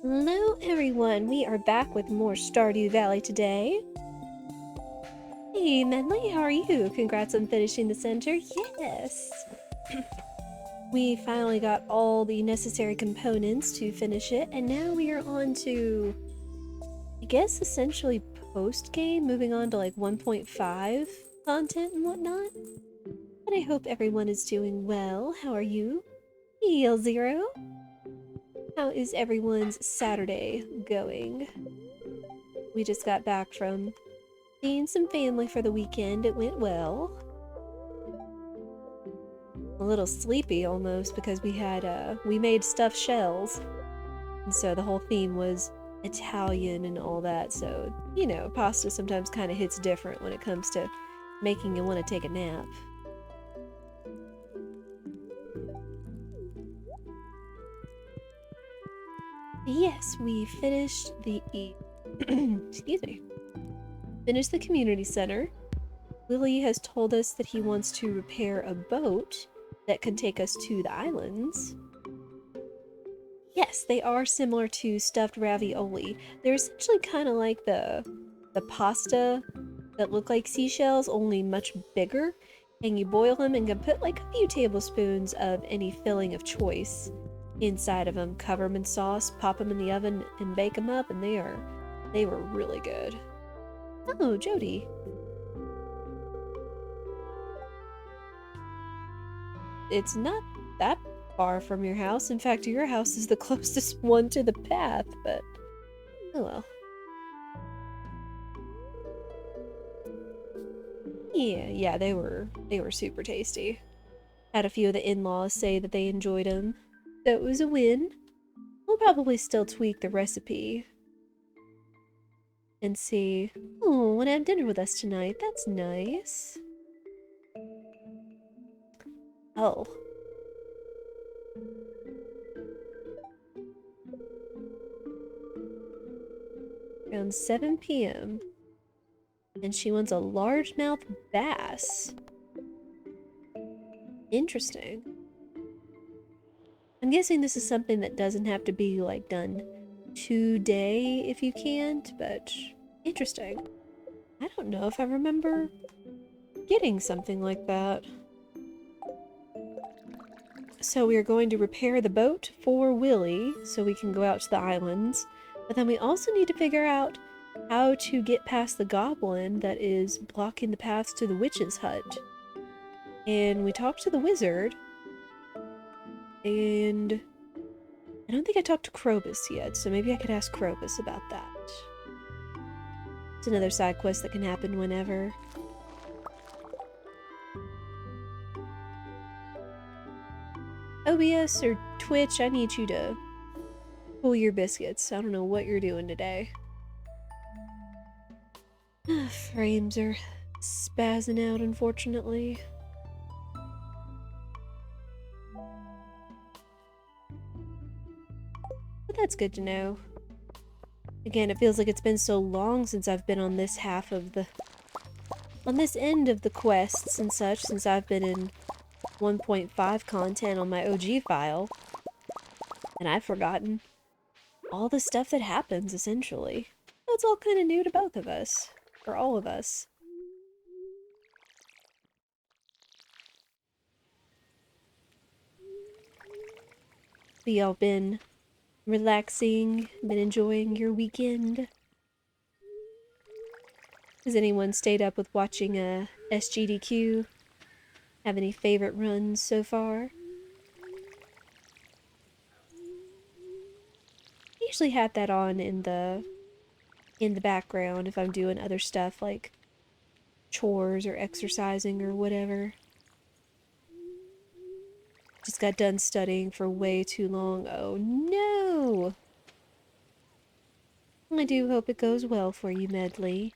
Hello everyone, we are back with more Stardew Valley today. Hey Medley, how are you? Congrats on finishing the center. Yes! We finally got all the necessary components to finish it, and now we are on to, I guess, essentially post-game, moving on to like 1.5 content and whatnot. But I hope everyone is doing well. How are you? Heel Zero? How is everyone's Saturday going? We just got back from seeing some family for the weekend. It went well. A little sleepy almost because we made stuffed shells. And so the whole theme was Italian and all that. So, you know, pasta sometimes kind of hits different when it comes to making you want to take a nap. Yes, we finished the excuse me. Finished the community center. Lily has told us that he wants to repair a boat that can take us to the islands. Yes, they are similar to stuffed ravioli. They're essentially kind of like the pasta that look like seashells, only much bigger. And you boil them and can put like a few tablespoons of any filling of choice inside of them, cover them in sauce, pop them in the oven, and bake them up, and they were really good. Oh, Jody. It's not that far from your house. In fact, your house is the closest one to the path, but oh well. Yeah, they were super tasty. Had a few of the in-laws say that they enjoyed them. So it was a win. We'll probably still tweak the recipe and see. Oh, want to have dinner with us tonight? That's nice. Oh. Around 7 p.m. And she wants a largemouth bass. Interesting. I'm guessing this is something that doesn't have to be, like, done today if you can't, but interesting. I don't know if I remember getting something like that. So we are going to repair the boat for Willy so we can go out to the islands. But then we also need to figure out how to get past the goblin that is blocking the paths to the witch's hut. And we talked to the wizard, and I don't think I talked to Krobus yet, so maybe I could ask Krobus about that. It's another side quest that can happen whenever. OBS or Twitch, I need you to pull your biscuits. I don't know what you're doing today. Frames are spazzing out, unfortunately. But that's good to know. Again, it feels like it's been so long since I've been on this half of the... on this end of the quests and such, since I've been in 1.5 content on my OG file. And I've forgotten all the stuff that happens, essentially. So it's all kind of new to both of us. Or all of us. So y'all been relaxing, been enjoying your weekend? Has anyone stayed up with watching SGDQ? Have any favorite runs so far? I usually have that on in the background if I'm doing other stuff like chores or exercising or whatever. Just got done studying for way too long. Oh no! I do hope it goes well for you, Medley.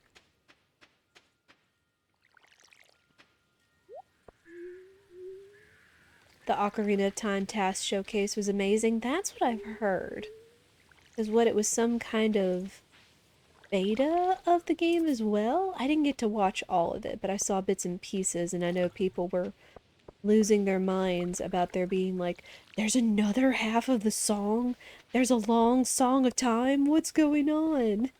The Ocarina of Time task showcase was amazing. That's what I've heard. Because what, it was some kind of beta of the game as well? I didn't get to watch all of it, but I saw bits and pieces, and I know people were losing their minds about there being like, there's another half of the song? There's a long song of time? What's going on?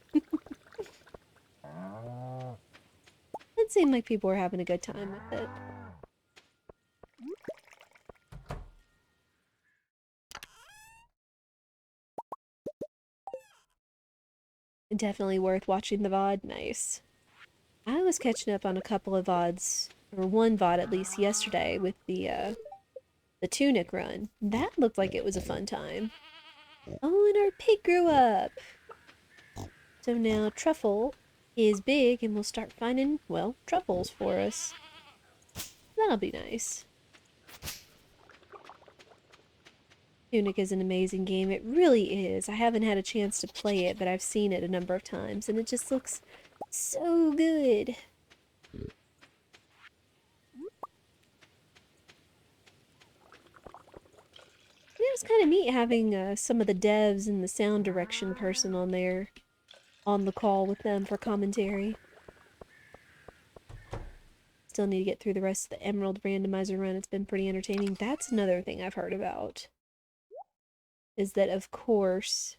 It seemed like people were having a good time with it. Definitely worth watching the VOD. Nice. I was catching up on a couple of VODs, or one VOD at least yesterday with the Tunic run. That looked like it was a fun time. Oh, and our pig grew up! So now Truffle is big and will start finding, well, truffles for us. That'll be nice. Tunic is an amazing game. It really is. I haven't had a chance to play it, but I've seen it a number of times, and it just looks so good. It was kind of neat having some of the devs and the sound direction person on there, on the call with them for commentary. Still need to get through the rest of the Emerald randomizer run. It's been pretty entertaining. That's another thing I've heard about. Is that, of course,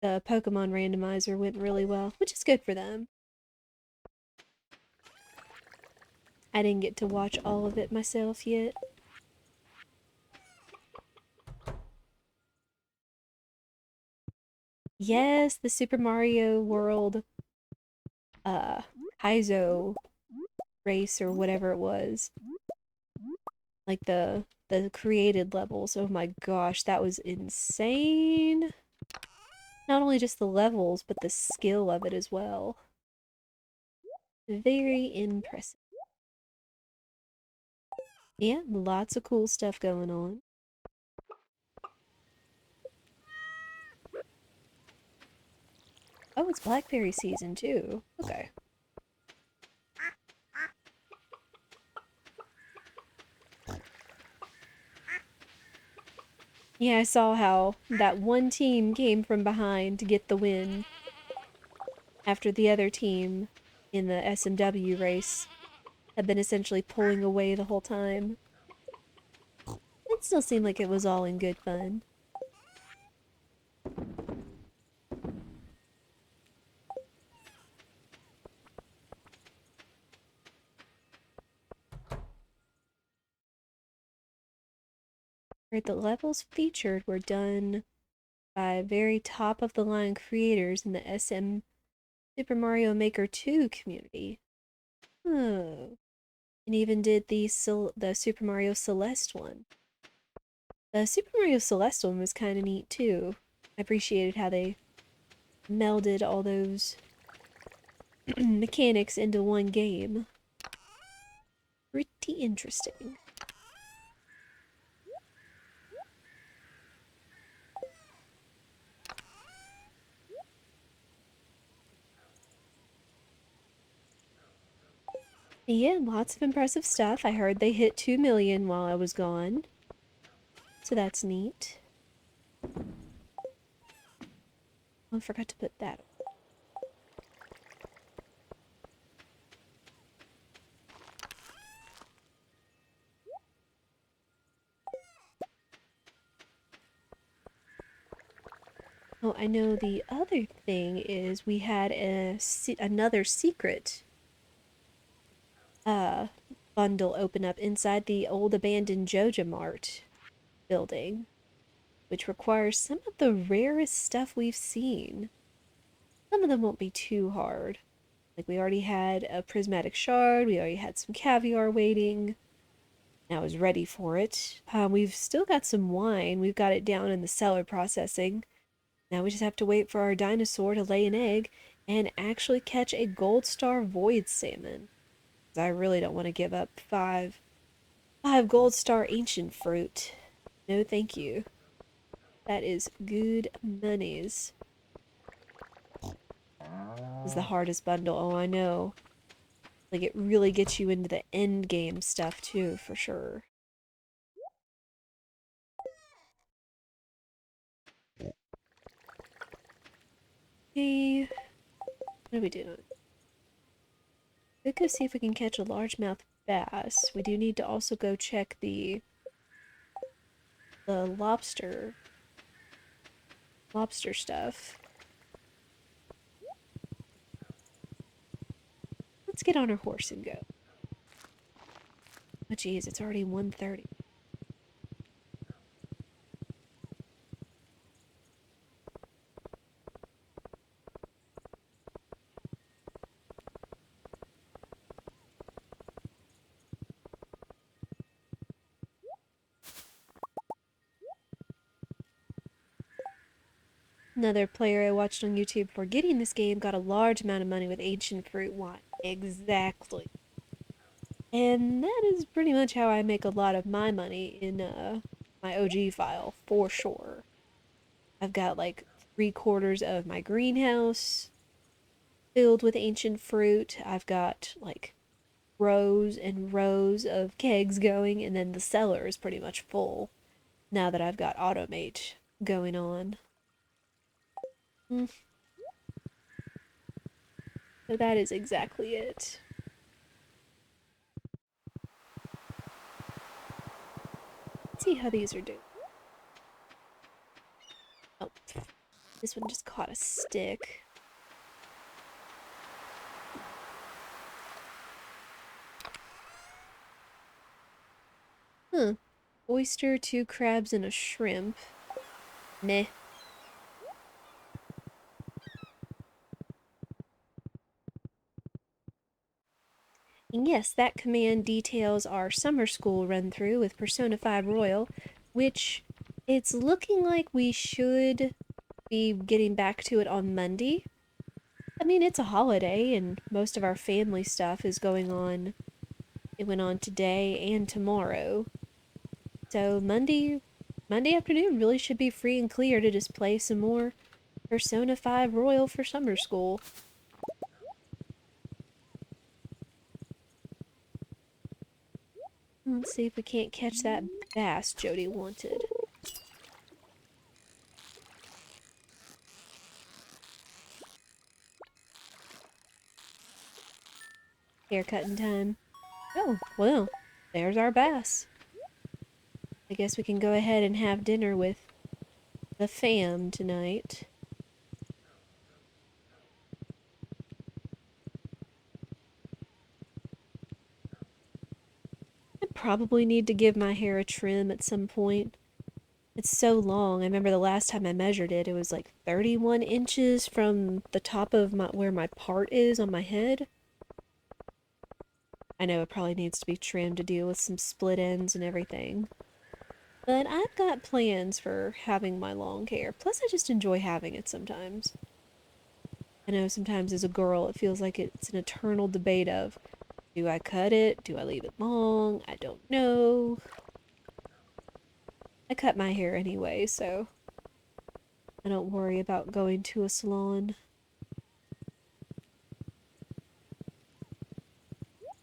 the Pokemon randomizer went really well, which is good for them. I didn't get to watch all of it myself yet. Yes, the Super Mario World Haizo race or whatever it was. Like the created levels. Oh my gosh, that was insane. Not only just the levels, but the skill of it as well. Very impressive. Yeah, lots of cool stuff going on. Oh, it's blackberry season too. Okay. Yeah, I saw how that one team came from behind to get the win after the other team in the SMW race had been essentially pulling away the whole time. It still seemed like it was all in good fun. Right, the levels featured were done by very top of the line creators in the Super Mario Maker 2 community. Oh. And even did the Super Mario Celeste one. The Super Mario Celeste one was kind of neat too. I appreciated how they melded all those mechanics into one game. Pretty interesting. Yeah, lots of impressive stuff. I heard they hit 2 million while I was gone. So that's neat. Oh, I forgot to put that. Oh, I know the other thing is we had another secret uh bundle open up inside the old abandoned Joja Mart building, which requires some of the rarest stuff we've seen. Some of them won't be too hard. Like we already had a prismatic shard, we already had some caviar waiting. I was ready for it. We've still got some wine. We've got it down in the cellar processing. Now we just have to wait for our dinosaur to lay an egg and actually catch a gold star void salmon. I really don't want to give up five gold star ancient fruit. No, thank you. That is good monies. This is the hardest bundle. Oh, I know. Like, it really gets you into the end game stuff, too, for sure. Hey, what are we doing? Let's go see if we can catch a largemouth bass. We do need to also go check the lobster stuff. Let's get on our horse and go. Oh geez, it's already 1:30. Another player I watched on YouTube for getting this game got a large amount of money with ancient fruit wine. Exactly. And that is pretty much how I make a lot of my money in my OG file, for sure. I've got like 3/4 of my greenhouse filled with ancient fruit. I've got like rows and rows of kegs going, and then the cellar is pretty much full now that I've got automate going on. Mm. So that is exactly it. Let's see how these are doing. Oh, this one just caught a stick. Huh. Oyster, 2 crabs, and a shrimp. Meh. And yes, that command details our summer school run through with Persona 5 Royal, which it's looking like we should be getting back to it on Monday. I mean, it's a holiday, and most of our family stuff is going on. It went on today and tomorrow. So Monday afternoon really should be free and clear to just play some more Persona 5 Royal for summer school. Let's see if we can't catch that bass Jody wanted. Haircutting time. Oh, well, there's our bass. I guess we can go ahead and have dinner with the fam tonight. I probably need to give my hair a trim at some point. It's so long. I remember the last time I measured it, it was like 31 inches from the top of where my part is on my head. I know it probably needs to be trimmed to deal with some split ends and everything. But I've got plans for having my long hair. Plus, I just enjoy having it sometimes. I know sometimes as a girl, it feels like it's an eternal debate of, do I cut it? Do I leave it long? I don't know. I cut my hair anyway, so I don't worry about going to a salon.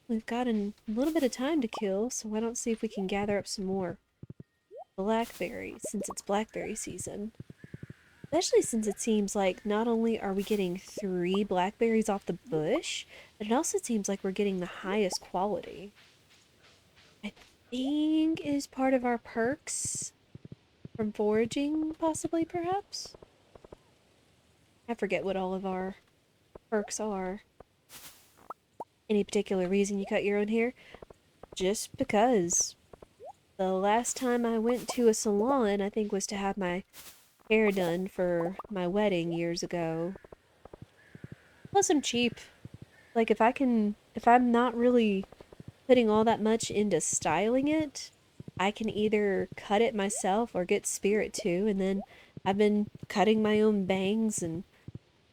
We've got a little bit of time to kill, so why don't see if we can gather up some more blackberries, since it's blackberry season. Especially since it seems like not only are we getting 3 blackberries off the bush, but it also seems like we're getting the highest quality. I think it is part of our perks from foraging, possibly, perhaps? I forget what all of our perks are. Any particular reason you cut your own hair? Just because. The last time I went to a salon, I think, was to have my hair done for my wedding years ago. Plus, I'm cheap. Like, if I'm not really putting all that much into styling it, I can either cut it myself or get Spirit to, and then I've been cutting my own bangs and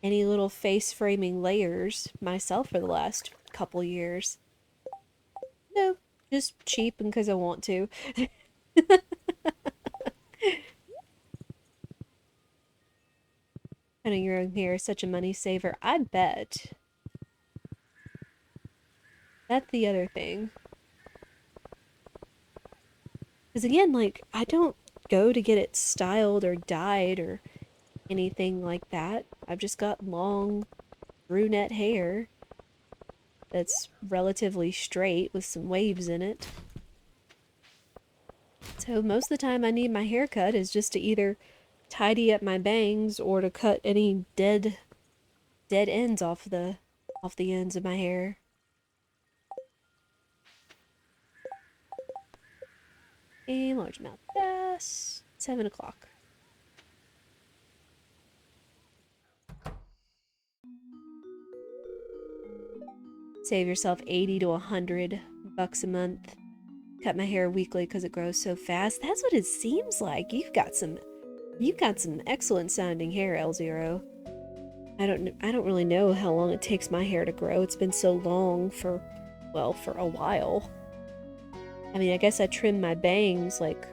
any little face framing layers myself for the last couple years. No, just cheap and because I want to. Cutting your own hair is such a money saver. I bet. That's the other thing. Because again, like, I don't go to get it styled or dyed or anything like that. I've just got long brunette hair. that's relatively straight with some waves in it. So most of the time I need my haircut is just to either tidy up my bangs or to cut any dead ends off the ends of my hair. A largemouth bass. 7 o'clock. Save yourself 80 to 100 bucks a month. Cut my hair weekly because it grows so fast. That's what it seems like. You've got some excellent sounding hair, L0. I don't really know how long it takes my hair to grow. It's been so long for a while. I mean, I guess I trim my bangs like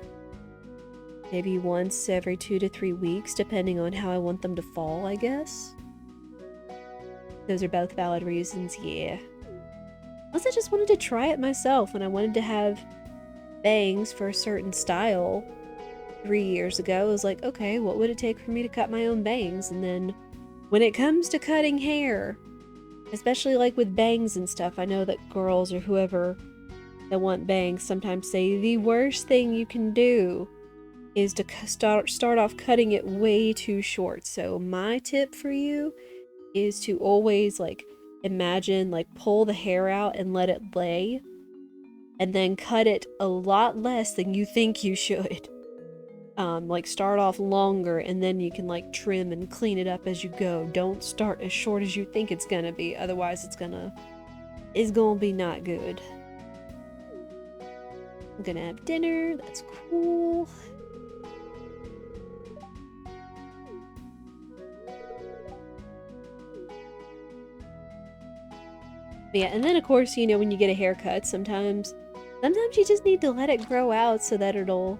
maybe once every 2 to 3 weeks, depending on how I want them to fall, I guess. Those are both valid reasons, yeah. Plus, I just wanted to try it myself when I wanted to have bangs for a certain style 3 years ago. I was like, okay, what would it take for me to cut my own bangs? And then when it comes to cutting hair, especially like with bangs and stuff, I know that girls or whoever that want bangs sometimes say the worst thing you can do is to start off cutting it way too short. So my tip for you is to always like imagine, like pull the hair out and let it lay, and then cut it a lot less than you think you should. Like start off longer and then you can like trim and clean it up as you go. Don't start as short as you think it's gonna be, otherwise it's gonna be not good. I'm gonna have dinner, that's cool. Yeah, and then of course, you know, when you get a haircut, sometimes you just need to let it grow out so that it'll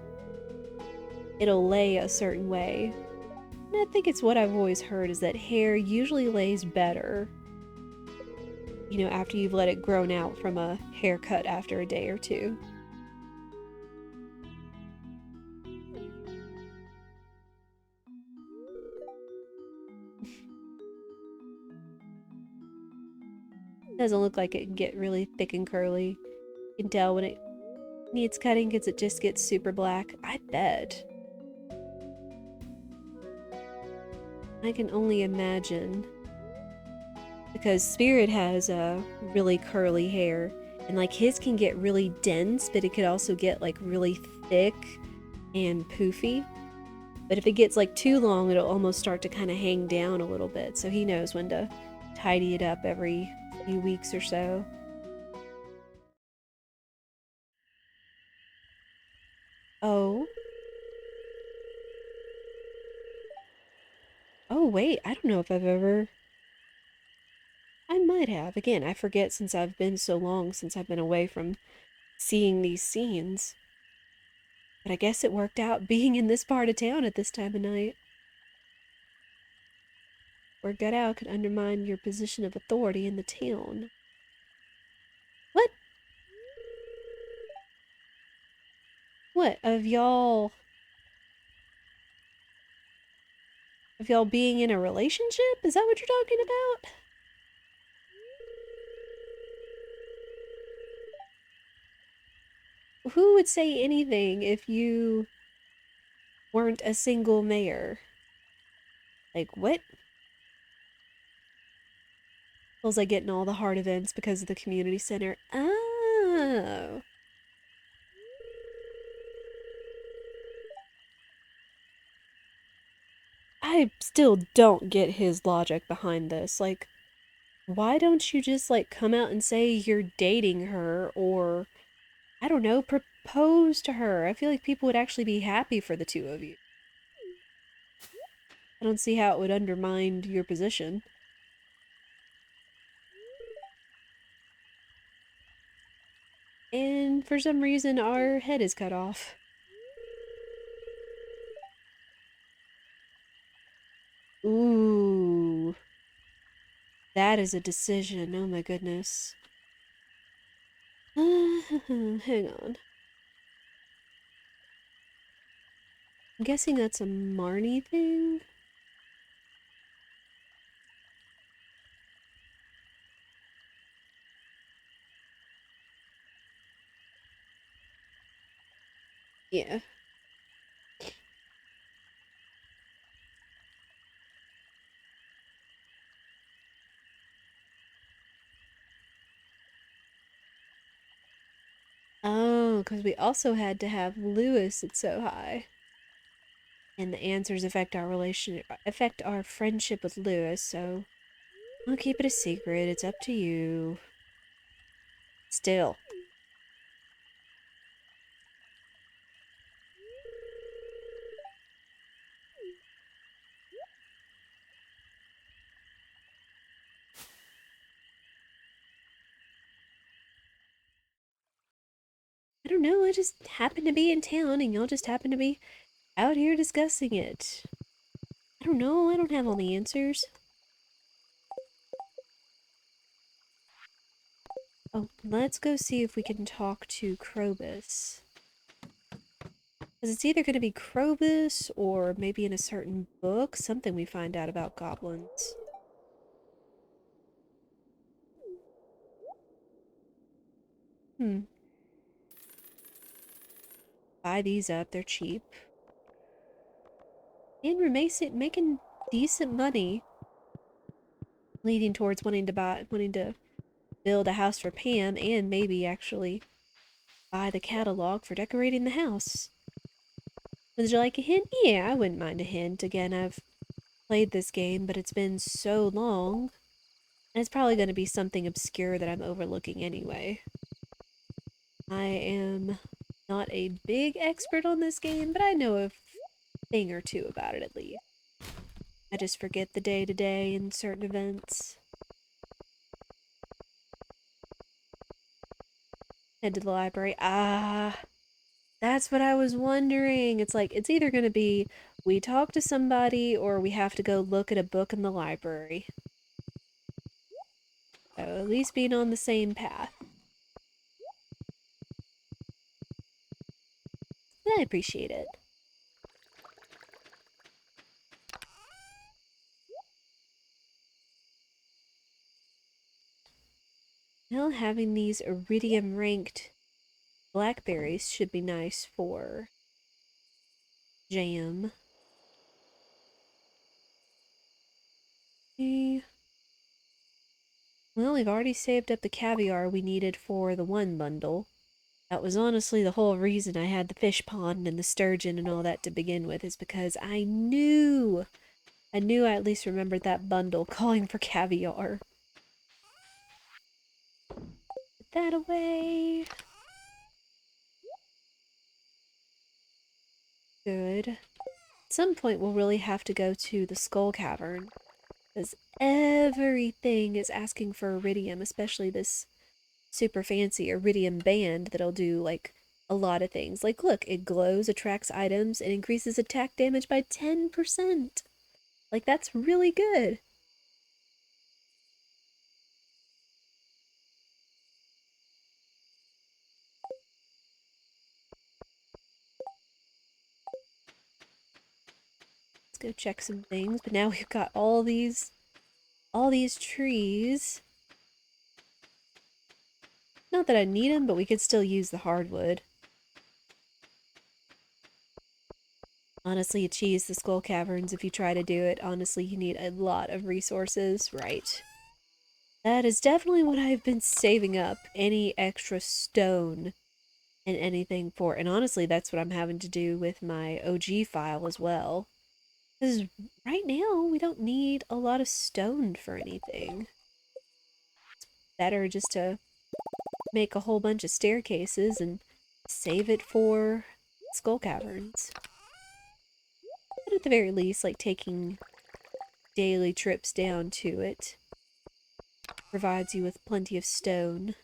lay a certain way. And I think it's what I've always heard is that hair usually lays better, you know, after you've let it grown out from a haircut after a day or two. Doesn't look like it can get really thick and curly. You can tell when it needs cutting because it just gets super black. I bet. I can only imagine. Because Spirit has really curly hair, and like his can get really dense, but it could also get like really thick and poofy. But if it gets like too long, it'll almost start to kind of hang down a little bit, so he knows when to tidy it up every few weeks or so. Oh. Oh, wait, I don't know if I've ever... I might have. Again, I forget since I've been so long since I've been away from seeing these scenes. But I guess it worked out being in this part of town at this time of night. Or get out could undermine your position of authority in the town. What? What? Of y'all being in a relationship? Is that what you're talking about? Who would say anything if you weren't a single mayor? Like, what? Feels like getting all the hard events because of the community center. Oh. I still don't get his logic behind this. Like, why don't you just, like, come out and say you're dating her, or, I don't know, propose to her? I feel like people would actually be happy for the two of you. I don't see how it would undermine your position. And for some reason, our head is cut off. Ooh. That is a decision. Oh my goodness. Hang on. I'm guessing that's a Marnie thing? Yeah. Oh, because we also had to have Lewis at so high. And the answers affect our friendship with Lewis, so I'll keep it a secret. It's up to you. Still. I don't know, I just happen to be in town and y'all just happen to be out here discussing it. I don't know, I don't have all the answers. Oh, let's go see if we can talk to Krobus. Because it's either going to be Krobus or maybe in a certain book, something we find out about goblins. Hmm. Buy these up, they're cheap. And we're making decent money, leading towards wanting to build a house for Pam and maybe actually buy the catalog for decorating the house. Would you like a hint? Yeah, I wouldn't mind a hint. Again, I've played this game, but it's been so long. And it's probably going to be something obscure that I'm overlooking anyway. I am not a big expert on this game, but I know a thing or two about it at least. I just forget the day to day in certain events. Head to the library. Ah, that's what I was wondering. It's like, it's either going to be we talk to somebody or we have to go look at a book in the library. So at least being on the same path. I appreciate it. Well, having these iridium ranked blackberries should be nice for jam. Okay. Well, we've already saved up the caviar we needed for the one bundle. That was honestly the whole reason I had the fish pond and the sturgeon and all that to begin with, is because I knew I at least remembered that bundle calling for caviar. Put that away. Good. At some point, we'll really have to go to the Skull Cavern, because everything is asking for iridium, especially this super fancy iridium band that'll do, like, a lot of things. Like, look, it glows, attracts items, and increases attack damage by 10%. Like, that's really good. Let's go check some things. But now we've got all these trees. Not that I need them, but we could still use the hardwood. Honestly, achieve the Skull Caverns if you try to do it. Honestly, you need a lot of resources. Right. That is definitely what I've been saving up. Any extra stone and anything for. And honestly, that's what I'm having to do with my OG file as well. Because right now, we don't need a lot of stone for anything. Better just to make a whole bunch of staircases and save it for Skull Caverns. But at the very least, like taking daily trips down to it provides you with plenty of stone.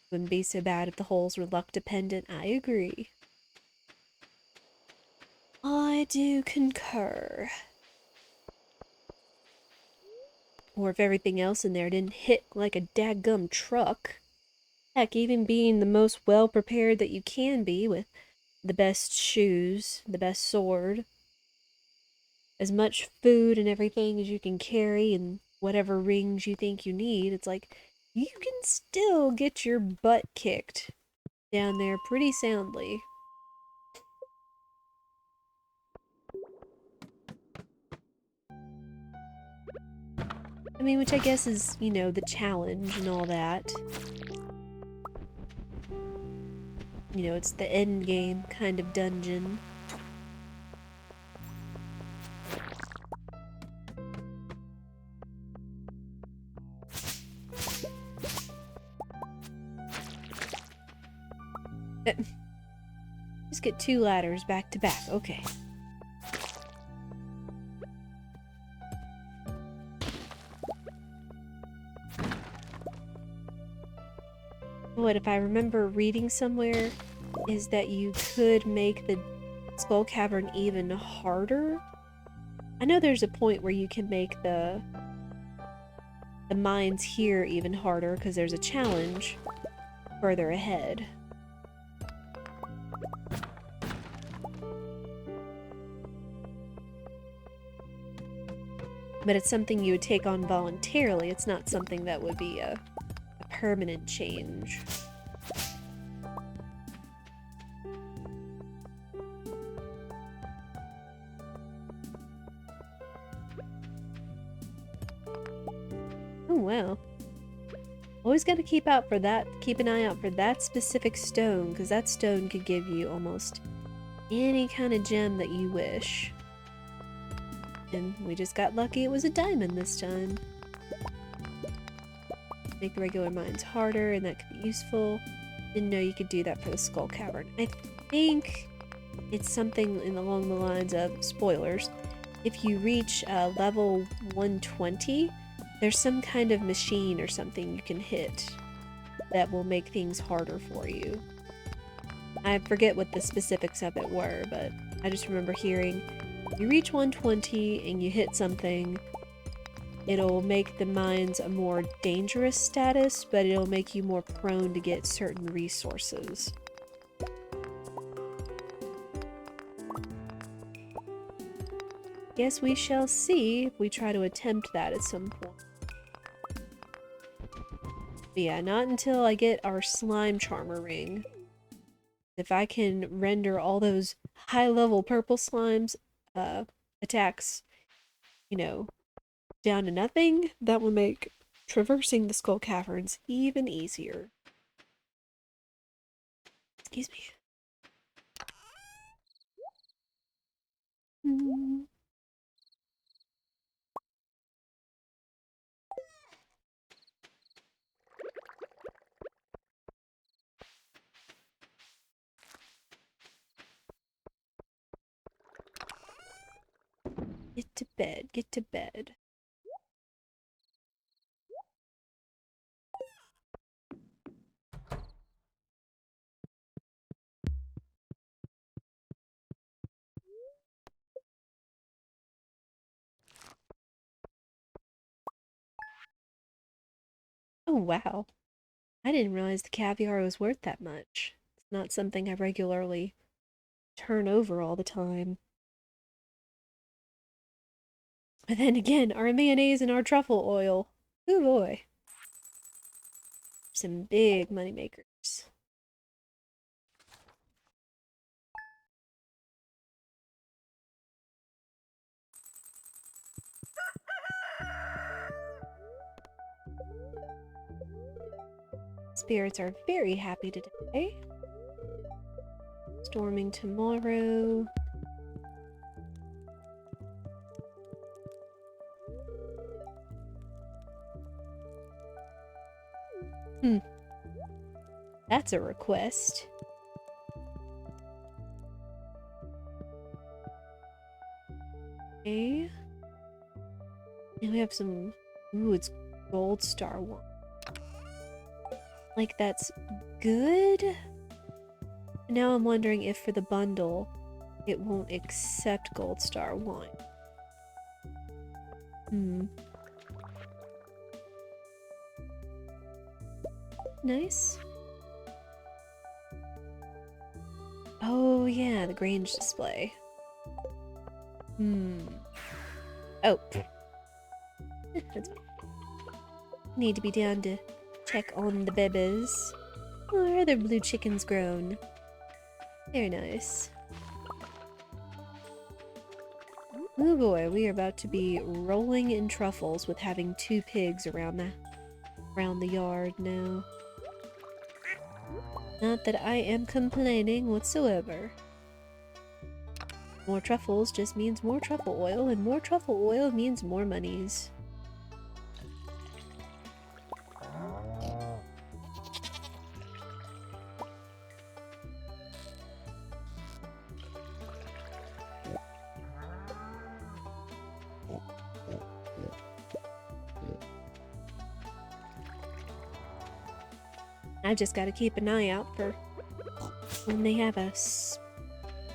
Wouldn't be so bad if the holes were luck dependent. I agree. I do concur. Or if everything else in there didn't hit like a daggum truck. Heck, even being the most well prepared that you can be with the best shoes, the best sword, as much food and everything as you can carry, and whatever rings you think you need, it's like you can still get your butt kicked down there pretty soundly. I mean, which I guess is, you know, the challenge and all that. You know, it's the end game kind of dungeon. Just get 2 ladders back to back. Okay. What if I remember reading somewhere is that you could make the Skull Cavern even harder? I know there's a point where you can make the mines here even harder because there's a challenge further ahead. But it's something you would take on voluntarily. It's not something that would be a permanent change. Oh wow. Always got to keep an eye out for that specific stone, because that stone could give you almost any kind of gem that you wish. And we just got lucky it was a diamond this time. Make the regular mines harder, and that could be useful. Didn't know you could do that for the Skull Cavern. I think it's something along the lines of, spoilers, if you reach level 120, there's some kind of machine or something you can hit that will make things harder for you. I forget what the specifics of it were, but I just remember hearing, you reach 120 and you hit something, it'll make the mines a more dangerous status, but it'll make you more prone to get certain resources. Guess we shall see if we try to attempt that at some point. But yeah, not until I get our slime charmer ring. If I can render all those high-level purple slimes attacks, you know, down to nothing, that will make traversing the Skull Caverns even easier. Excuse me. Get to bed, get to bed. Oh wow. I didn't realize the caviar was worth that much. It's not something I regularly turn over all the time. But then again, our mayonnaise and our truffle oil. Oh boy. Some big money makers. Spirits are very happy today. Storming tomorrow. That's a request. Okay. And we have some... Ooh, it's gold star one. Like, that's good? Now I'm wondering if for the bundle, it won't accept gold star wine. Nice. Oh yeah, the Grange display. Oh. That's fine. Need to be down to check on the babies. Oh, our other blue chicken's grown. Very nice. Oh boy, we are about to be rolling in truffles with having 2 pigs around the yard now. Not that I am complaining whatsoever. More truffles just means more truffle oil, and more truffle oil means more monies. I just gotta keep an eye out for when they have a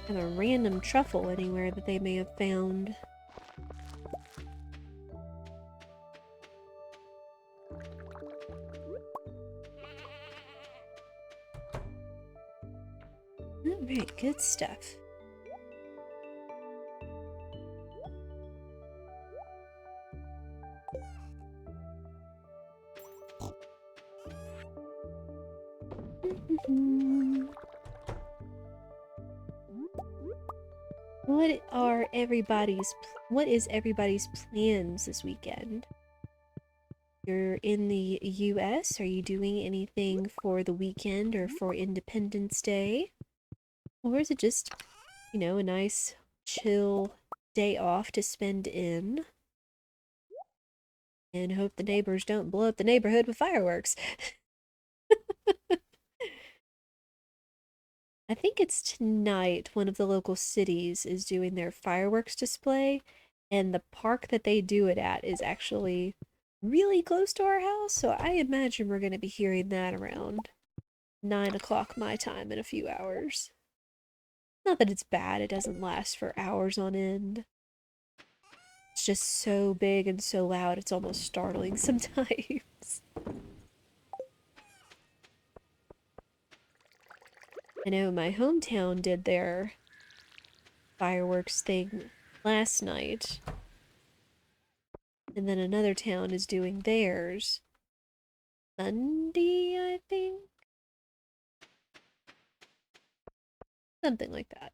random truffle anywhere that they may have found. Alright, good stuff. What is everybody's plans this weekend? You're in the US, are you doing anything for the weekend or for Independence Day? Or is it just, you know, a nice chill day off to spend in? And hope the neighbors don't blow up the neighborhood with fireworks. I think it's tonight one of the local cities is doing their fireworks display, and the park that they do it at is actually really close to our house, so I imagine we're going to be hearing that around 9 o'clock my time in a few hours. Not that it's bad, it doesn't last for hours on end. It's just so big and so loud, it's almost startling sometimes. I know my hometown did their fireworks thing last night. And then another town is doing theirs Sunday, I think? Something like that.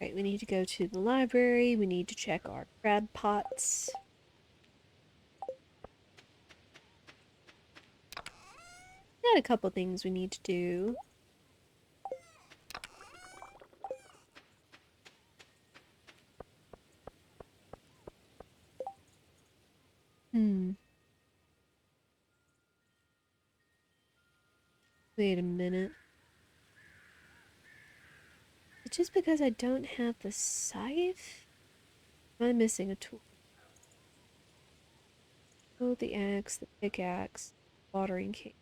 Right, we need to go to the library. We need to check our crab pots. Got a couple things we need to do. Wait a minute. It's just because I don't have the scythe? Am I missing a tool? Oh, the axe, the pickaxe, watering can.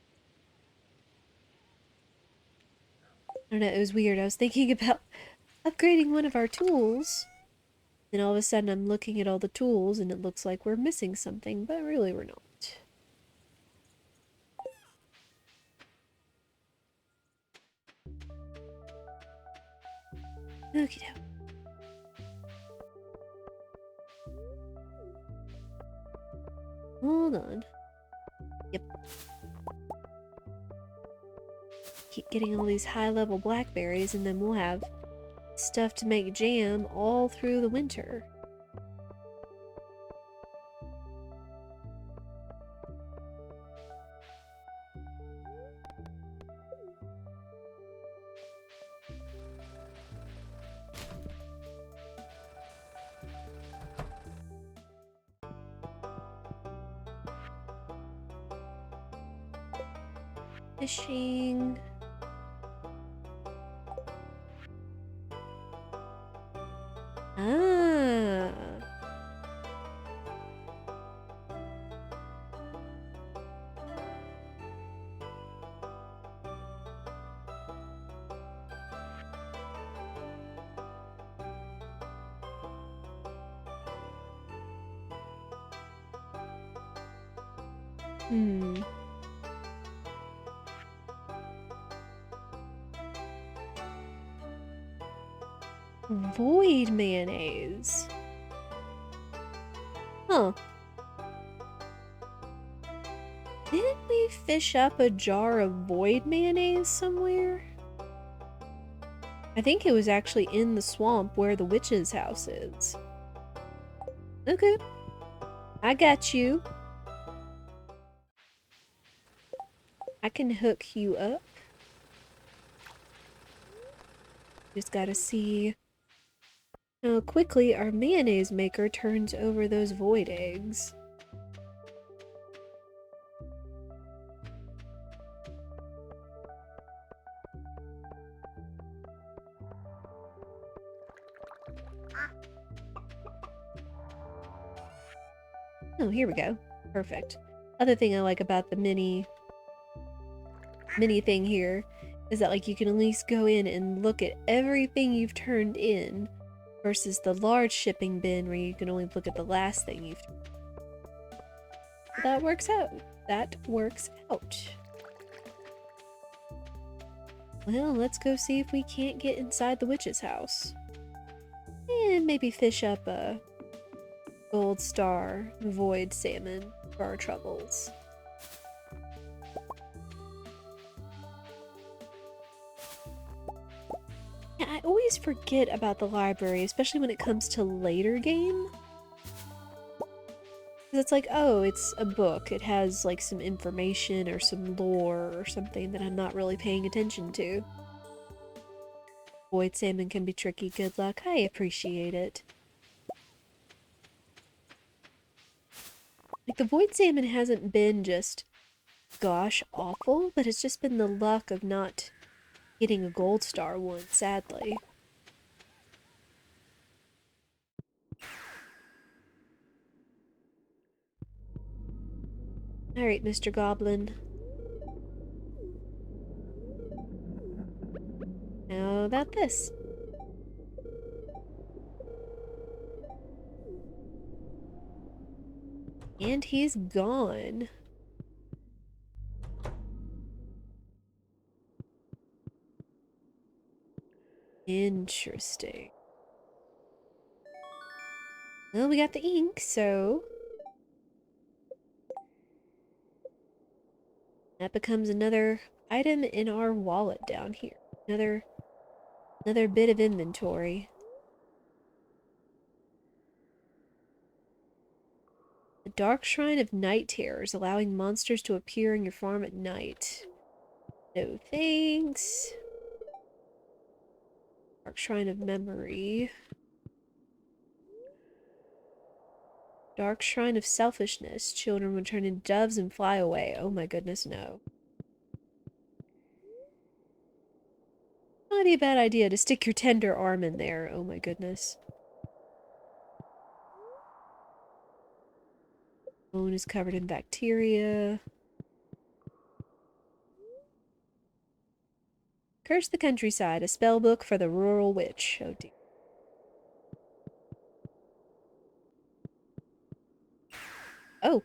I don't know, it was weird. I was thinking about upgrading one of our tools. Then all of a sudden I'm looking at all the tools and it looks like we're missing something, but really we're not. Okie doke. Hold on. Yep. Keep getting all these high-level blackberries and then we'll have stuff to make jam all through the winter. Fishing. Ah. Void mayonnaise. Huh. Didn't we fish up a jar of void mayonnaise somewhere? I think it was actually in the swamp where the witch's house is. Okay. I got you. I can hook you up. Just gotta see how quickly our mayonnaise maker turns over those void eggs. Oh, here we go. Perfect. Other thing I like about the mini thing here is that like you can at least go in and look at everything you've turned in versus the large shipping bin where you can only look at the last thing you've turned in. That works out. That works out. Well, let's go see if we can't get inside the witch's house. And maybe fish up a gold star void salmon for our troubles. Yeah, I always forget about the library, especially when it comes to later game. It's like, oh, it's a book. It has like some information or some lore or something that I'm not really paying attention to. Void salmon can be tricky. Good luck. I appreciate it. Like, the void salmon hasn't been just, gosh, awful, but it's just been the luck of not getting a gold star one, sadly. Alright, Mr. Goblin. How about this? And he's gone. Interesting. Well, we got the ink, so that becomes another item in our wallet down here. Another bit of inventory. The Dark Shrine of Night Terrors, allowing monsters to appear in your farm at night. No thanks. Dark Shrine of Memory. Dark Shrine of Selfishness. Children will turn into doves and fly away. Oh my goodness, no. Might be a bad idea to stick your tender arm in there. Oh my goodness. Bone is covered in bacteria. Curse the Countryside, a spell book for the rural witch. Oh dear. Oh.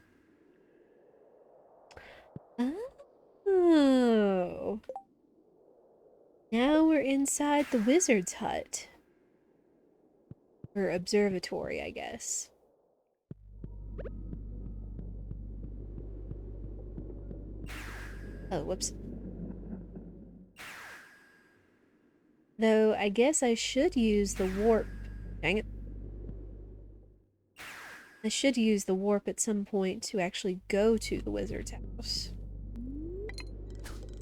Oh. Now we're inside the wizard's hut. Or observatory, I guess. Oh, whoops. Though, I guess I should use the warp. Dang it. I should use the warp at some point to actually go to the wizard's house.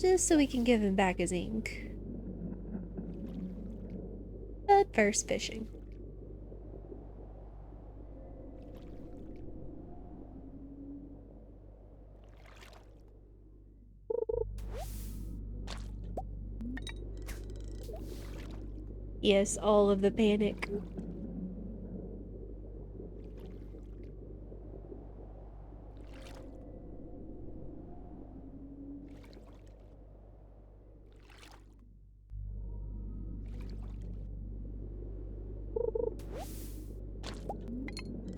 Just so we can give him back his ink. But first, fishing. Yes, all of the panic.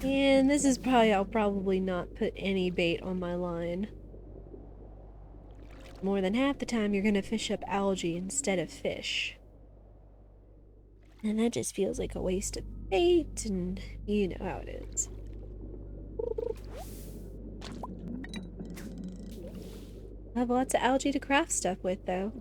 And this is probably, I'll probably not put any bait on my line. more than half the time you're gonna fish up algae instead of fish. And that just feels like a waste of bait, and you know how it is. I have lots of algae to craft stuff with, though.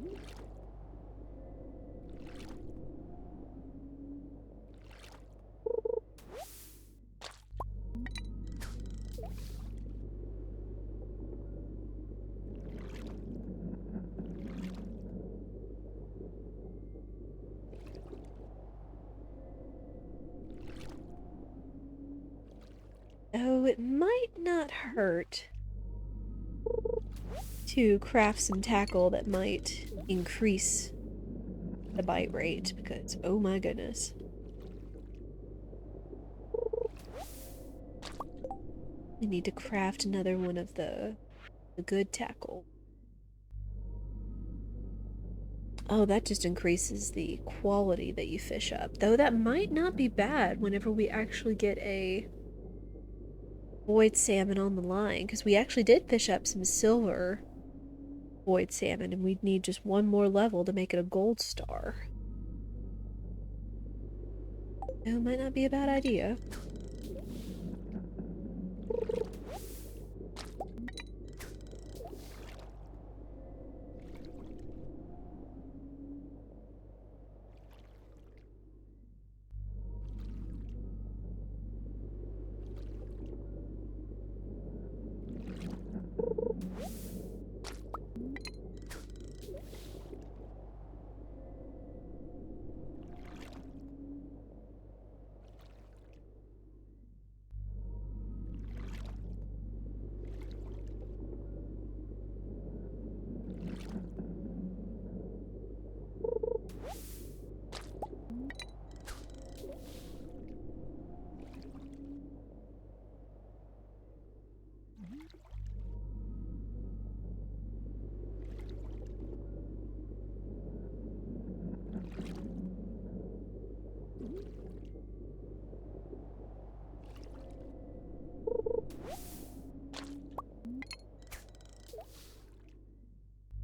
Oh, it might not hurt to craft some tackle that might increase the bite rate, because oh my goodness. We need to craft another one of the good tackle. Oh, that just increases the quality that you fish up. Though that might not be bad whenever we actually get a void salmon on the line, because we actually did fish up some silver void salmon, and we'd need just one more level to make it a gold star. So it might not be a bad idea.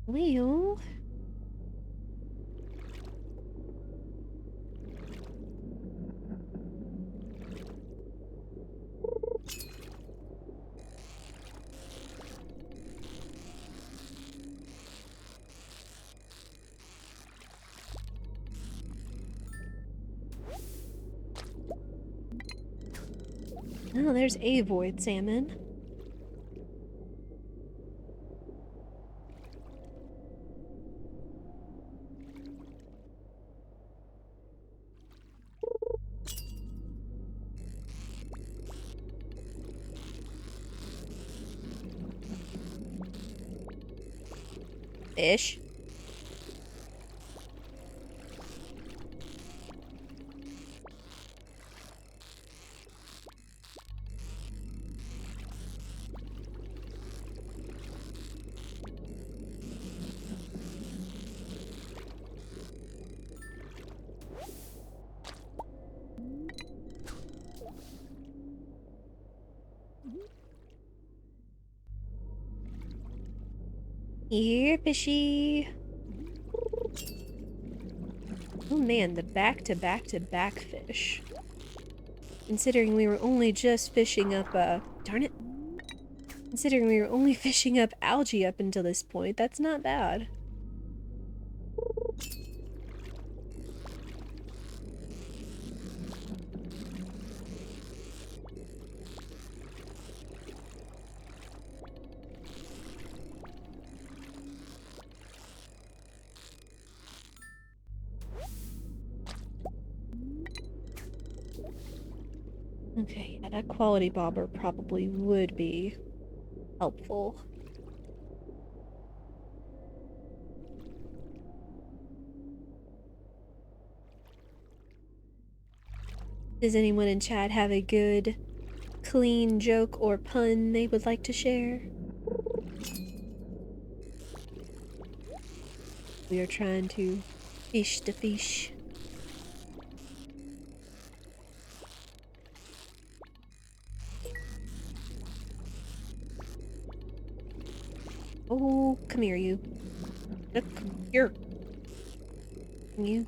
Well, oh, there's a void salmon. Fish. Here, fishy. Oh man, the back-to-back-to-back fish. Considering we were only just fishing up, darn it. Considering we were only fishing up algae up until this point, that's not bad. Okay, yeah, that quality bobber probably would be helpful. Does anyone in chat have a good, clean joke or pun they would like to share? We are trying to fish the fish. Oh, come here, you. Look, here. You.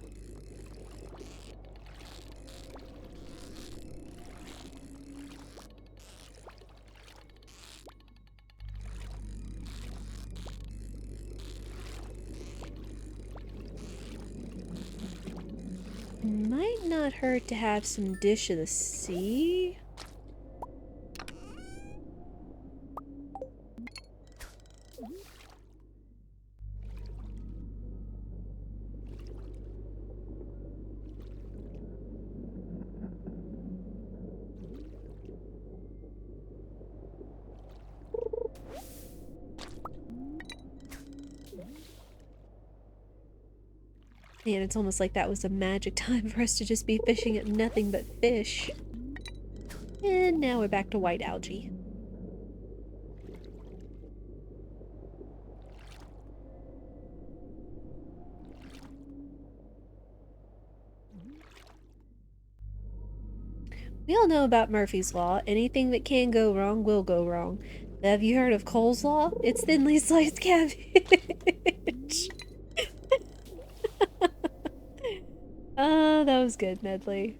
Might not hurt to have some Dish of the Sea. Man, it's almost like that was a magic time for us to just be fishing at nothing but fish. And now we're back to white algae. We all know about Murphy's Law. Anything that can go wrong will go wrong. Have you heard of Cole's Law? It's thinly sliced cabbage. Oh, that was good, Medley.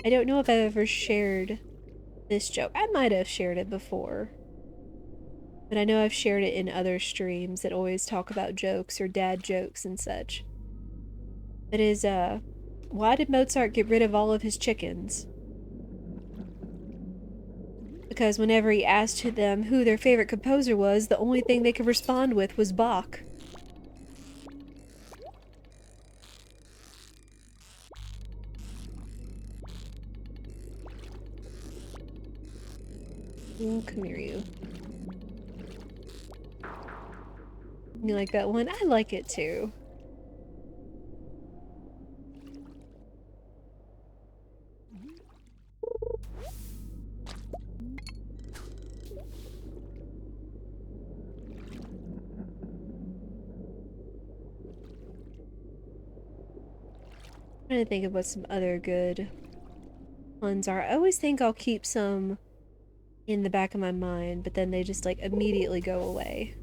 I don't know if I've ever shared this joke. I might have shared it before. But I know I've shared it in other streams that always talk about jokes or dad jokes and such. It is, why did Mozart get rid of all of his chickens? Because whenever he asked them who their favorite composer was, the only thing they could respond with was Bach. Ooh, come here, you. You like that one? I like it too. I'm trying to think of what some other good ones are. I always think I'll keep some in the back of my mind, but then they just like immediately go away.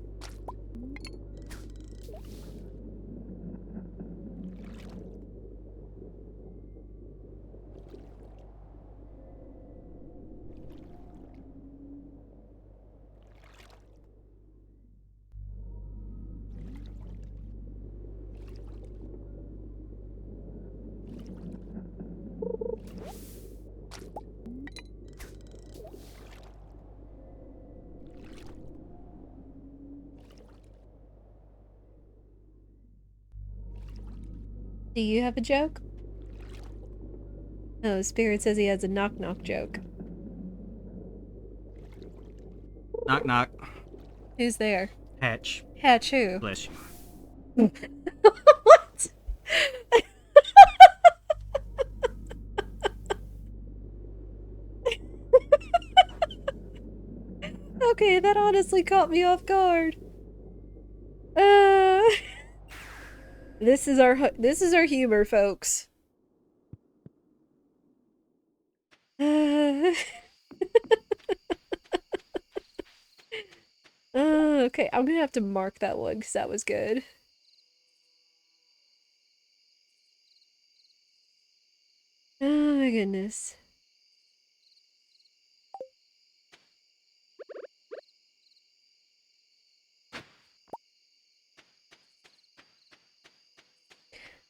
Do you have a joke? Oh, Spirit says he has a knock-knock joke. Knock knock. Who's there? Hatch. Hatch who? Bless you. What? Okay, that honestly caught me off guard. Uh, this is our humor, folks. Okay, I'm gonna have to mark that one because that was good. Oh my goodness.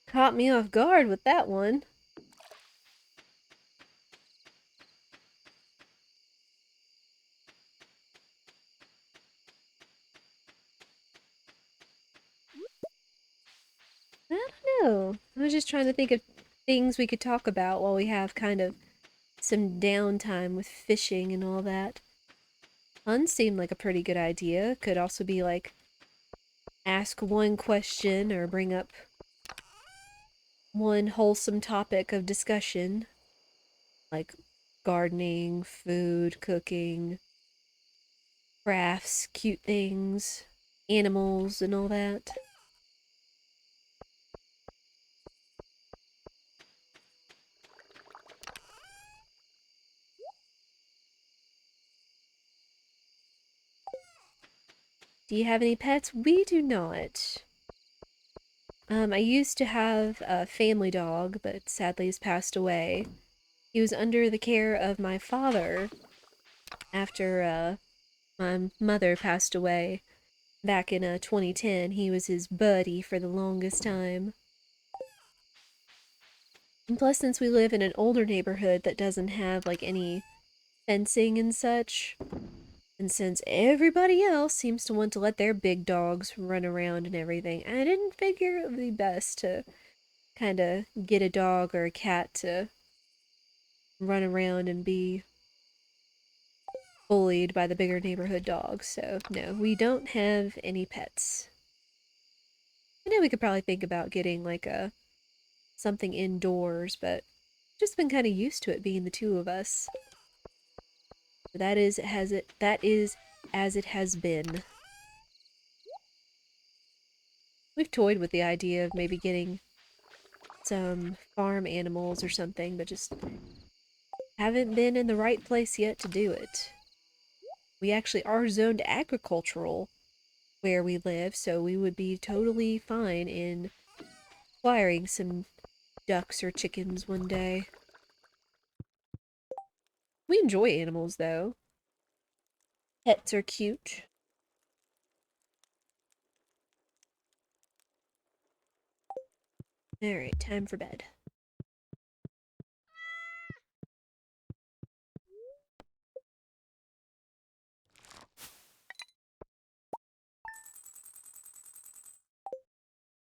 Caught me off guard with that one. I don't know. I was just trying to think of things we could talk about while we have kind of some downtime with fishing and all that. Fun seemed like a pretty good idea. Could also be like ask one question or bring up one wholesome topic of discussion. Like gardening, food, cooking, crafts, cute things, animals, and all that. Do you have any pets? We do not. I used to have a family dog, but sadly has passed away. He was under the care of my father after my mother passed away back in 2010. He was his buddy for the longest time. And plus, since we live in an older neighborhood that doesn't have like any fencing and such, and since everybody else seems to want to let their big dogs run around and everything, I didn't figure it would be best to kind of get a dog or a cat to run around and be bullied by the bigger neighborhood dogs. So, no, we don't have any pets. I know we could probably think about getting like a something indoors, but just been kind of used to it being the two of us. That is as it has been. We've toyed with the idea of maybe getting some farm animals or something, but just haven't been in the right place yet to do it. We actually are zoned agricultural where we live, so we would be totally fine in acquiring some ducks or chickens one day. We enjoy animals, though. Pets are cute. Alright, time for bed.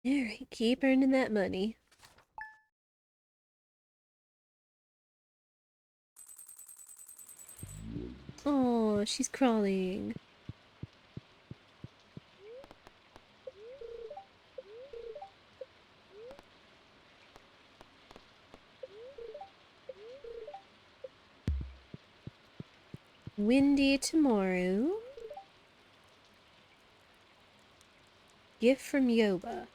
Alright, keep earning that money. Oh, she's crawling. Windy tomorrow. Gift from Yoba.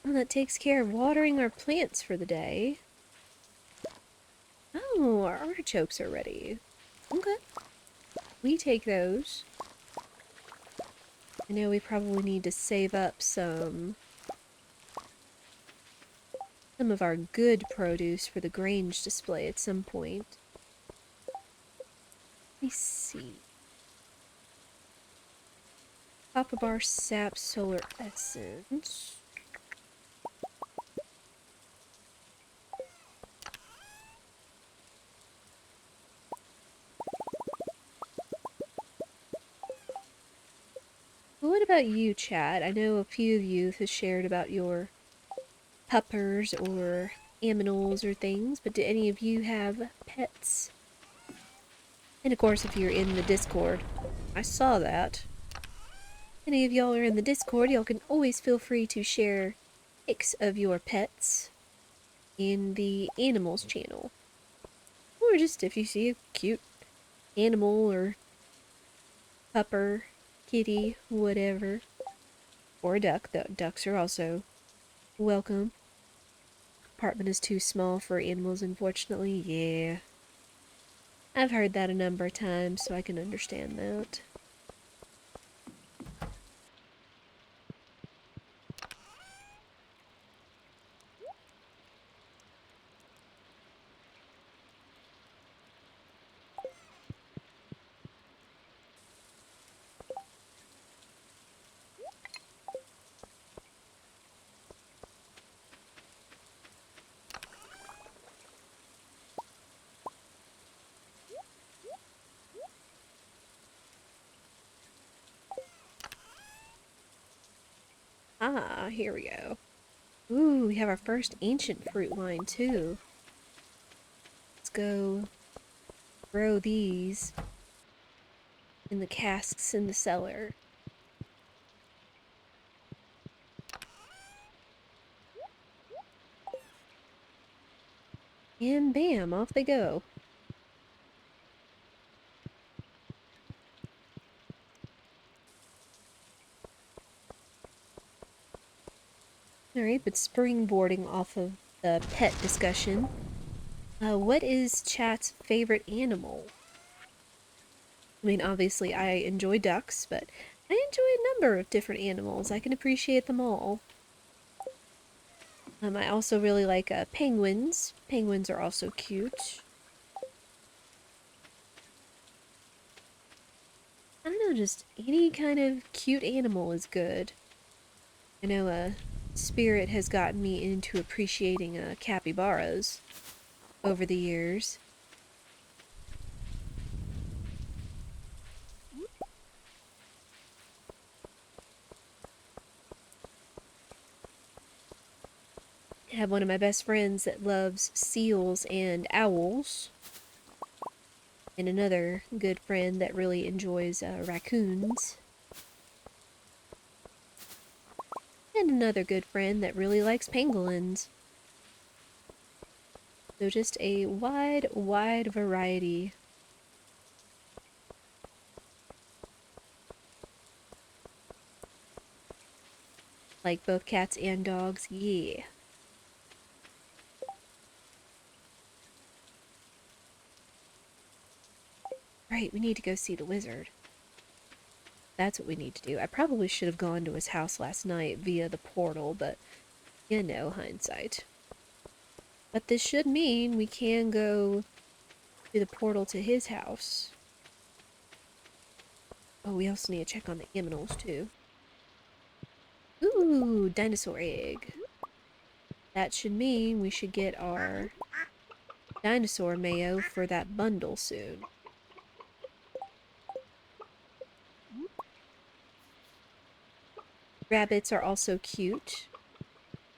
Well, that takes care of watering our plants for the day. Oh, our artichokes are ready. Okay. We take those. I know we probably need to save up some of our good produce for the Grange display at some point. Let me see. Copper bar sap solar essence. Well, what about you, Chad? I know a few of you have shared about your puppers or aminals or things, but do any of you have pets? And of course, if you're in the Discord, I saw that. Any of y'all are in the Discord, y'all can always feel free to share pics of your pets in the animals channel. Or just if you see a cute animal or pupper, kitty, whatever. Or a duck. The ducks are also welcome. Apartment is too small for animals, unfortunately. Yeah. I've heard that a number of times, so I can understand that. Ah, here we go. Ooh, we have our first ancient fruit wine, too. Let's go grow these in the casks in the cellar. And bam, off they go. Alright, but springboarding off of the pet discussion, What is chat's favorite animal? I mean, obviously I enjoy ducks, but I enjoy a number of different animals. I can appreciate them all. I also really like penguins. Penguins are also cute. I don't know, just any kind of cute animal is good. I know Spirit has gotten me into appreciating capybaras over the years. I have one of my best friends that loves seals and owls, and another good friend that really enjoys raccoons, and another good friend that really likes pangolins. So just a wide, wide variety. Like both cats and dogs, yeah. Right, we need to go see the wizard. That's what we need to do. I probably should have gone to his house last night via the portal, but you know, hindsight. But this should mean we can go to the portal to his house. Oh, we also need to check on the aminals, too. Ooh, dinosaur egg. That should mean we should get our dinosaur mayo for that bundle soon. Rabbits are also cute.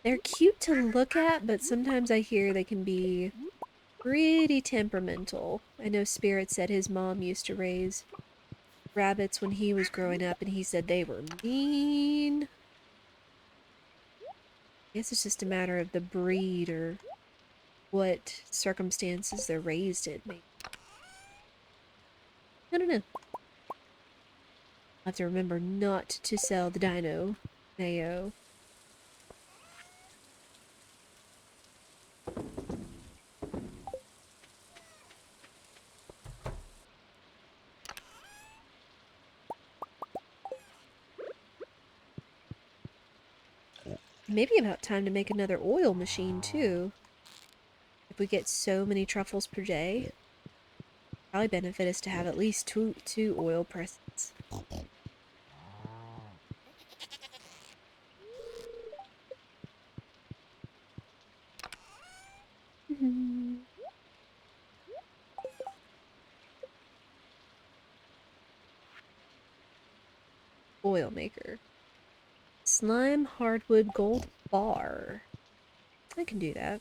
They're cute to look at, but sometimes I hear they can be pretty temperamental. I know Spirit said his mom used to raise rabbits when he was growing up, and he said they were mean. I guess it's just a matter of the breed or what circumstances they're raised in, maybe. I don't know. I'll have to remember not to sell the dino mayo. Maybe about time to make another oil machine, too. If we get so many truffles per day, probably benefit us to have at least two oil presses. Oil maker. Slime hardwood gold bar. I can do that.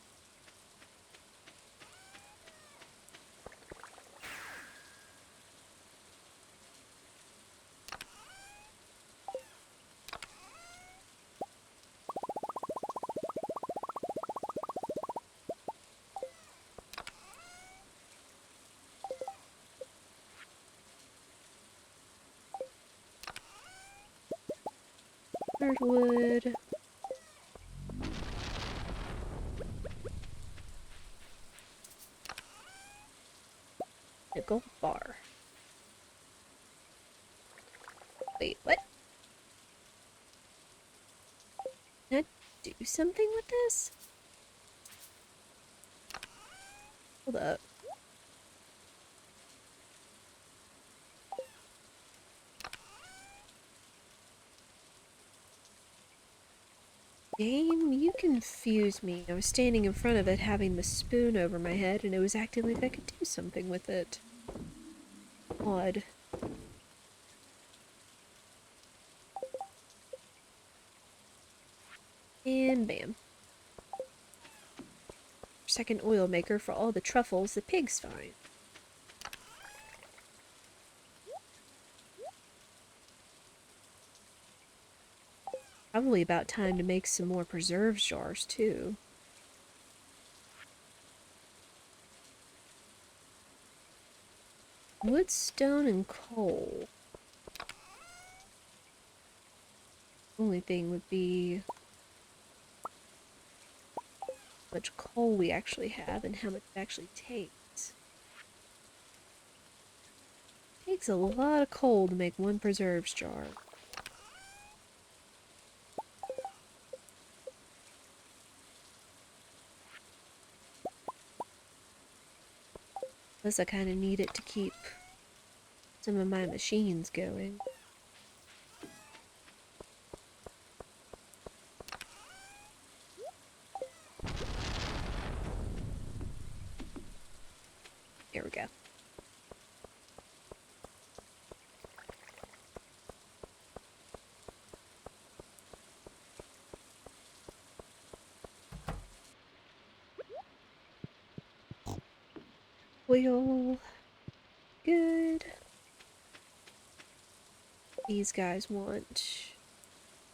Hardwood. A gold bar. Wait, what? Can I do something with this? Hold up. Game, you confused me. I was standing in front of it having the spoon over my head and it was acting like I could do something with it. Odd. And bam. Second oil maker for all the truffles the pigs find. Probably about time to make some more preserves jars, too. Wood, stone, and coal. Only thing would be much coal we actually have and how much it actually takes. It takes a lot of coal to make one preserves jar. Plus I kind of need it to keep some of my machines going. There we go. Oil. Good. These guys want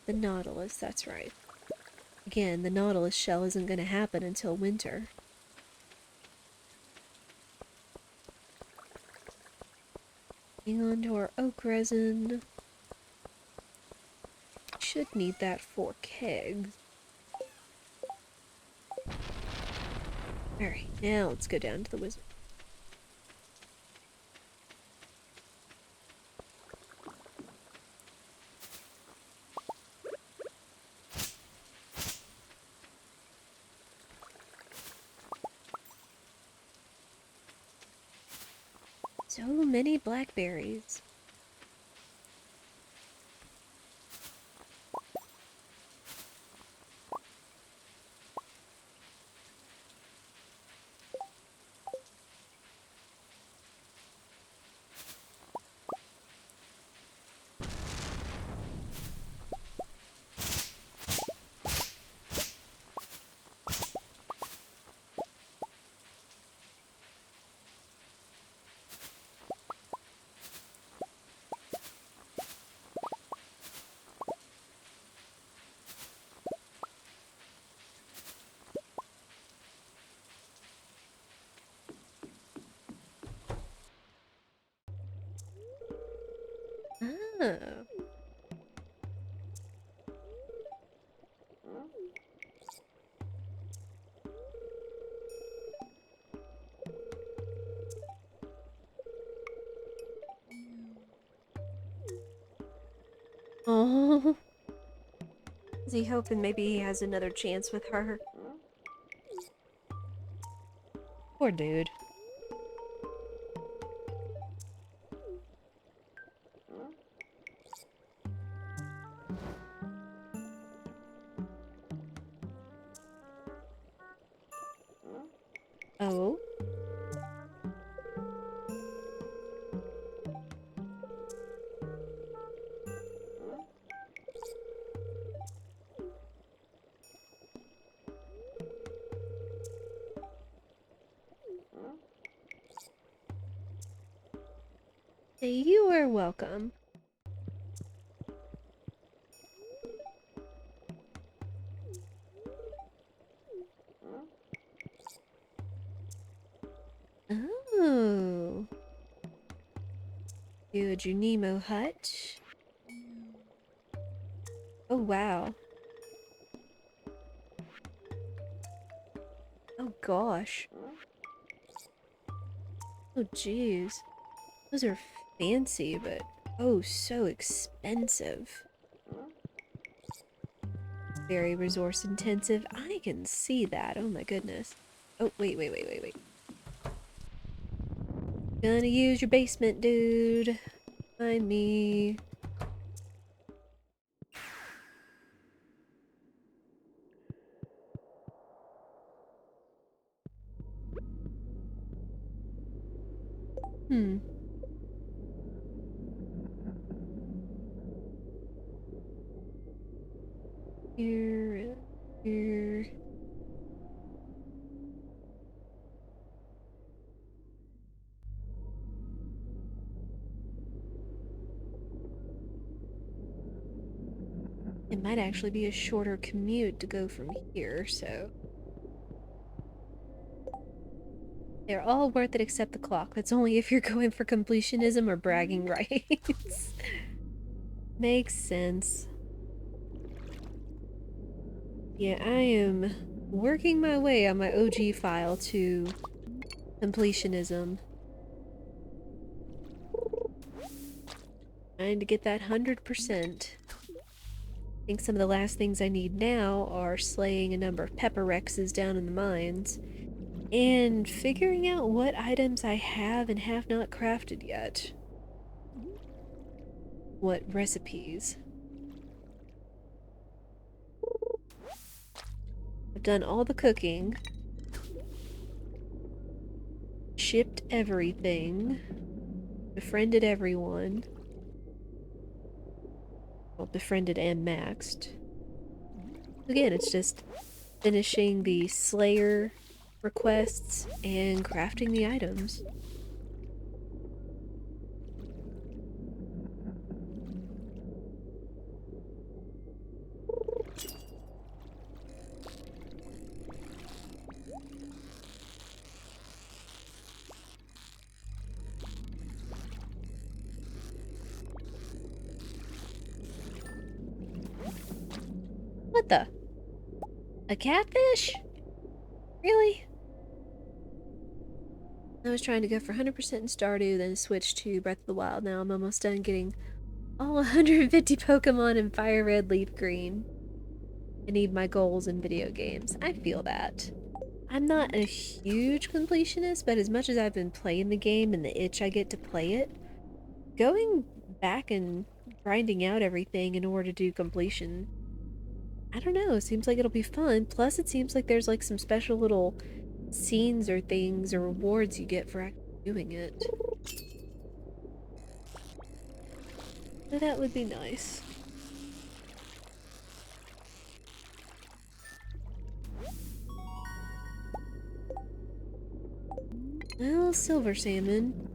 the Nautilus, that's right. Again, the Nautilus shell isn't going to happen until winter. Hang on to our oak resin. Should need that for kegs. Alright, now let's go down to the wizard. So many blackberries. Oh. Oh. Is he hoping maybe he has another chance with her? Poor dude. Oh? You are welcome. Oh. Do a Junimo hut. Oh, wow. Oh, gosh. Oh, jeez. Those are fancy, but oh, so expensive. Very resource intensive. I can see that. Oh my goodness. Oh, wait. Gonna use your basement, dude. Mind me. Hmm. Here. Here. It might actually be a shorter commute to go from here, so. They're all worth it except the clock. That's only if you're going for completionism or bragging rights. Makes sense. Yeah, I am working my way on my OG file to completionism. Trying to get that 100%. I think some of the last things I need now are slaying a number of pepper rexes down in the mines and figuring out what items I have and have not crafted yet. What recipes. I've done all the cooking. Shipped everything. Befriended everyone. Well, befriended and maxed. Again, it's just finishing the Slayer requests and crafting the items. What the? A catfish? Really? I was trying to go for 100% in Stardew, then switch to Breath of the Wild. Now I'm almost done getting all 150 Pokemon in Fire Red, Leaf Green. I need my goals in video games. I feel that. I'm not a huge completionist, but as much as I've been playing the game and the itch I get to play it, going back and grinding out everything in order to do completion, I don't know, seems like it'll be fun. Plus it seems like there's like some special little scenes or things or rewards you get for actually doing it. So that would be nice. Well, silver salmon.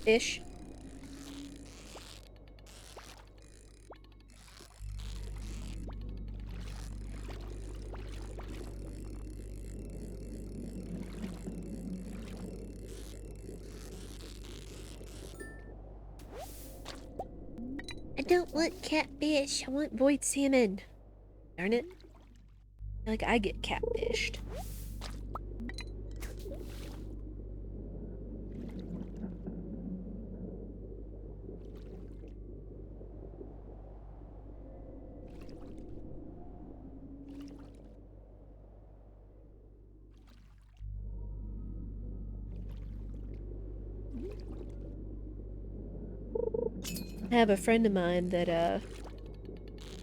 Fish. I don't want catfish. I want void salmon. Darn it. I feel like I get catfished. I have a friend of mine that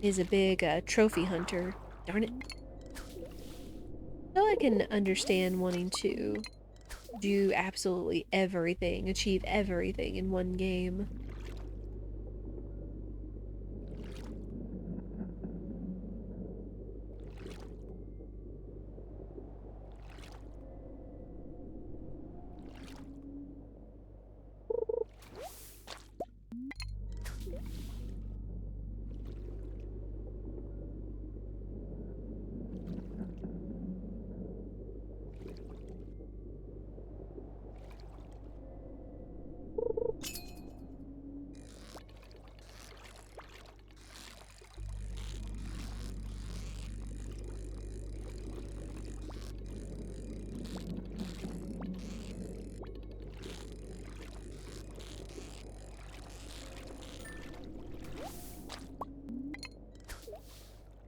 is a big trophy hunter. Darn it. So I can understand wanting to do absolutely everything, achieve everything in one game.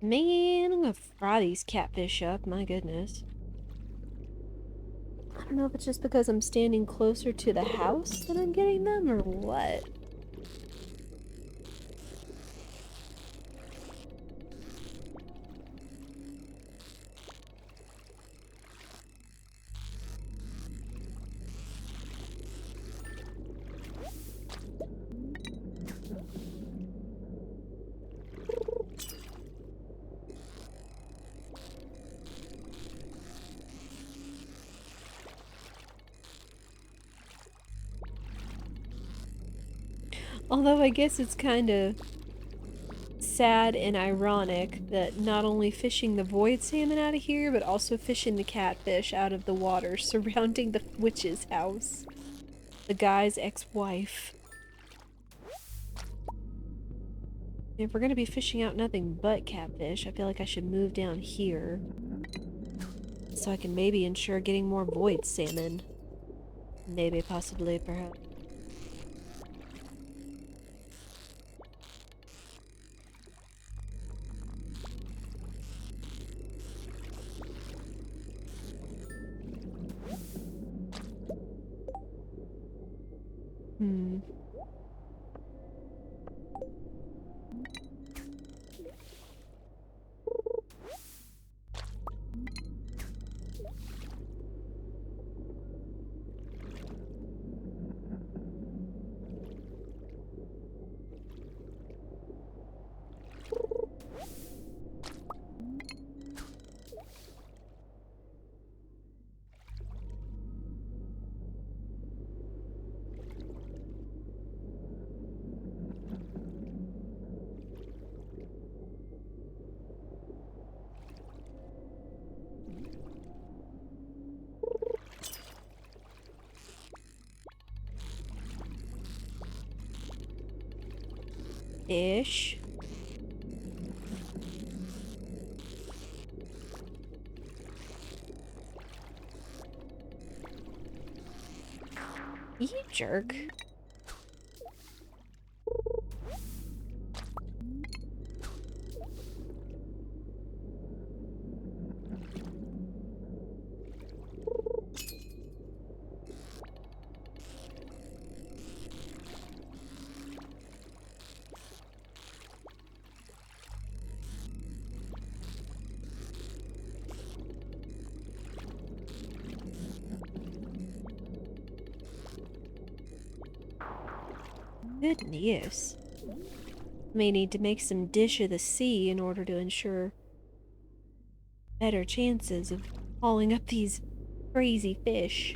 Man, I'm gonna fry these catfish up, my goodness. I don't know if it's just because I'm standing closer to the house that I'm getting them or what. Although I guess it's kind of sad and ironic that not only fishing the void salmon out of here, but also fishing the catfish out of the water surrounding the witch's house. The guy's ex-wife. If we're gonna be fishing out nothing but catfish, I feel like I should move down here so I can maybe ensure getting more void salmon. Maybe, possibly, perhaps. Hmm. Ish. You jerk. Goodness. May need to make some dish of the sea in order to ensure better chances of hauling up these crazy fish.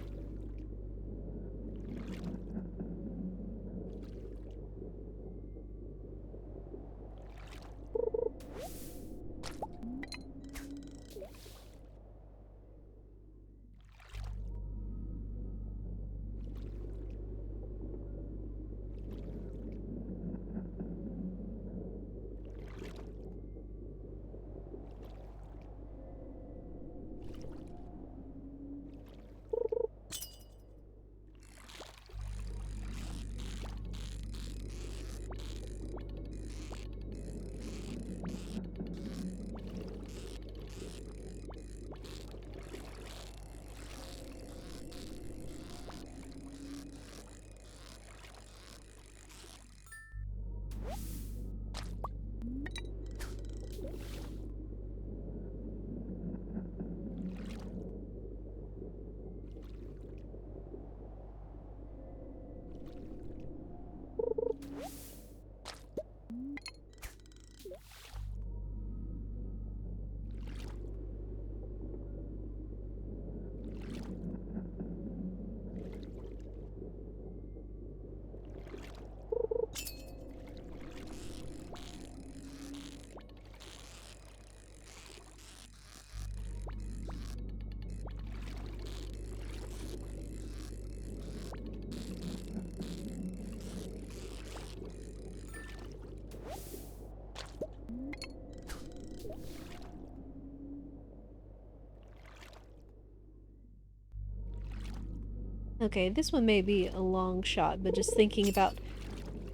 Okay, this one may be a long shot, but just thinking about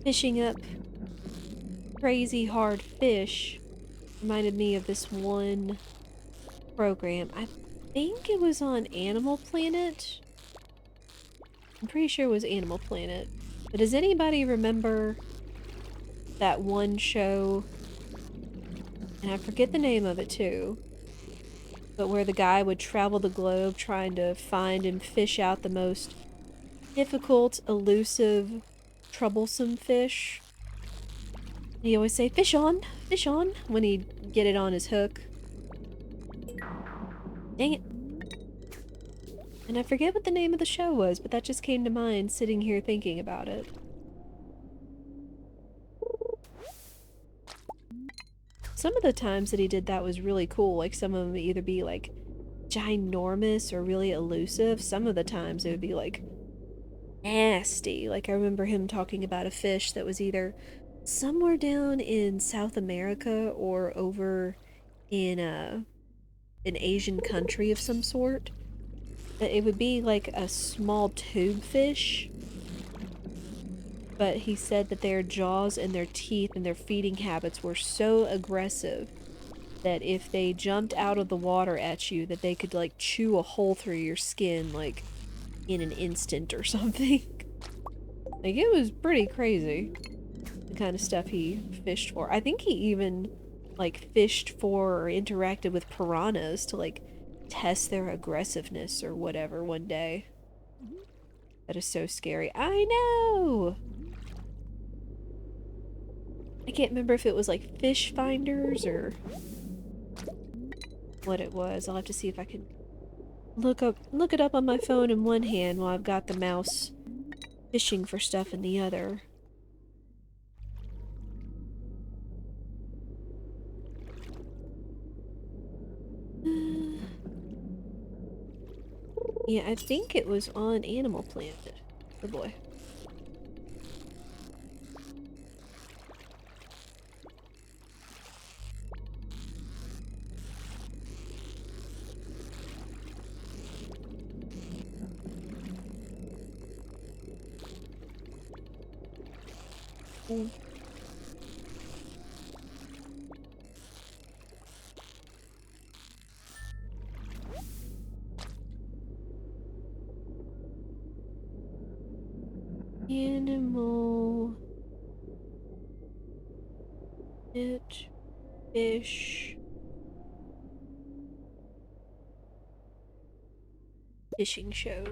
fishing up crazy hard fish reminded me of this one program. I think it was on Animal Planet. I'm pretty sure it was Animal Planet. But does anybody remember that one show? And I forget the name of it too. But where the guy would travel the globe trying to find and fish out the most difficult, elusive, troublesome fish. He always say, fish on, when he'd get it on his hook. Dang it. And I forget what the name of the show was, but that just came to mind sitting here thinking about it. Some of the times that he did that was really cool. Like, some of them would either be, like, ginormous or really elusive. Some of the times it would be, like, nasty. Like, I remember him talking about a fish that was either somewhere down in South America or over in an Asian country of some sort. It would be like a small tube fish, but he said that their jaws and their teeth and their feeding habits were so aggressive that if they jumped out of the water at you, that they could like chew a hole through your skin like in an instant or something. Like, it was pretty crazy, the kind of stuff he fished for. I think he even like fished for or interacted with piranhas to like test their aggressiveness or whatever one day. That is so scary. I know! I can't remember if it was like fish finders or what it was. I'll have to see if I can look it up on my phone in one hand while I've got the mouse fishing for stuff in the other. Yeah, I think it was on Animal Planet. Oh boy. Mm. Animal... It... Fish... Fishing show.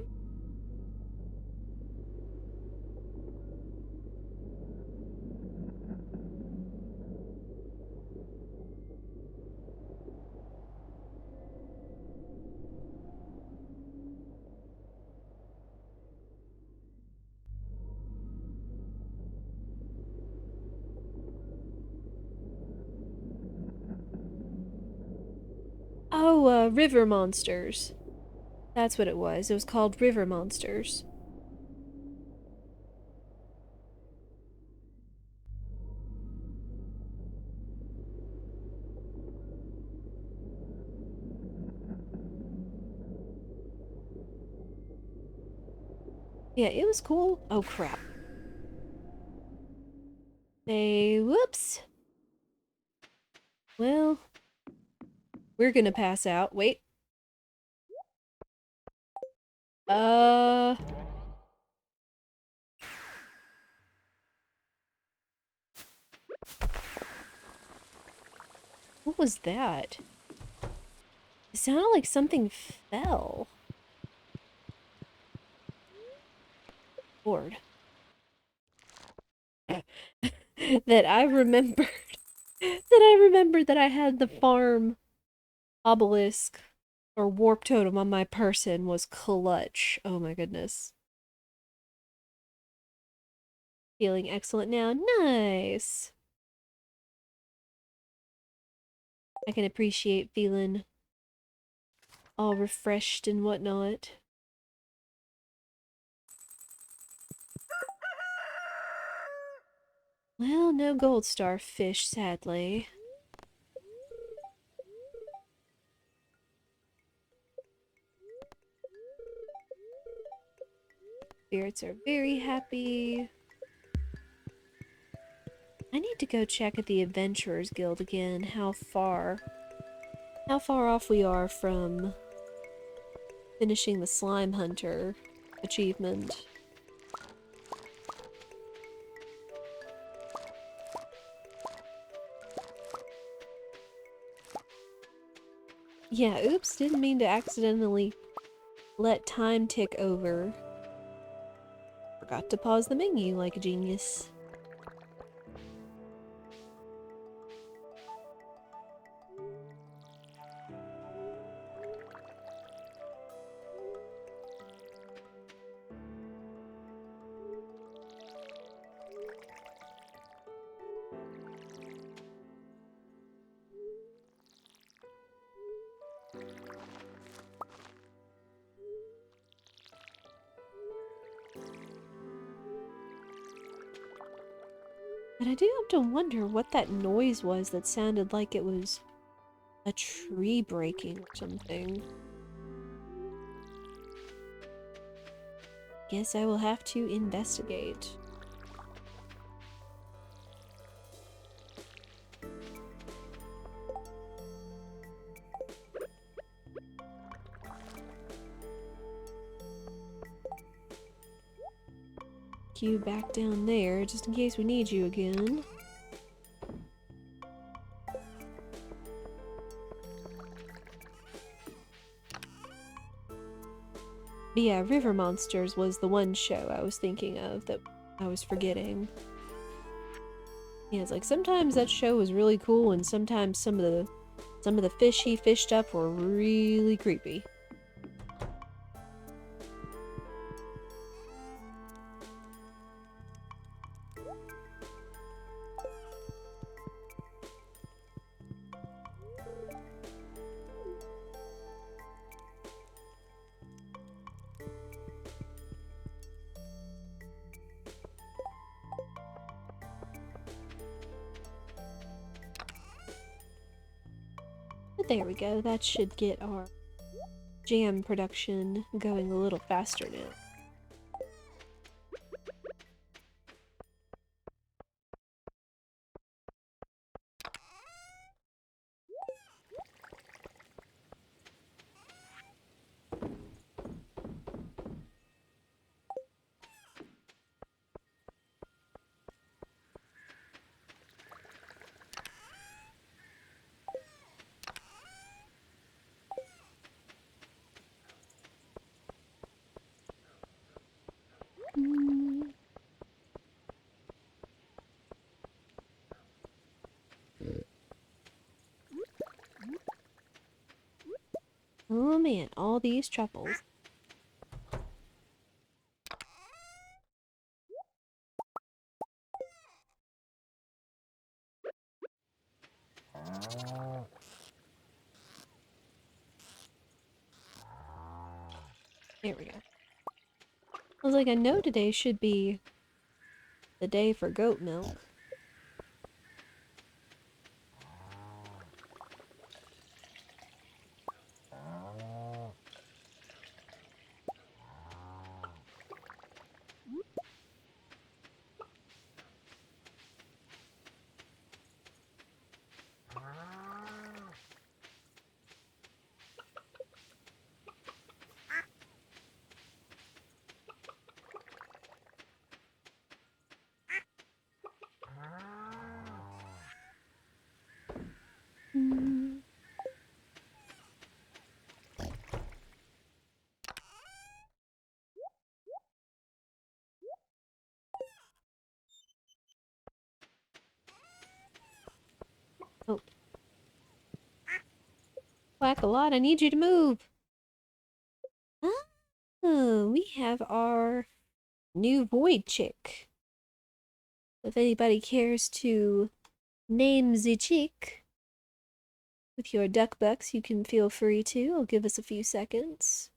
Oh, River Monsters. That's what it was. It was called River Monsters. Yeah, it was cool. Oh, crap. Whoops. Well, we're gonna pass out. Wait. Uh... What was that? It sounded like something fell. Lord. that I remembered that I had the farm obelisk or warp totem on my person was clutch. Oh my goodness. Feeling excellent now. Nice. I can appreciate feeling all refreshed and whatnot. Well, no gold star fish, sadly. Spirits are very happy. I need to go check at the Adventurers Guild again, how far off we are from finishing the Slime Hunter achievement. Yeah, oops, didn't mean to accidentally let time tick over. Forgot to pause the menu like a genius. I do have to wonder what that noise was that sounded like it was a tree breaking or something. Guess I will have to investigate. You back down there, just in case we need you again. But yeah, River Monsters was the one show I was thinking of that I was forgetting. Yeah, it's like sometimes that show was really cool, and sometimes some of the fish he fished up were really creepy. But there we go, that should get our jam production going a little faster now. Oh man, all these truffles. There we go. I was like, I know today should be the day for goat milk. Mm. Oh, Quack-a-lot, I need you to move! Oh, we have our new void chick. If anybody cares to name the chick with your duck bucks, you can feel free to. It'll give us a few seconds.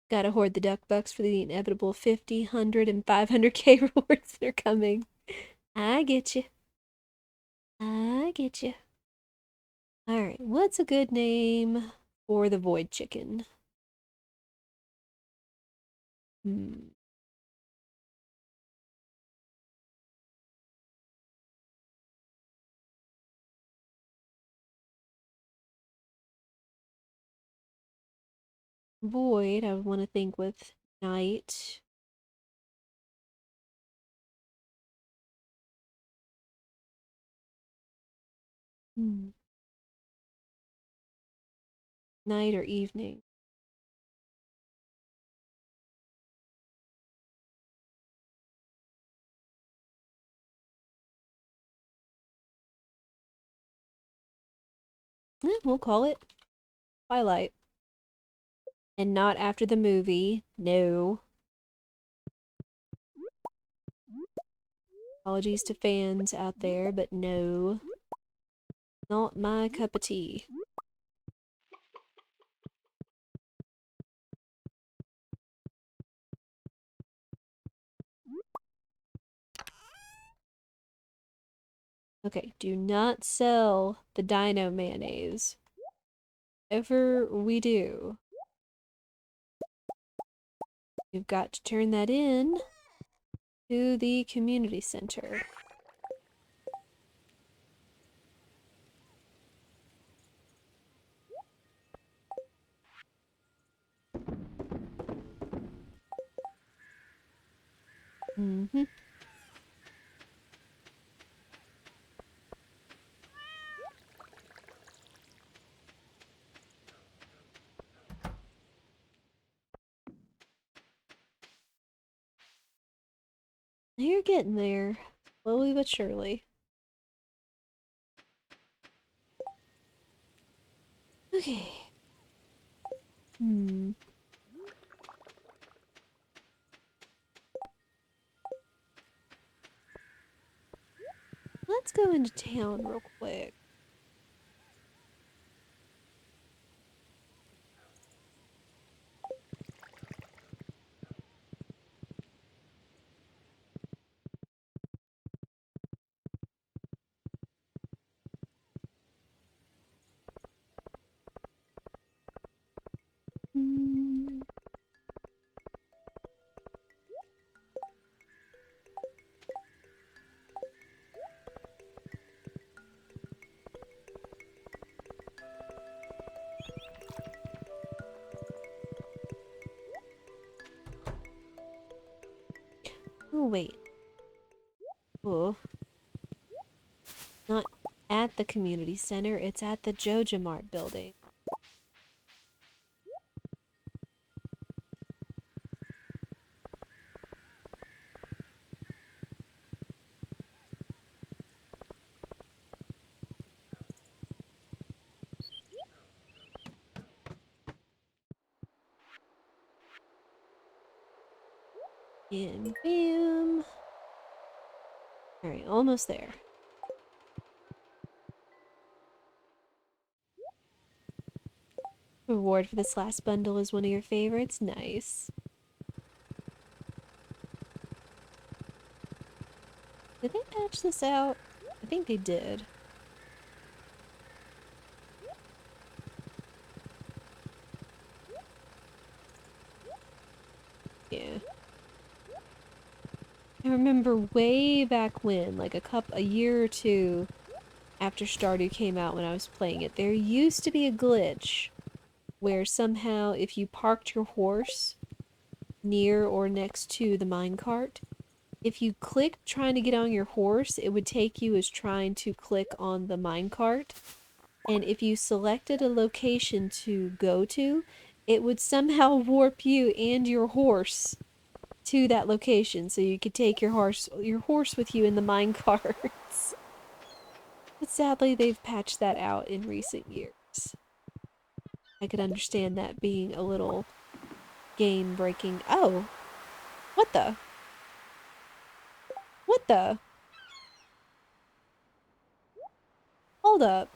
Gotta hoard the duck bucks for the inevitable 50, 100, and 500k rewards that are coming. I get you. I get you. Alright, what's a good name for the void chicken? Hmm. void, I would want to think with night. Hmm. Night or evening. We'll call it Twilight. And not after the movie. No. Apologies to fans out there, but no. Not my cup of tea. Okay, do not sell the dino mayonnaise. Ever we do, you've got to turn that in to the community center. Mm-hmm. You're getting there, slowly but surely. Okay. Hmm. Let's go into town real quick. Hmm. Oh, wait. Oh, not at the community center, it's at the Joja Mart building. And bam. Alright, almost there. Reward for this last bundle is one of your favorites. Nice. Did they patch this out? I think they did. Yeah. I remember way back when, like a year or two after Stardew came out when I was playing it, there used to be a glitch where somehow if you parked your horse near or next to the minecart, if you clicked trying to get on your horse, it would take you as trying to click on the minecart. And if you selected a location to go to, it would somehow warp you and your horse to that location so you could take your horse with you in the mine carts. But sadly, they've patched that out in recent years. I could understand that being a little game breaking. Oh, what the? What the? Hold up.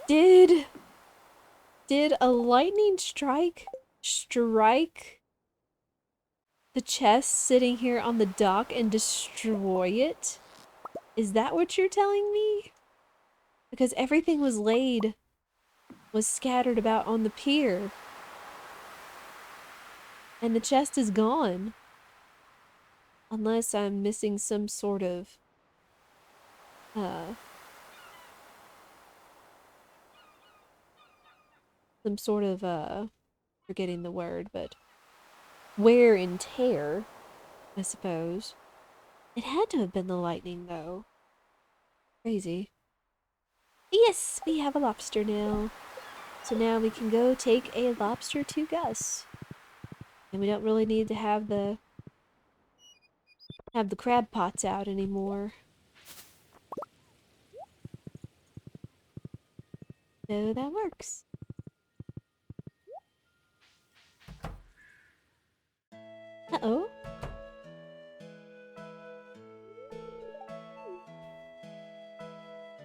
Did a lightning strike the chest sitting here on the dock and destroy it? Is that what you're telling me? Because everything was scattered about on the pier. And the chest is gone. Unless I'm missing uh, some sort of forgetting the word, but wear and tear, I suppose. It had to have been the lightning, though. Crazy. Yes, we have a lobster now. So now we can go take a lobster to Gus. And we don't really need to have the crab pots out anymore. So that works. Uh-oh.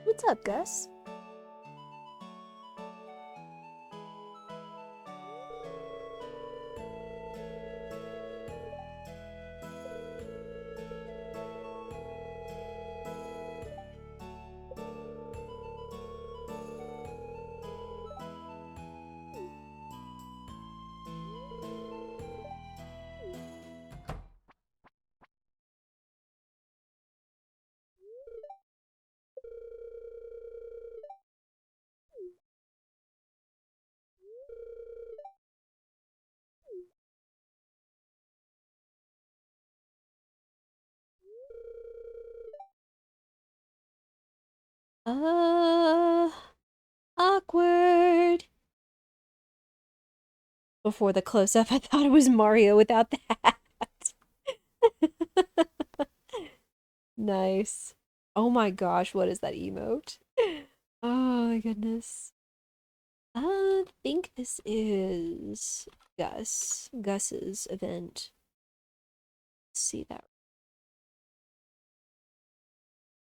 What's up, Gus? Awkward. Before the close-up, I thought it was Mario without the hat. Nice. Oh my gosh, what is that emote? Oh my goodness. I think this is Gus's event. Let's see that.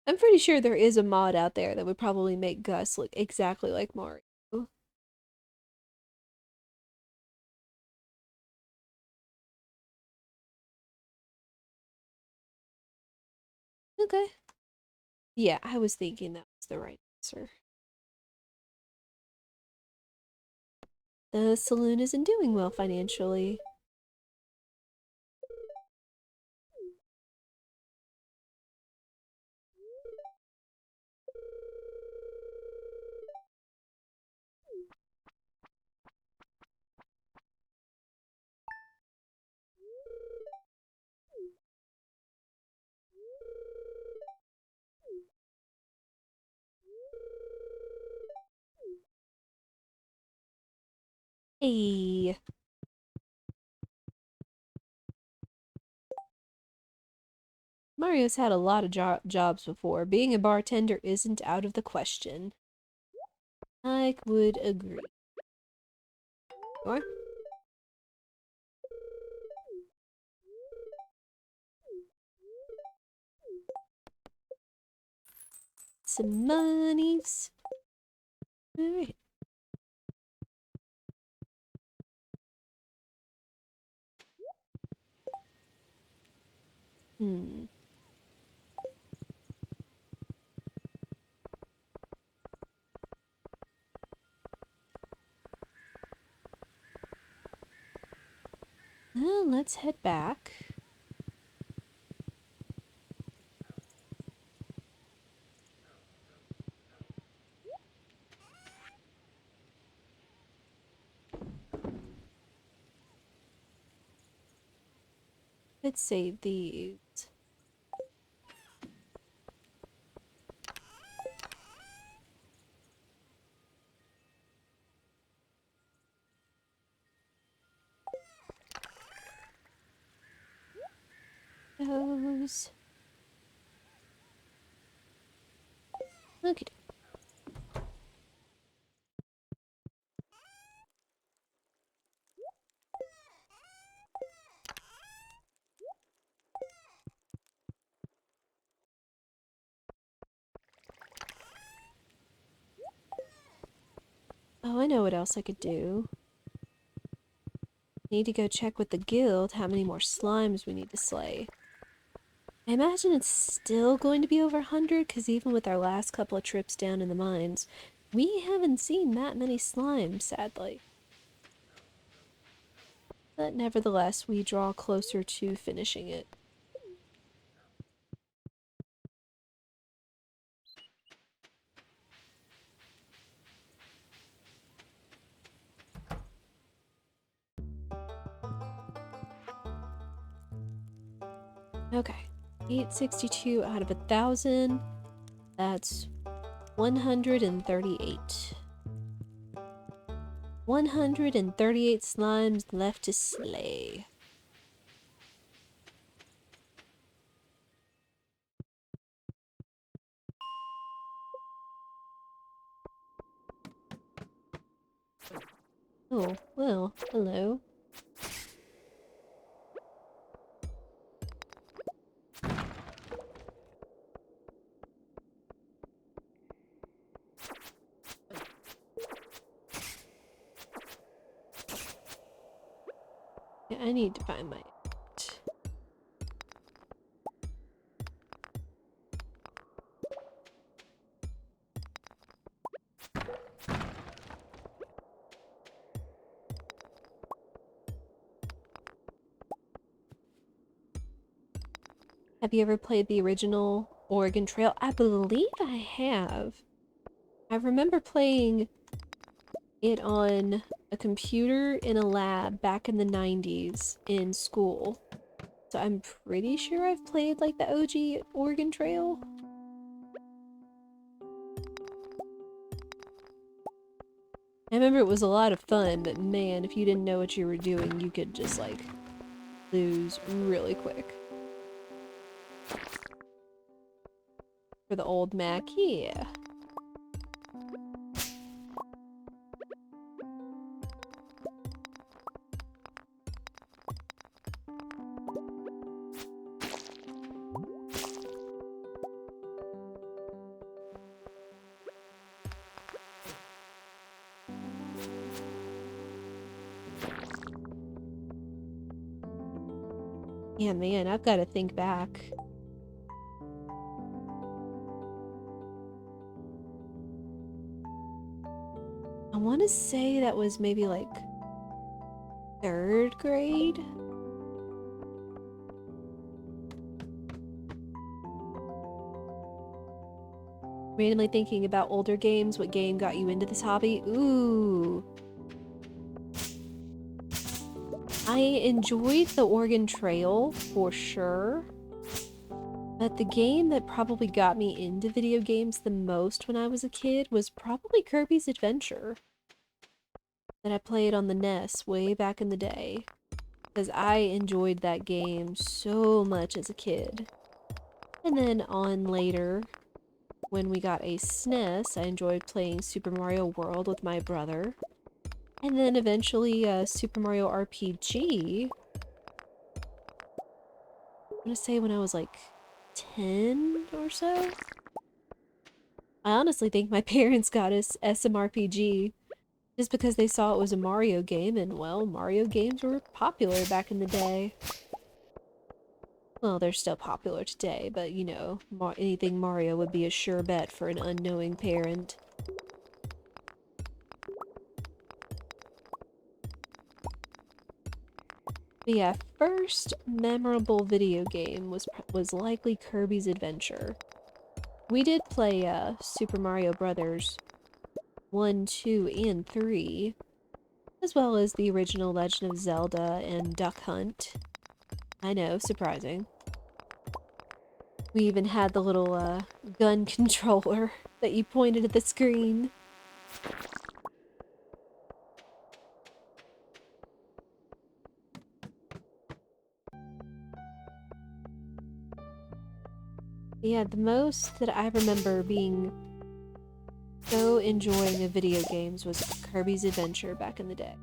I'm pretty sure there is a mod out there that would probably make Gus look exactly like Mario. Okay. Yeah, I was thinking that was the right answer. The saloon isn't doing well financially. Hey. Mario's had a lot of jobs before. Being a bartender isn't out of the question. I would agree. Or some monies. Alright. Hmm. Well, let's head back. Let's save these. Those. Okay. Oh, I know what else I could do. Need to go check with the guild how many more slimes we need to slay. I imagine it's still going to be over 100, because even with our last couple of trips down in the mines, we haven't seen that many slimes, sadly. But nevertheless, we draw closer to finishing it. Okay. 862 out of 1,000. That's 138. 138 slimes left to slay. Oh, well, hello. Yeah, I need to find my... Have you ever played the original Oregon Trail? I believe I have. I remember playing it on a computer in a lab back in the 90s in school. So I'm pretty sure I've played like the OG Oregon Trail. I remember it was a lot of fun, but man, if you didn't know what you were doing, you could just like lose really quick. For the old Mac, yeah. Yeah, man, I've got to think back. I want to say that was maybe like 3rd grade? Randomly thinking about older games, what game got you into this hobby? Ooh. I enjoyed the Oregon Trail for sure, but the game that probably got me into video games the most when I was a kid was probably Kirby's Adventure that I played on the NES way back in the day, because I enjoyed that game so much as a kid. And then on later, when we got a SNES, I enjoyed playing Super Mario World with my brother. And then eventually Super Mario RPG. I'm gonna say when I was like 10 or so. I honestly think my parents got us SMRPG just because they saw it was a Mario game, and well, Mario games were popular back in the day. Well, they're still popular today, but you know, anything Mario would be a sure bet for an unknowing parent. But yeah, first memorable video game was likely Kirby's Adventure. We did play Super Mario Brothers 1, 2, and 3, as well as the original Legend of Zelda and Duck Hunt. I know, surprising. We even had the little gun controller that you pointed at the screen. Yeah, the most that I remember being so enjoying of video games was Kirby's Adventure back in the day.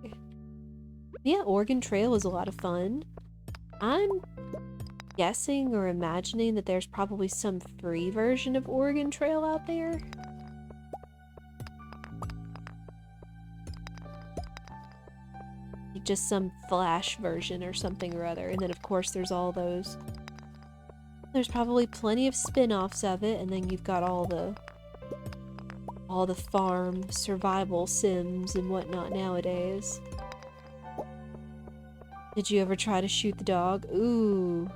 Yeah, Oregon Trail was a lot of fun. I'm guessing or imagining that there's probably some free version of Oregon Trail out there. Like just some Flash version or something or other. And then of course there's all those. There's probably plenty of spin-offs of it, and then you've got all the farm survival sims and whatnot nowadays. Did you ever try to shoot the dog? Ooh.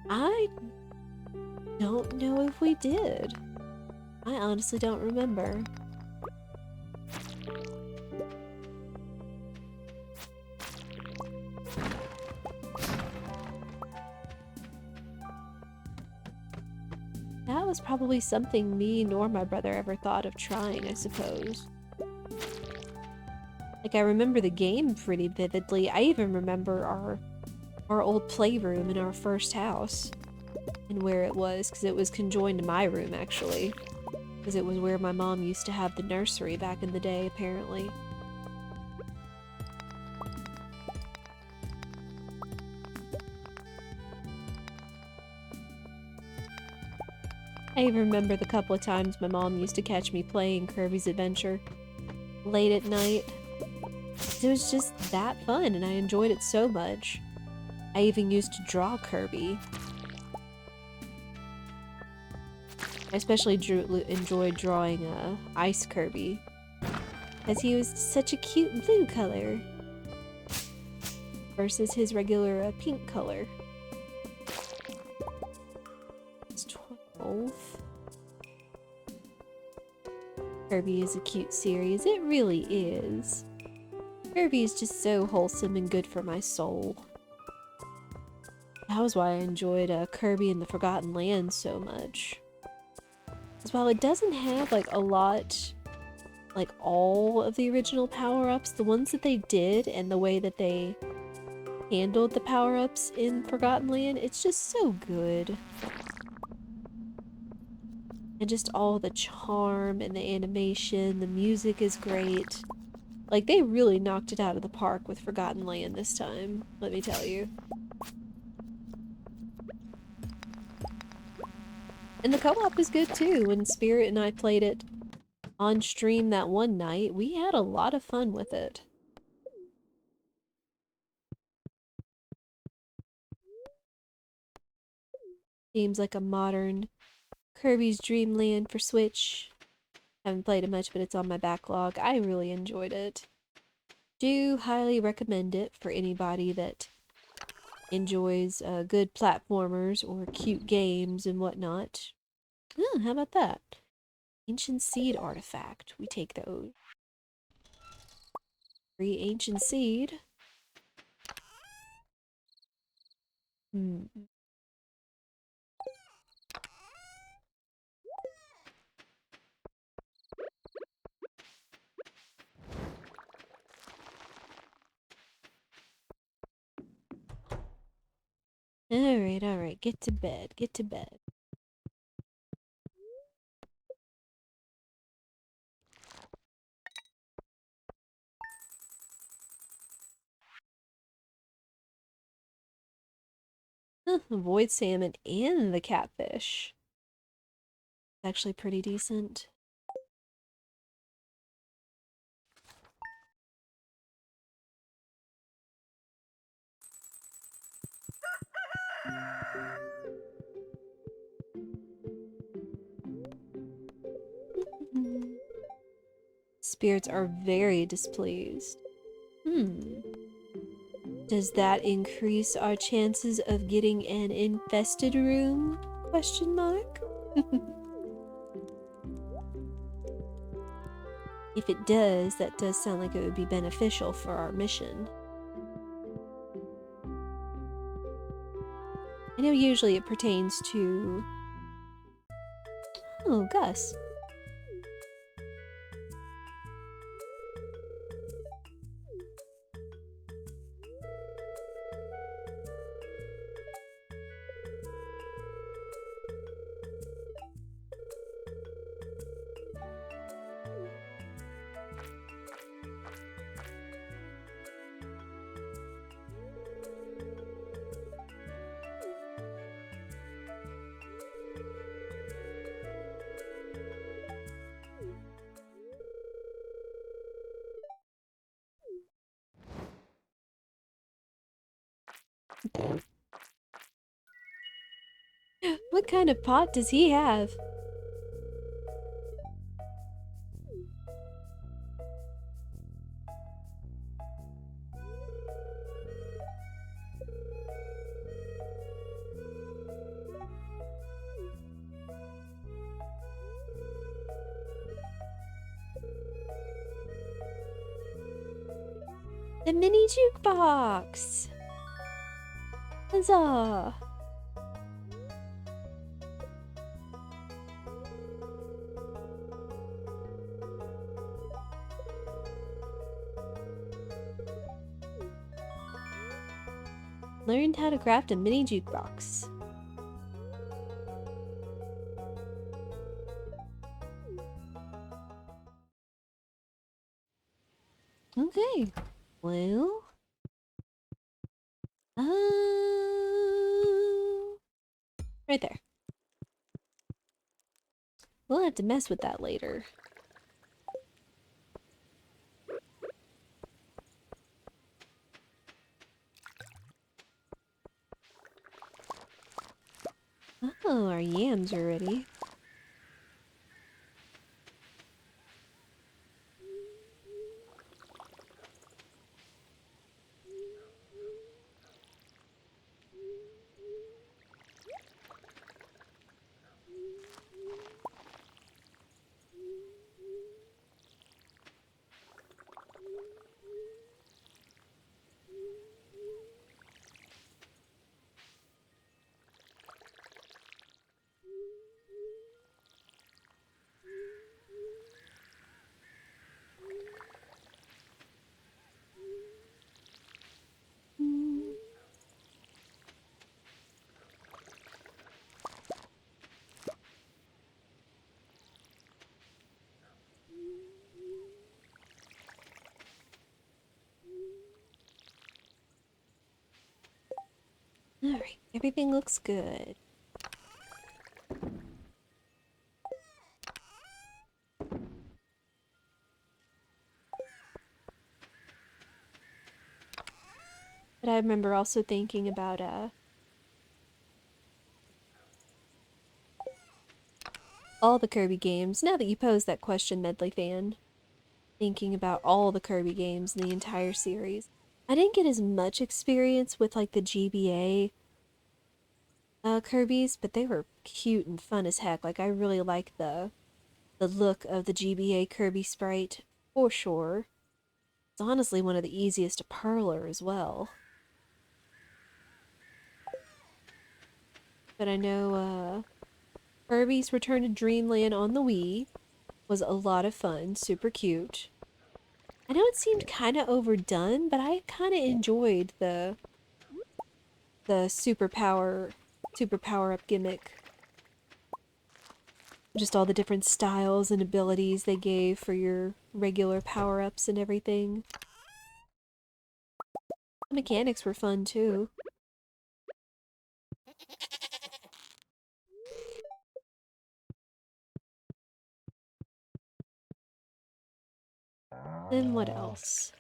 I don't know if we did. I honestly don't remember. probably something me nor my brother ever thought of trying, I suppose. Like, I remember the game pretty vividly. I even remember our old playroom in our first house and where it was, because it was conjoined to my room, actually. Because it was where my mom used to have the nursery back in the day, apparently. I remember the couple of times my mom used to catch me playing Kirby's Adventure late at night. It was just that fun, and I enjoyed it so much. I even used to draw Kirby. I especially enjoyed drawing Ice Kirby, as he was such a cute blue color versus his regular pink color. It's 12. Kirby is a cute series. It really is. Kirby is just so wholesome and good for my soul. That was why I enjoyed Kirby and the Forgotten Land so much. Because while it doesn't have like a lot, like all of the original power-ups, the ones that they did and the way that they handled the power-ups in Forgotten Land, it's just so good. And just all the charm and the animation, the music is great. Like, they really knocked it out of the park with Forgotten Land this time, let me tell you. And the co-op is good too. When Spirit and I played it on stream that one night, we had a lot of fun with it. Seems like a modern Kirby's Dream Land for Switch. Haven't played it much, but it's on my backlog. I really enjoyed it. Do highly recommend it for anybody that enjoys good platformers or cute games and whatnot. Oh, how about that? Ancient Seed Artifact. We take those. Free Ancient Seed. Hmm. Alright. Get to bed. Get to bed. Void salmon and the catfish. Actually pretty decent. Spirits are very displeased. Does that increase our chances of getting an infested room? Question mark? If it does, that does sound like it would be beneficial for our mission. I know usually it pertains to... Oh, Gus. What kind of pot does he have? The mini jukebox! Huzzah! Learned how to craft a mini jukebox. Okay. Well. Right there. We'll have to mess with that later. Oh, our yams are ready. Alright, everything looks good. But I remember also thinking about all the Kirby games. Now that you posed that question, Medley fan, thinking about all the Kirby games in the entire series. I didn't get as much experience with like the GBA Kirby's, but they were cute and fun as heck. Like I really like the look of the GBA Kirby sprite for sure. It's honestly one of the easiest to parlor as well. But I know Kirby's Return to Dreamland on the Wii was a lot of fun, super cute. I know it seemed kind of overdone, but I kind of enjoyed the super power up gimmick. Just all the different styles and abilities they gave for your regular power ups and everything. The mechanics were fun too. Then what else?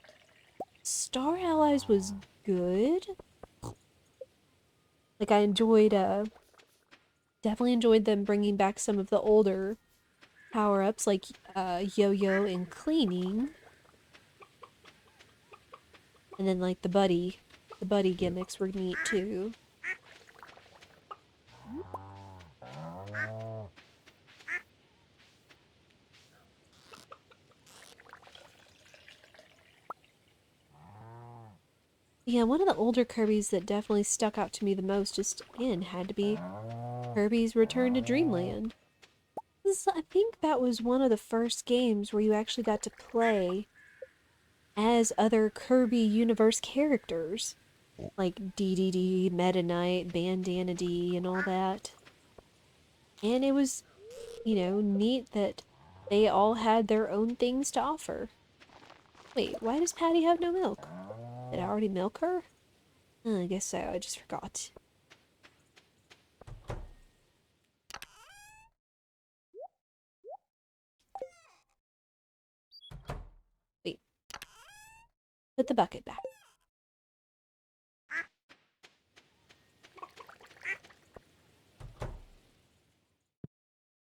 Star Allies was good. Like I enjoyed definitely enjoyed them bringing back some of the older power-ups like yo-yo and cleaning. And then like the buddy gimmicks were neat too. Yeah, one of the older Kirby's that definitely stuck out to me the most just again had to be Kirby's Return to Dreamland. I think that was one of the first games where you actually got to play as other Kirby universe characters. Like DDD, Meta Knight, Bandana D, and all that. And it was, you know, neat that they all had their own things to offer. Wait, why does Patty have no milk? Did I already milk her? I guess so, I just forgot. Wait, put the bucket back.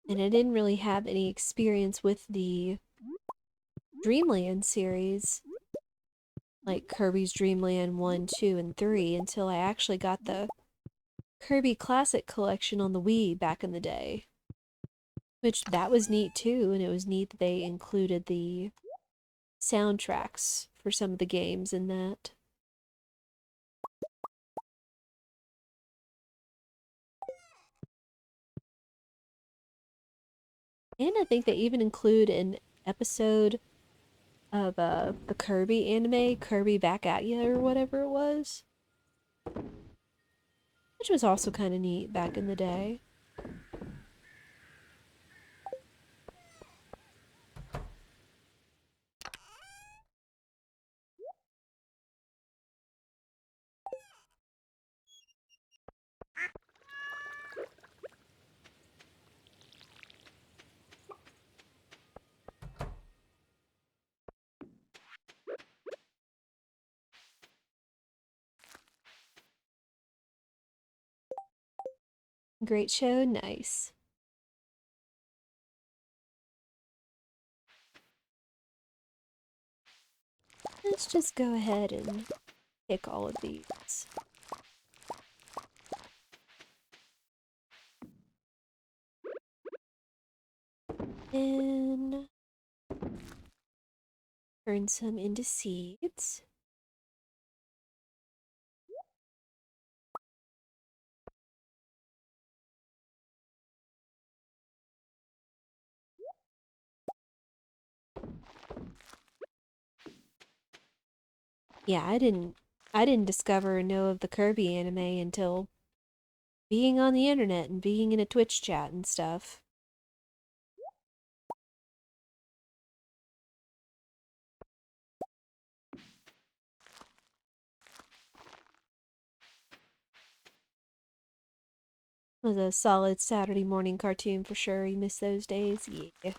And I didn't really have any experience with the Dreamland series, like Kirby's Dream Land 1, 2, and 3, until I actually got the Kirby Classic Collection on the Wii back in the day. Which, that was neat too, and it was neat that they included the soundtracks for some of the games in that. And I think they even include an episode of the Kirby anime, Kirby Back at Ya or whatever it was. which was also kind of neat back in the day. Great show, nice. Let's just go ahead and pick all of these. And turn some into seeds. Yeah, I didn't discover or know of the Kirby anime until being on the internet and being in a Twitch chat and stuff. It was a solid Saturday morning cartoon for sure. You miss those days? Yeah.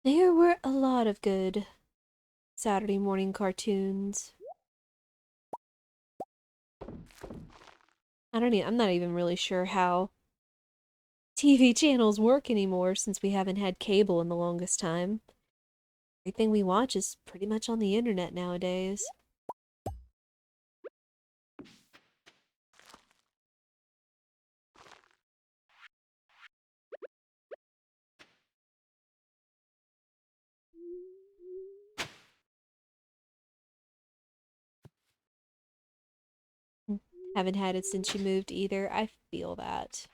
There were a lot of good Saturday morning cartoons. I'm not even really sure how TV channels work anymore since we haven't had cable in the longest time. Everything we watch is pretty much on the internet nowadays. Haven't had it since you moved either. I feel that.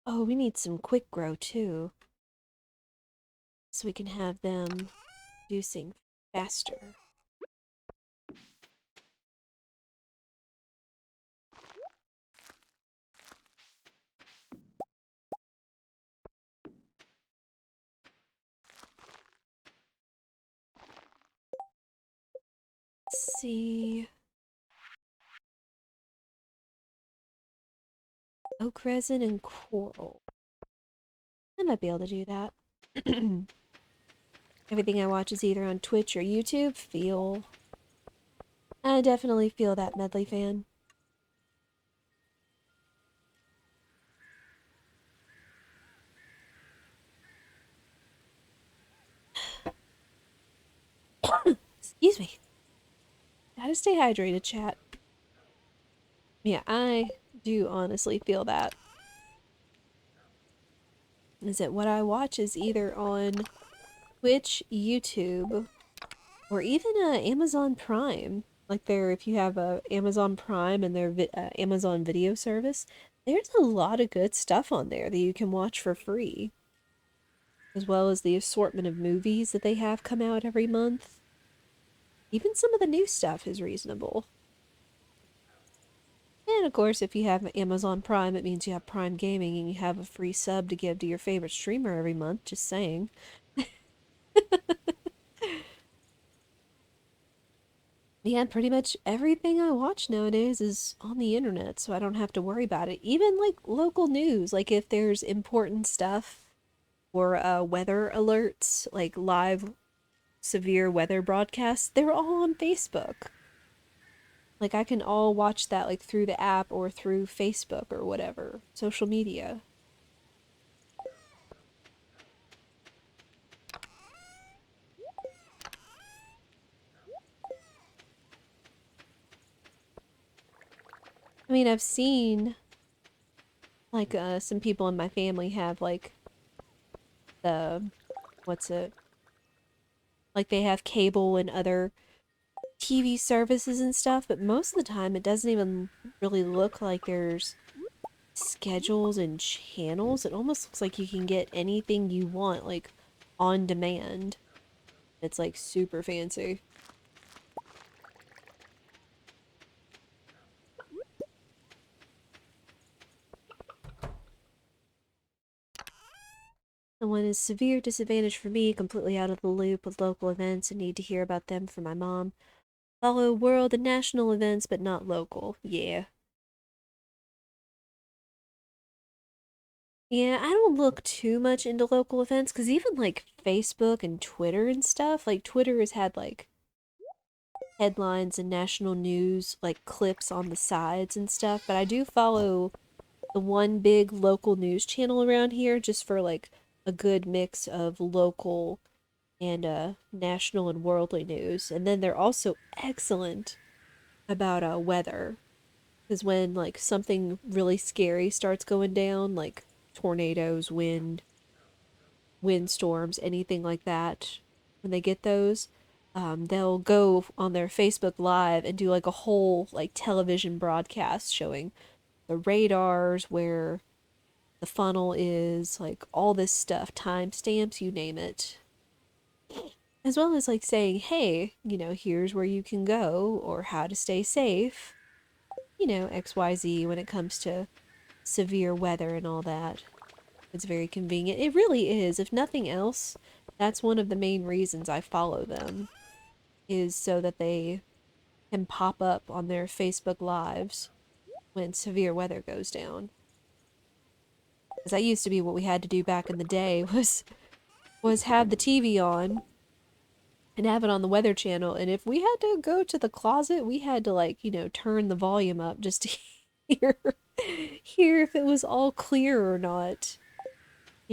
Oh, we need some quick grow too. So we can have them producing faster. Let's see. Oak resin and coral. I might be able to do that. Everything I watch is either on Twitch or YouTube. I definitely feel that, Medley fan. Excuse me. Gotta stay hydrated, chat. Yeah, I do honestly feel that. Is that what I watch is either on Twitch, YouTube, or even Amazon Prime. Like if you have Amazon Prime and their Amazon Video service, there's a lot of good stuff on there that you can watch for free, as well as the assortment of movies that they have come out every month. Even some of the new stuff is reasonable. And of course, if you have Amazon Prime, it means you have Prime Gaming and you have a free sub to give to your favorite streamer every month. Just saying. Yeah, pretty much everything I watch nowadays is on the internet, so I don't have to worry about it. Even like local news, like if there's important stuff or weather alerts, like live severe weather broadcasts, they're all on Facebook. Like I can all watch that like through the app or through Facebook or whatever, social media. I mean, I've seen like some people in my family have like the what's it? Like they have cable and other TV services and stuff, but most of the time it doesn't even really look like there's schedules and channels. It almost looks like you can get anything you want, like on demand. It's like super fancy. The one is severe disadvantage for me, completely out of the loop with local events and need to hear about them from my mom. Follow world and national events, but not local. Yeah. Yeah, I don't look too much into local events because even like Facebook and Twitter and stuff, like Twitter has had like headlines and national news, like clips on the sides and stuff, but I do follow the one big local news channel around here just for like a good mix of local and national and worldly news. And then they're also excellent about weather because when like something really scary starts going down, like tornadoes, windstorms, anything like that, when they get those, they'll go on their Facebook Live and do like a whole like television broadcast showing the radars, where the funnel is, like all this stuff, timestamps, you name it. As well as like saying, hey, here's where you can go or how to stay safe, XYZ when it comes to severe weather and all that. It's very convenient. It really is. If nothing else, that's one of the main reasons I follow them, is so that they can pop up on their Facebook Lives when severe weather goes down. Because that used to be what we had to do back in the day was have the TV on and have it on the Weather Channel. And if we had to go to the closet, we had to like, turn the volume up just to hear hear if it was all clear or not.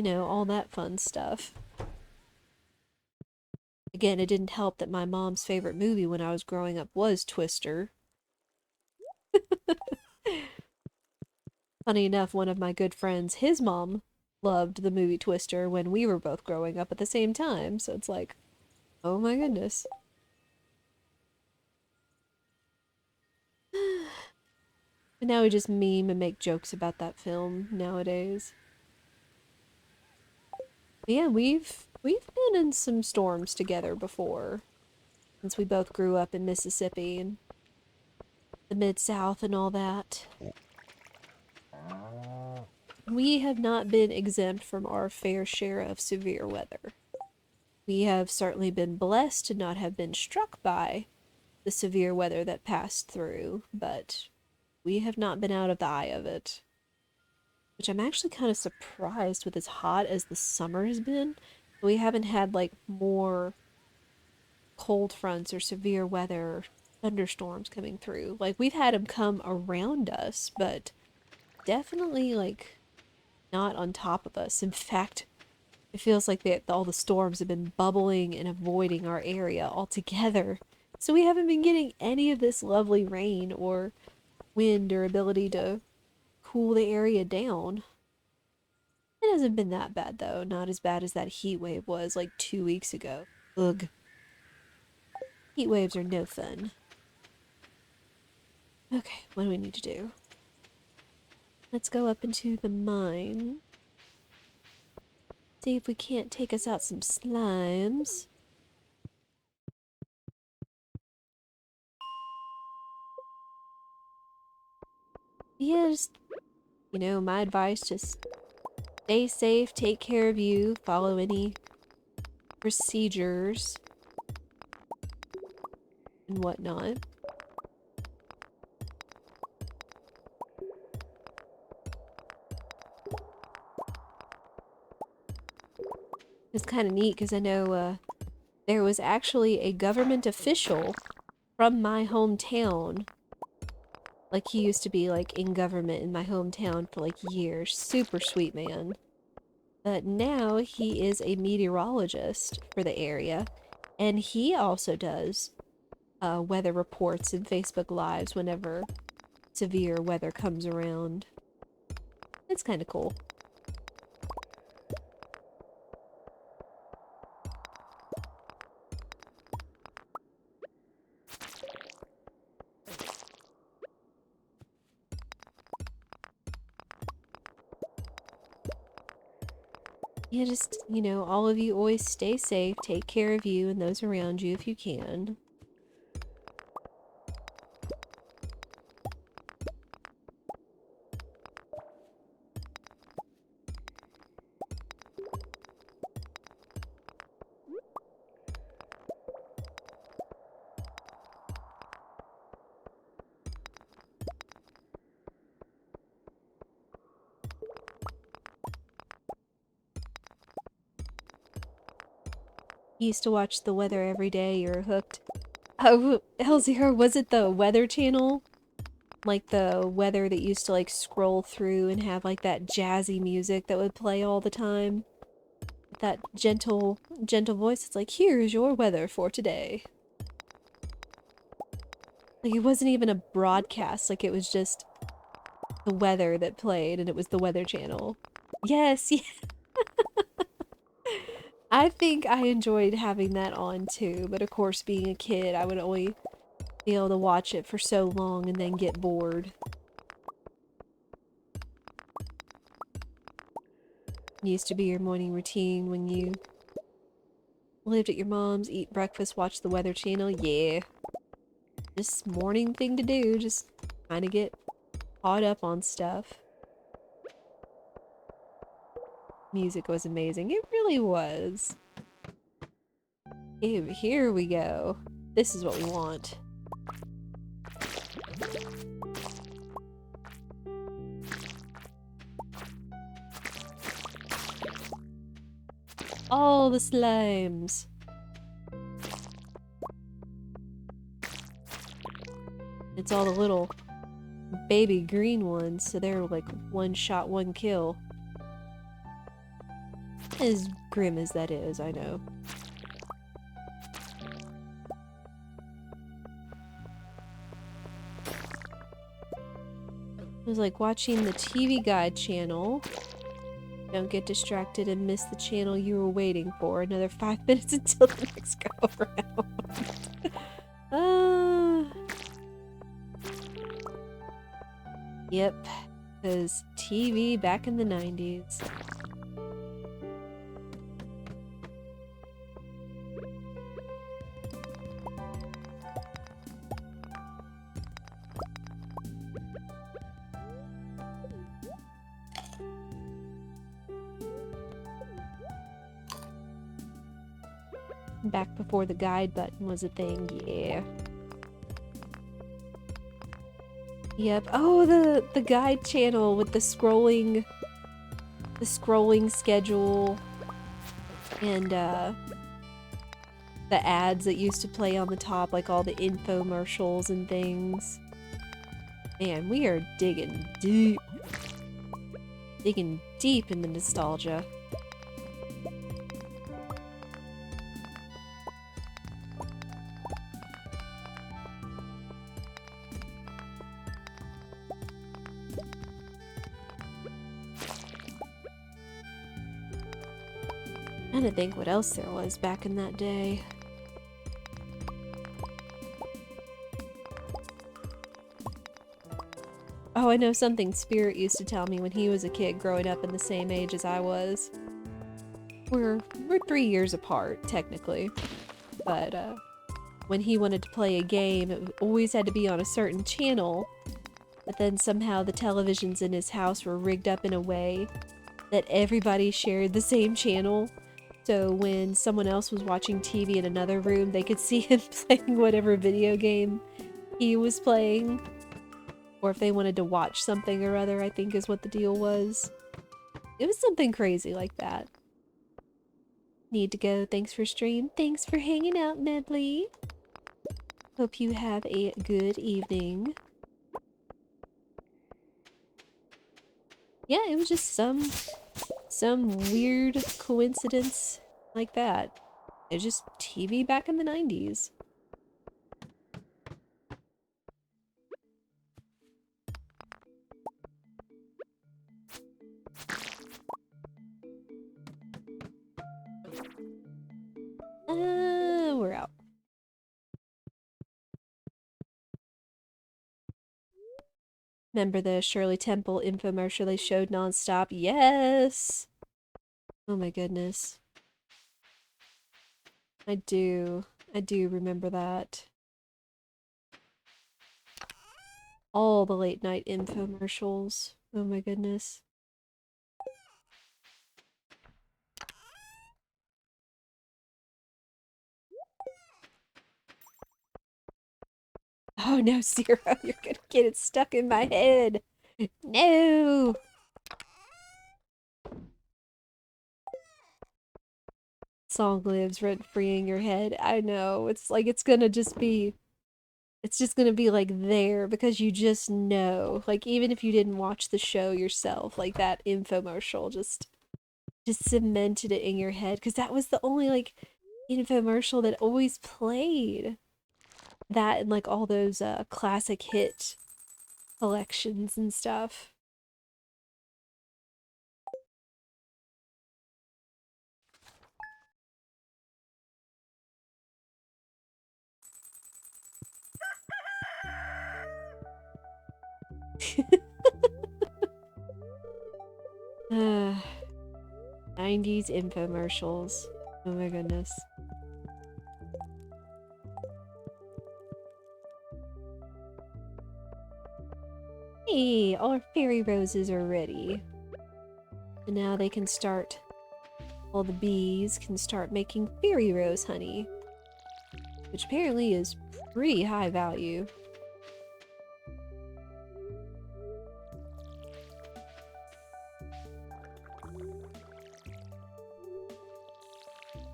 All that fun stuff. Again, it didn't help that my mom's favorite movie when I was growing up was Twister. Funny enough, one of my good friends, his mom loved the movie Twister when we were both growing up at the same time. So it's like, oh my goodness. And now we just meme and make jokes about that film nowadays. But yeah, we've been in some storms together before, since we both grew up in Mississippi and the Mid-South and all that. We have not been exempt from our fair share of severe weather. We have certainly been blessed to not have been struck by the severe weather that passed through, but we have not been out of the eye of it. Which I'm actually kind of surprised with as hot as the summer has been. We haven't had like more cold fronts or severe weather, thunderstorms coming through. Like we've had them come around us, but definitely like not on top of us. In fact, it feels like all the storms have been bubbling and avoiding our area altogether. So we haven't been getting any of this lovely rain or wind or ability to cool the area down. It hasn't been that bad though. Not as bad as that heat wave was like 2 weeks ago. Ugh. Heat waves are no fun. Okay, what do we need to do? Let's go up into the mine. See if we can't take us out some slimes. Yeah, just, my advice, just stay safe, take care of you, follow any procedures and whatnot. It's kind of neat because I know there was actually a government official from my hometown. Like, he used to be, like, in government in my hometown for, like, years. Super sweet man. But now he is a meteorologist for the area. And he also does weather reports and Facebook Lives whenever severe weather comes around. It's kind of cool. Yeah, just, you know, all of you always stay safe, take care of you and those around you if you can. You used to watch the weather every day, you're hooked. Oh, Elzir, was it the Weather Channel? Like the weather that used to like scroll through and have like that jazzy music that would play all the time? That gentle voice. It's like, here's your weather for today. Like, it wasn't even a broadcast. Like, it was just the weather that played, and it was the Weather Channel. Yes, yeah. I think I enjoyed having that on too, but of course, being a kid, I would only be able to watch it for so long and then get bored. Used to be your morning routine when you lived at your mom's, eat breakfast, watch the Weather Channel. Yeah. Just morning thing to do, just kind of get caught up on stuff. Music was amazing. It really was. Ew, here we go. This is what we want. All the slimes. It's all the little baby green ones, so they're like one shot, one kill. As grim as that is, I know. It was like watching the TV Guide channel. Don't get distracted and miss the channel you were waiting for. Another 5 minutes until the next go around. Yep, because TV back in the 90s. Back before the guide button was a thing, yeah. Yep. Oh, the guide channel with the scrolling schedule and the ads that used to play on the top, like all the infomercials and things. Man, we are digging deep. Digging deep in the nostalgia. Trying to think what else there was back in that day. Oh, I know something Spirit used to tell me when he was a kid growing up in the same age as I was. We're 3 years apart, technically. But, when he wanted to play a game, it always had to be on a certain channel. But then somehow the televisions in his house were rigged up in a way that everybody shared the same channel. So when someone else was watching TV in another room, they could see him playing whatever video game he was playing. Or if they wanted to watch something or other, I think is what the deal was. It was something crazy like that. Need to go. Thanks for stream. Thanks for hanging out, Medley. Hope you have a good evening. Yeah, it was just some weird coincidence like that. It was just TV back in the 90s. We're out. Remember the Shirley Temple infomercial they showed nonstop? Yes! Oh my goodness. I do remember that. All the late night infomercials. Oh my goodness. Oh no, Zero, you're gonna get it stuck in my head. No! Song lives rent free in your head. I know. It's like it's just gonna be like there because you just know. Like even if you didn't watch the show yourself, like that infomercial just cemented it in your head because that was the only like infomercial that always played. That and like all those classic hit collections and stuff. uh, 90s infomercials. Oh my goodness. Hey, our fairy roses are ready. And now they can start, all the bees can start making fairy rose honey. Which apparently is pretty high value.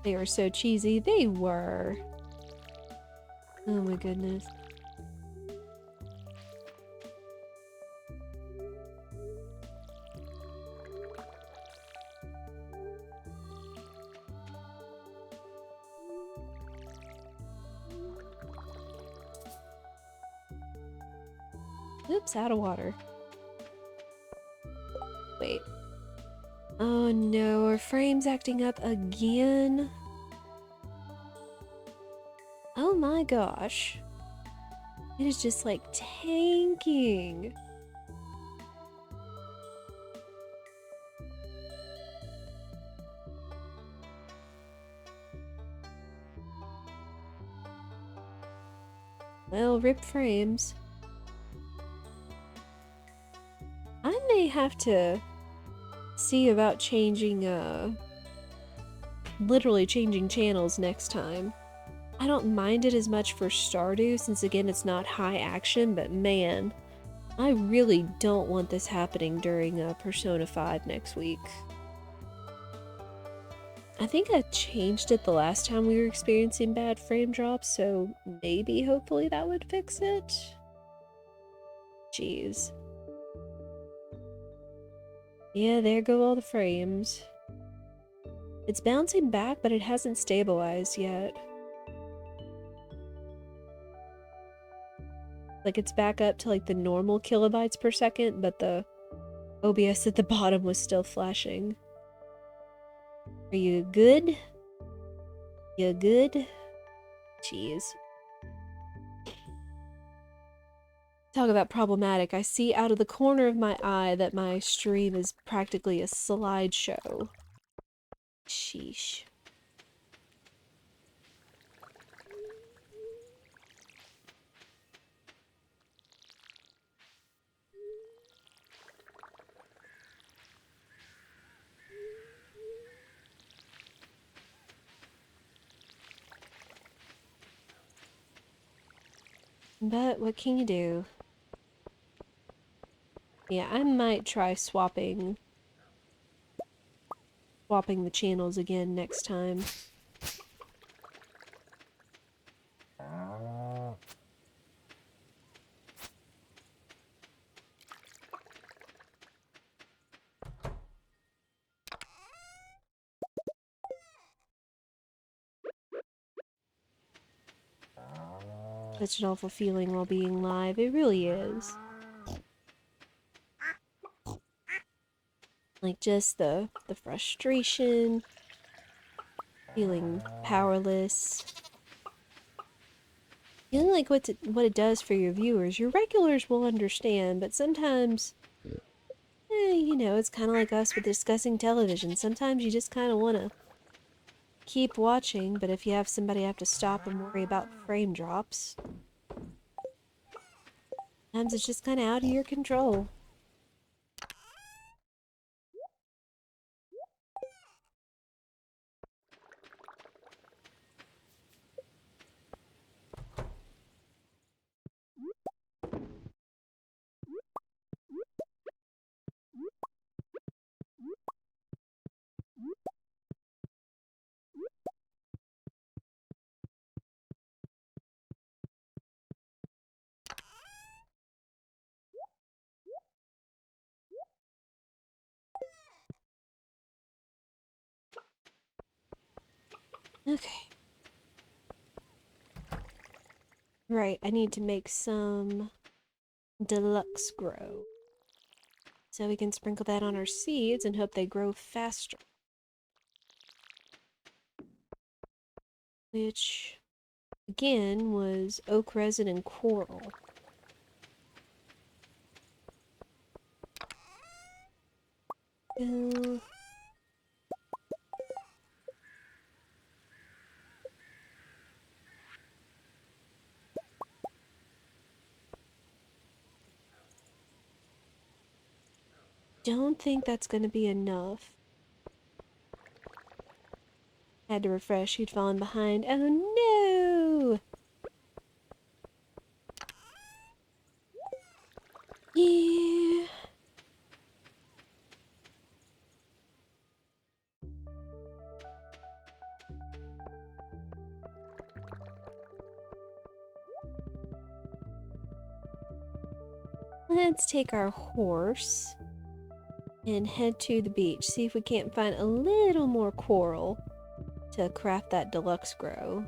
They were so cheesy. They were. Oh my goodness. Oops, out of water. Wait. Oh no, our frame's acting up again. Oh my gosh. It is just like tanking. Well, rip frames. I may have to see about changing, literally changing channels next time. I don't mind it as much for Stardew, since again it's not high action, but man, I really don't want this happening during Persona 5 next week. I think I changed it the last time we were experiencing bad frame drops, so maybe, hopefully, that would fix it? Jeez. Yeah, there go all the frames. It's bouncing back, but it hasn't stabilized yet. Like, it's back up to, like, the normal kilobytes per second, but the OBS at the bottom was still flashing. Are you good? You good? Jeez. Talk about problematic. I see out of the corner of my eye that my stream is practically a slideshow. Sheesh. But what can you do? Yeah, I might try swapping the channels again next time. Such an awful feeling while being live. It really is. Like, just the frustration, feeling powerless, feeling like what it does for your viewers. Your regulars will understand, but sometimes, you know, it's kind of like us with discussing television. Sometimes you just kind of want to keep watching, but if you have somebody have to stop and worry about frame drops, sometimes it's just kind of out of your control. Okay. Right, I need to make some deluxe grow. So we can sprinkle that on our seeds and hope they grow faster. Which, again, was oak resin and coral. Uh, don't think that's going to be enough. Had to refresh, he'd fallen behind. Oh no! Yeah. Let's take our horse and head to the beach. See if we can't find a little more coral to craft that deluxe grow.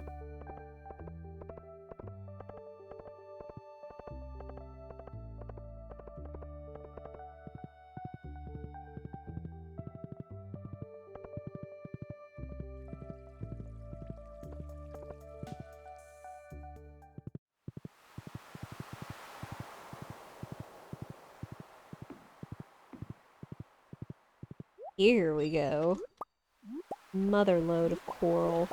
Here we go. Mother load of coral.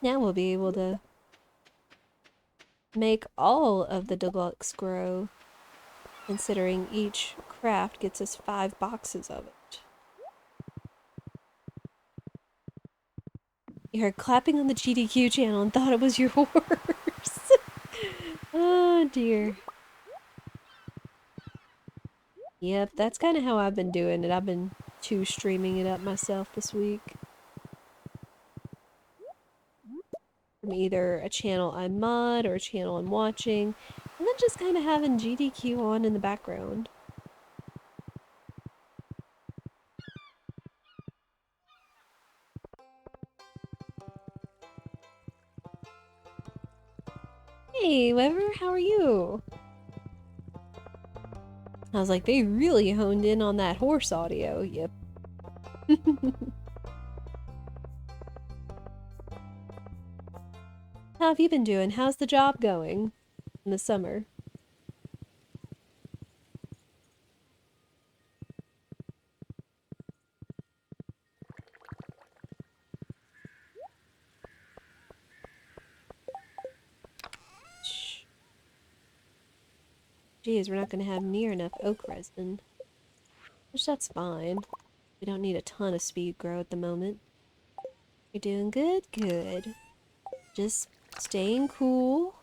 Now we'll be able to make all of the deluxe grow, considering each craft gets us 5 boxes of it. You heard clapping on the GDQ channel and thought it was your horse. Oh dear. Yep, that's kind of how I've been doing it. I've been streaming it up myself this week. From either a channel I mod or a channel I'm watching, and then just kind of having GDQ on in the background. Hey, Weber, how are you? I was like, they really honed in on that horse audio. Yep. How have you been doing? How's the job going in the summer? Geez, we're not going to have near enough oak resin. Which that's fine. We don't need a ton of speed grow at the moment. You're doing good? Good. Just staying cool.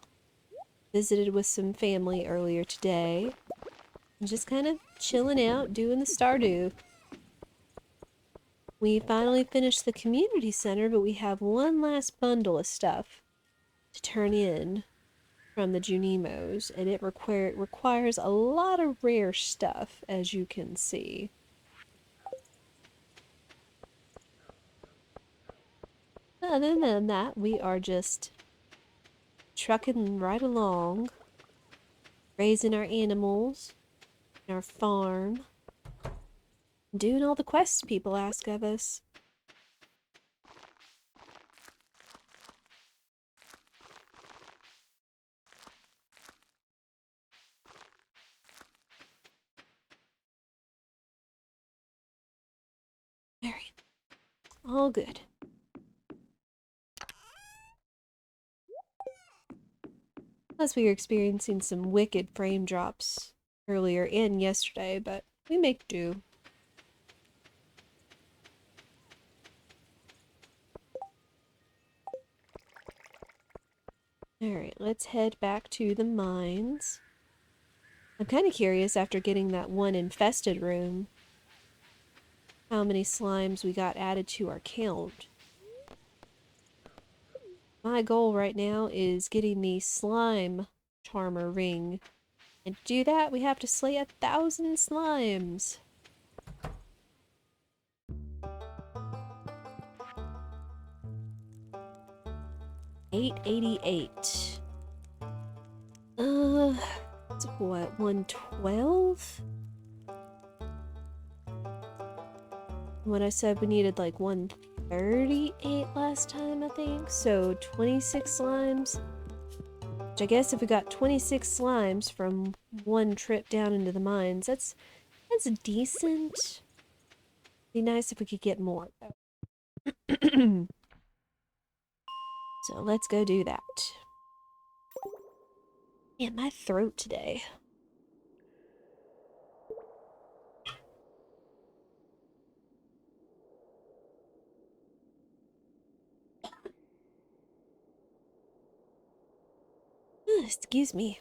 Visited with some family earlier today. And just kind of chilling out, doing the Stardew. We finally finished the community center, but we have one last bundle of stuff to turn in from the Junimos, and it requires a lot of rare stuff, as you can see. Other than that, we are just trucking right along, raising our animals, our farm, doing all the quests people ask of us. all good. Plus, we were experiencing some wicked frame drops earlier and yesterday, but we make do. Alright, let's head back to the mines. I'm kind of curious after getting that one infested room, how many slimes we got added to our count. My goal right now is getting the slime charmer ring. And to do that, we have to slay 1,000 slimes. $888. It's what, 112? What I said we needed like 138 last time, I think. So 26 slimes. Which I guess if we got 26 slimes from one trip down into the mines, that's decent. Be nice if we could get more though. So let's go do that. Man, my throat today. Excuse me.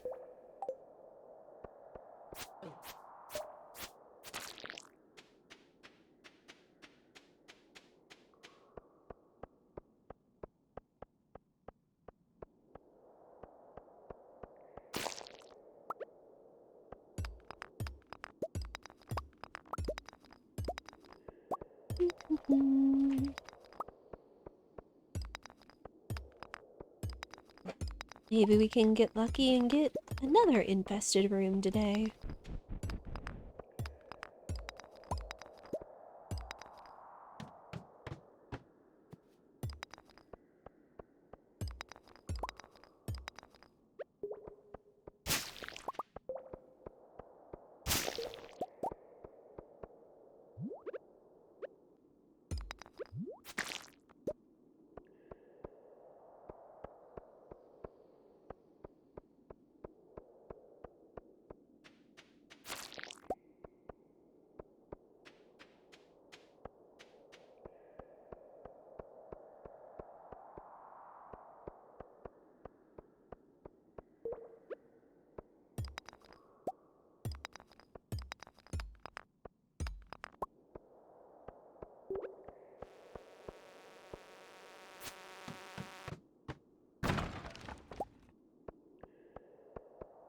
Maybe we can get lucky and get another infested room today.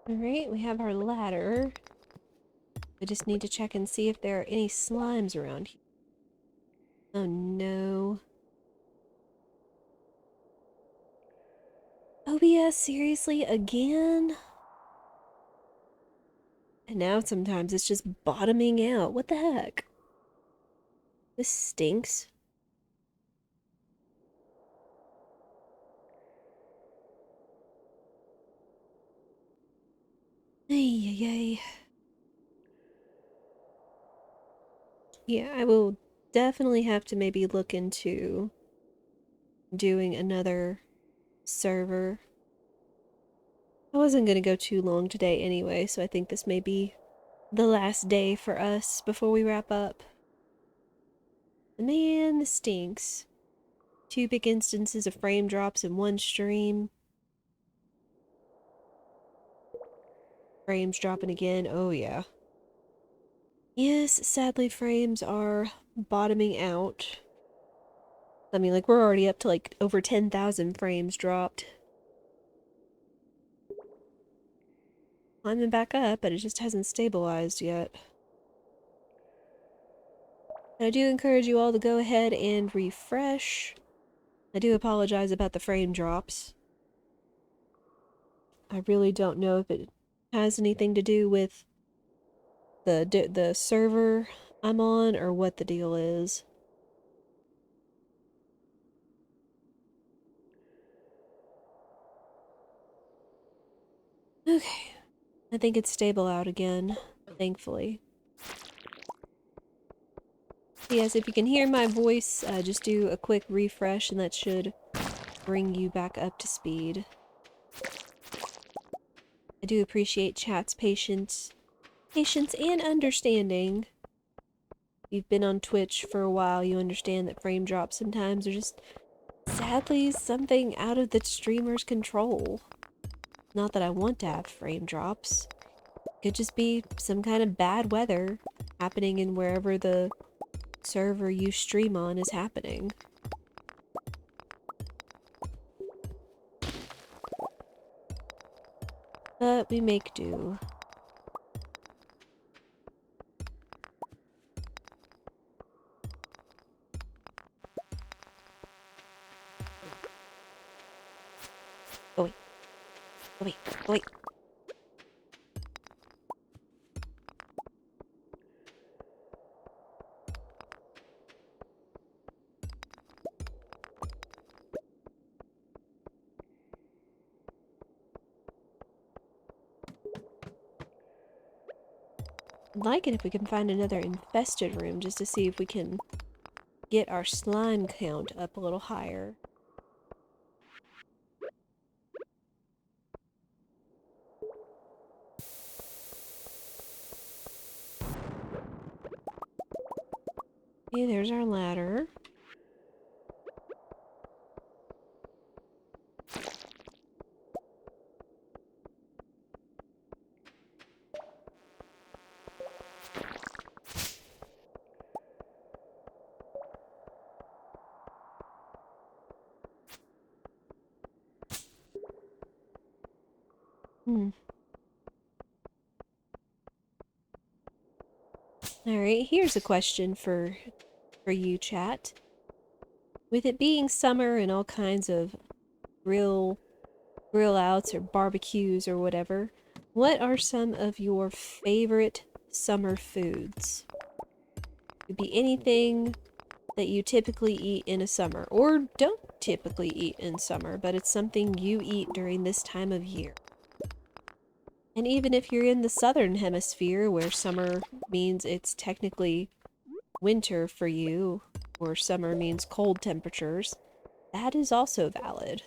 Alright, we have our ladder. We just need to check and see if there are any slimes around here. Oh no. OBS, seriously? Again? And now sometimes it's just bottoming out. What the heck? This stinks. Ay, ay, ay. Yeah, I will definitely have to maybe look into doing another server. I wasn't gonna go too long today anyway, so I think this may be the last day for us before we wrap up. Man, this stinks. 2 big instances of frame drops in one stream. Frames dropping again, oh yeah. Yes, sadly frames are bottoming out. I mean, like, we're already up to, like, over 10,000 frames dropped. Climbing back up, but it just hasn't stabilized yet. And I do encourage you all to go ahead and refresh. I do apologize about the frame drops. I really don't know if it has anything to do with the server I'm on or what the deal is. Okay. I think it's stable out again, thankfully. Yes, if you can hear my voice, just do a quick refresh and that should bring you back up to speed. I do appreciate chat's patience and understanding. If you've been on Twitch for a while, you understand that frame drops sometimes are just sadly something out of the streamer's control. Not that I want to have frame drops. Could just be some kind of bad weather happening in wherever the server you stream on is happening. But we make do. Go away. Go away. Go away. I'd like it if we can find another infested room just to see if we can get our slime count up a little higher. Okay, there's our ladder. Alright, here's a question for you, chat. With it being summer and all kinds of grill outs or barbecues or whatever, what are some of your favorite summer foods? Could be anything that you typically eat in a summer, or don't typically eat in summer, but it's something you eat during this time of year. And even if you're in the southern hemisphere, where summer means it's technically winter for you, or summer means cold temperatures, that is also valid.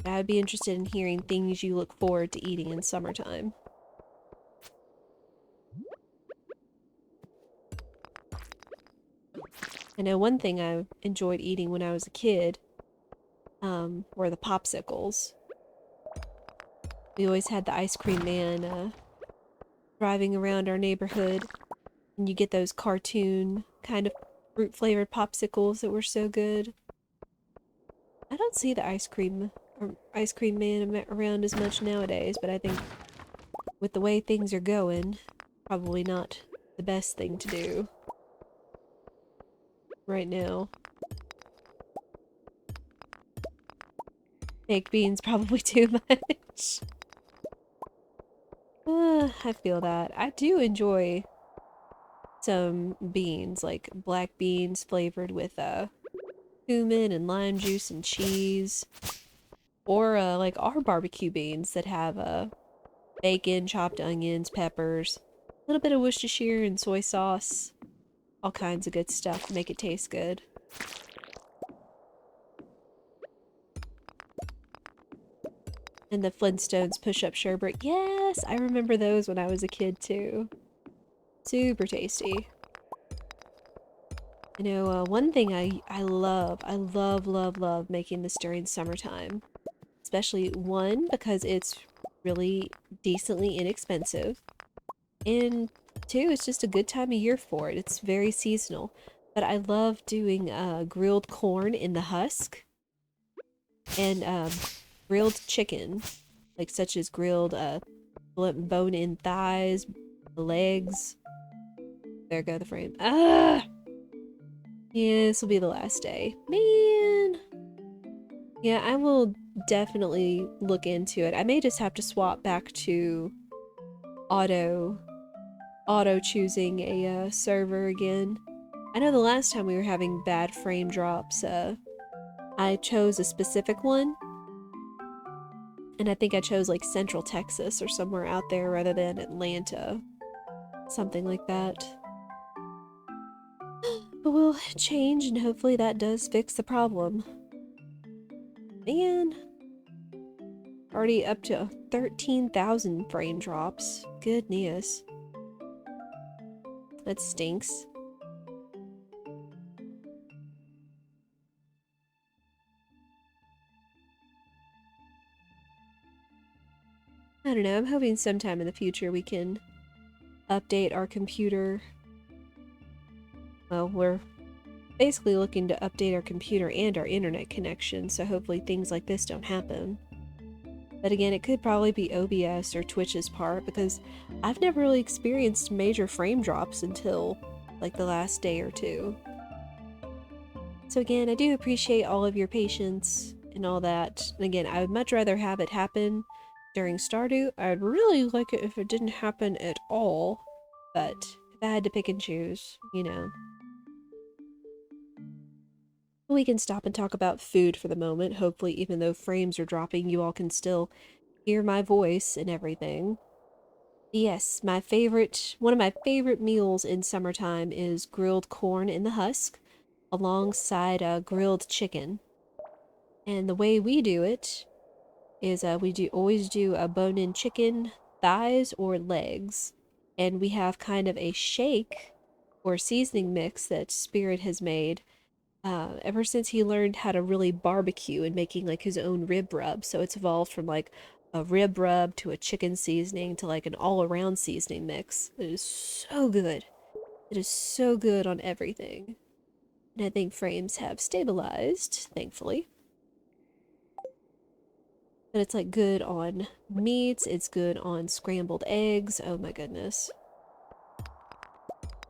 I'd be interested in hearing things you look forward to eating in summertime. I know one thing I enjoyed eating when I was a kid, were the popsicles. We always had the ice cream man, driving around our neighborhood, and you get those cartoon kind of fruit-flavored popsicles that were so good. I don't see the ice cream man around as much nowadays, but I think with the way things are going, probably not the best thing to do right now. Baked beans probably too much. I feel that. I do enjoy some beans, like black beans flavored with cumin and lime juice and cheese. Or like our barbecue beans that have bacon, chopped onions, peppers, a little bit of Worcestershire and soy sauce. All kinds of good stuff to make it taste good. And the Flintstones push-up sherbet. Yes, I remember those when I was a kid too. Super tasty. You know, one thing I love making this during summertime. Especially, one, because it's really decently inexpensive. And two, it's just a good time of year for it. It's very seasonal. But I love doing grilled corn in the husk. And grilled chicken. Like such as grilled bone-in thighs, legs. There go the frame. Ah! Yeah, this will be the last day. Man! Yeah, I will definitely look into it. I may just have to swap back to auto choosing a server again. I know the last time we were having bad frame drops, I chose a specific one. And I think I chose like Central Texas or somewhere out there rather than Atlanta. Something like that. But we'll change and hopefully that does fix the problem. Man. Already up to 13,000 frame drops. Goodness. That stinks. I don't know, I'm hoping sometime in the future we can update our computer. Well, we're basically looking to update our computer and our internet connection, so hopefully things like this don't happen. But again, it could probably be OBS or Twitch's part, because I've never really experienced major frame drops until, like, the last day or two. So again, I do appreciate all of your patience and all that. And again, I would much rather have it happen during Stardew. I'd really like it if it didn't happen at all, but if I had to pick and choose, you know. We can stop and talk about food for the moment. Hopefully, even though frames are dropping, you all can still hear my voice and everything. Yes, one of my favorite meals in summertime is grilled corn in the husk alongside grilled chicken. And the way we do it is always do a bone-in chicken, thighs, or legs. And we have kind of a shake or seasoning mix that Spirit has made ever since he learned how to really barbecue and making like his own rib rub. So it's evolved from like a rib rub to a chicken seasoning to like an all-around seasoning mix. It is so good. It is so good on everything. And I think frames have stabilized, thankfully. But it's like good on meats, it's good on scrambled eggs. Oh my goodness.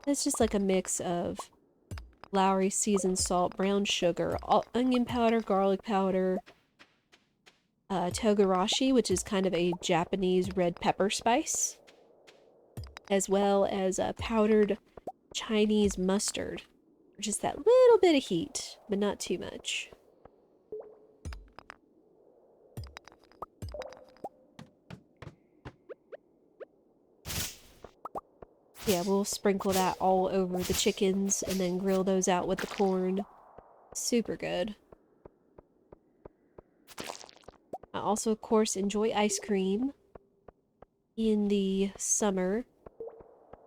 It's just like a mix of Lowry seasoned salt, brown sugar, onion powder, garlic powder, togarashi, which is kind of a Japanese red pepper spice, as well as powdered Chinese mustard, which is that little bit of heat, but not too much. Yeah, we'll sprinkle that all over the chickens and then grill those out with the corn. Super good. I also, of course, enjoy ice cream in the summer,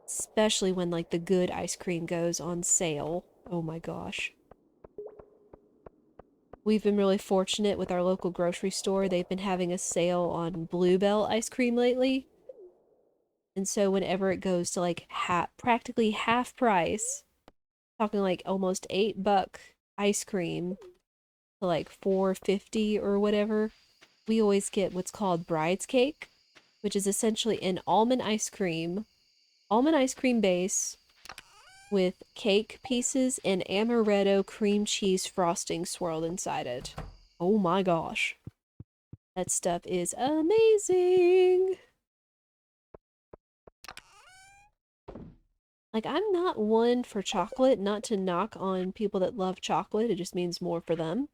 especially when, like, the good ice cream goes on sale. Oh my gosh. We've been really fortunate with our local grocery store. They've been having a sale on Bluebell ice cream lately. And so whenever it goes to, like, practically half price, talking like almost $8 ice cream to like $4.50 or whatever, we always get what's called bride's cake, which is essentially an almond ice cream base with cake pieces and amaretto cream cheese frosting swirled inside it. Oh my gosh. That stuff is amazing. Like, I'm not one for chocolate, not to knock on people that love chocolate, it just means more for them.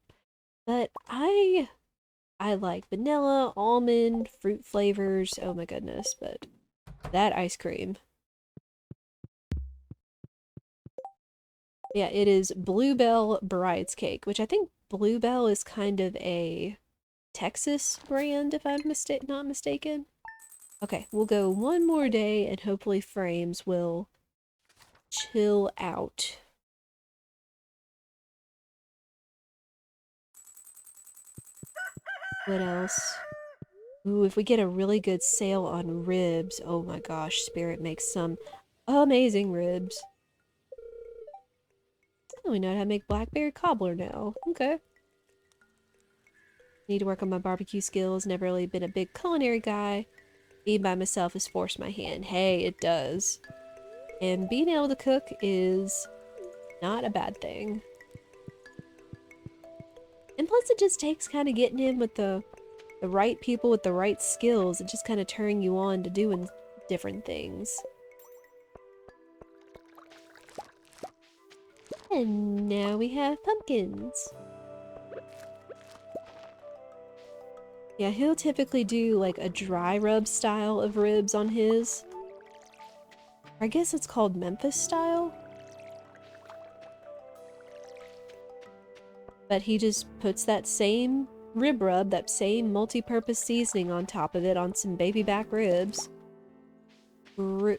But I like vanilla, almond, fruit flavors. Oh my goodness, but that ice cream. Yeah, it is Bluebell Bride's Cake, which I think Bluebell is kind of a Texas brand, if I'm not mistaken. Okay, we'll go one more day and hopefully frames will chill out. What else? Ooh, if we get a really good sale on ribs, oh my gosh, Spirit makes some amazing ribs. Oh, we know how to make blackberry cobbler now. Okay. Need to work on my barbecue skills. Never really been a big culinary guy. Being by myself has forced my hand. Hey, it does. And being able to cook is not a bad thing. And plus it just takes kind of getting in with the right people with the right skills and just kind of turning you on to doing different things. And now we have pumpkins. Yeah, he'll typically do like a dry rub style of ribs on his. I guess it's called Memphis style. But he just puts that same rib rub, that same multi-purpose seasoning on top of it on some baby back ribs.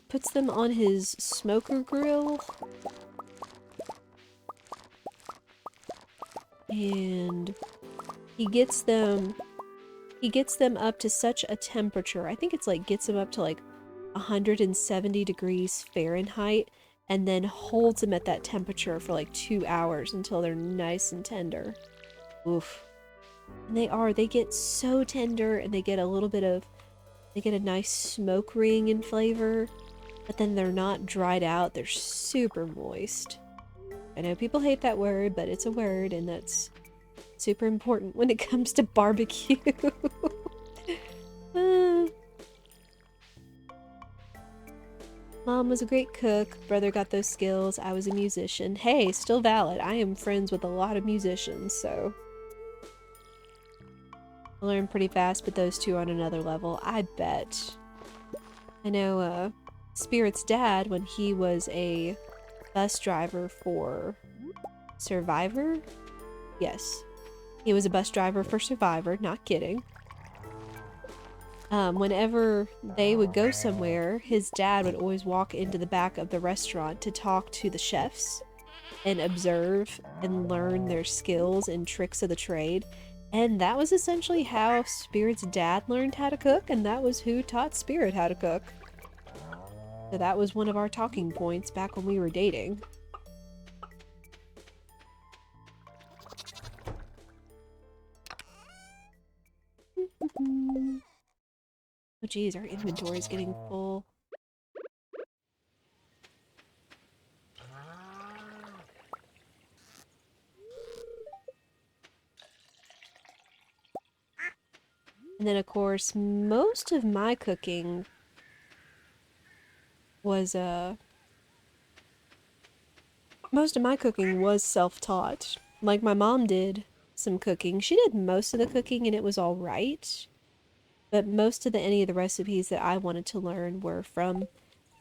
Puts them on his smoker grill. And he gets them up to such a temperature. I think it's like gets them up to like 170 degrees Fahrenheit and then holds them at that temperature for like 2 hours until they're nice and tender. Oof. And they get so tender, and they get a nice smoke ring in flavor, but then they're not dried out. They're super moist. I know people hate that word, but it's a word, and that's super important when it comes to barbecue. Mom was a great cook, brother got those skills, I was a musician. Hey, still valid. I am friends with a lot of musicians, so I learn pretty fast, but those two are on another level, I bet. I know, Spirit's dad, when he was a bus driver for Survivor? Yes. He was a bus driver for Survivor, not kidding. Whenever they would go somewhere, his dad would always walk into the back of the restaurant to talk to the chefs and observe and learn their skills and tricks of the trade. And that was essentially how Spirit's dad learned how to cook, and that was who taught Spirit how to cook. So that was one of our talking points back when we were dating. Oh geez, our inventory is getting full. And then of course, most of my cooking was self-taught. Like my mom did some cooking. She did most of the cooking and it was all right. But most of any of the recipes that I wanted to learn were from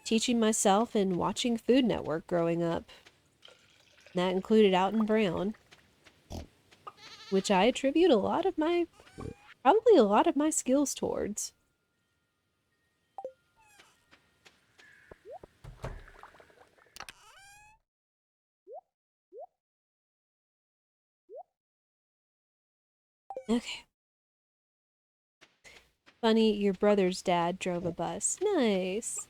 teaching myself and watching Food Network growing up. And that included Alton Brown, which I attribute probably a lot of my skills towards. Okay. Funny, your brother's dad drove a bus. Nice.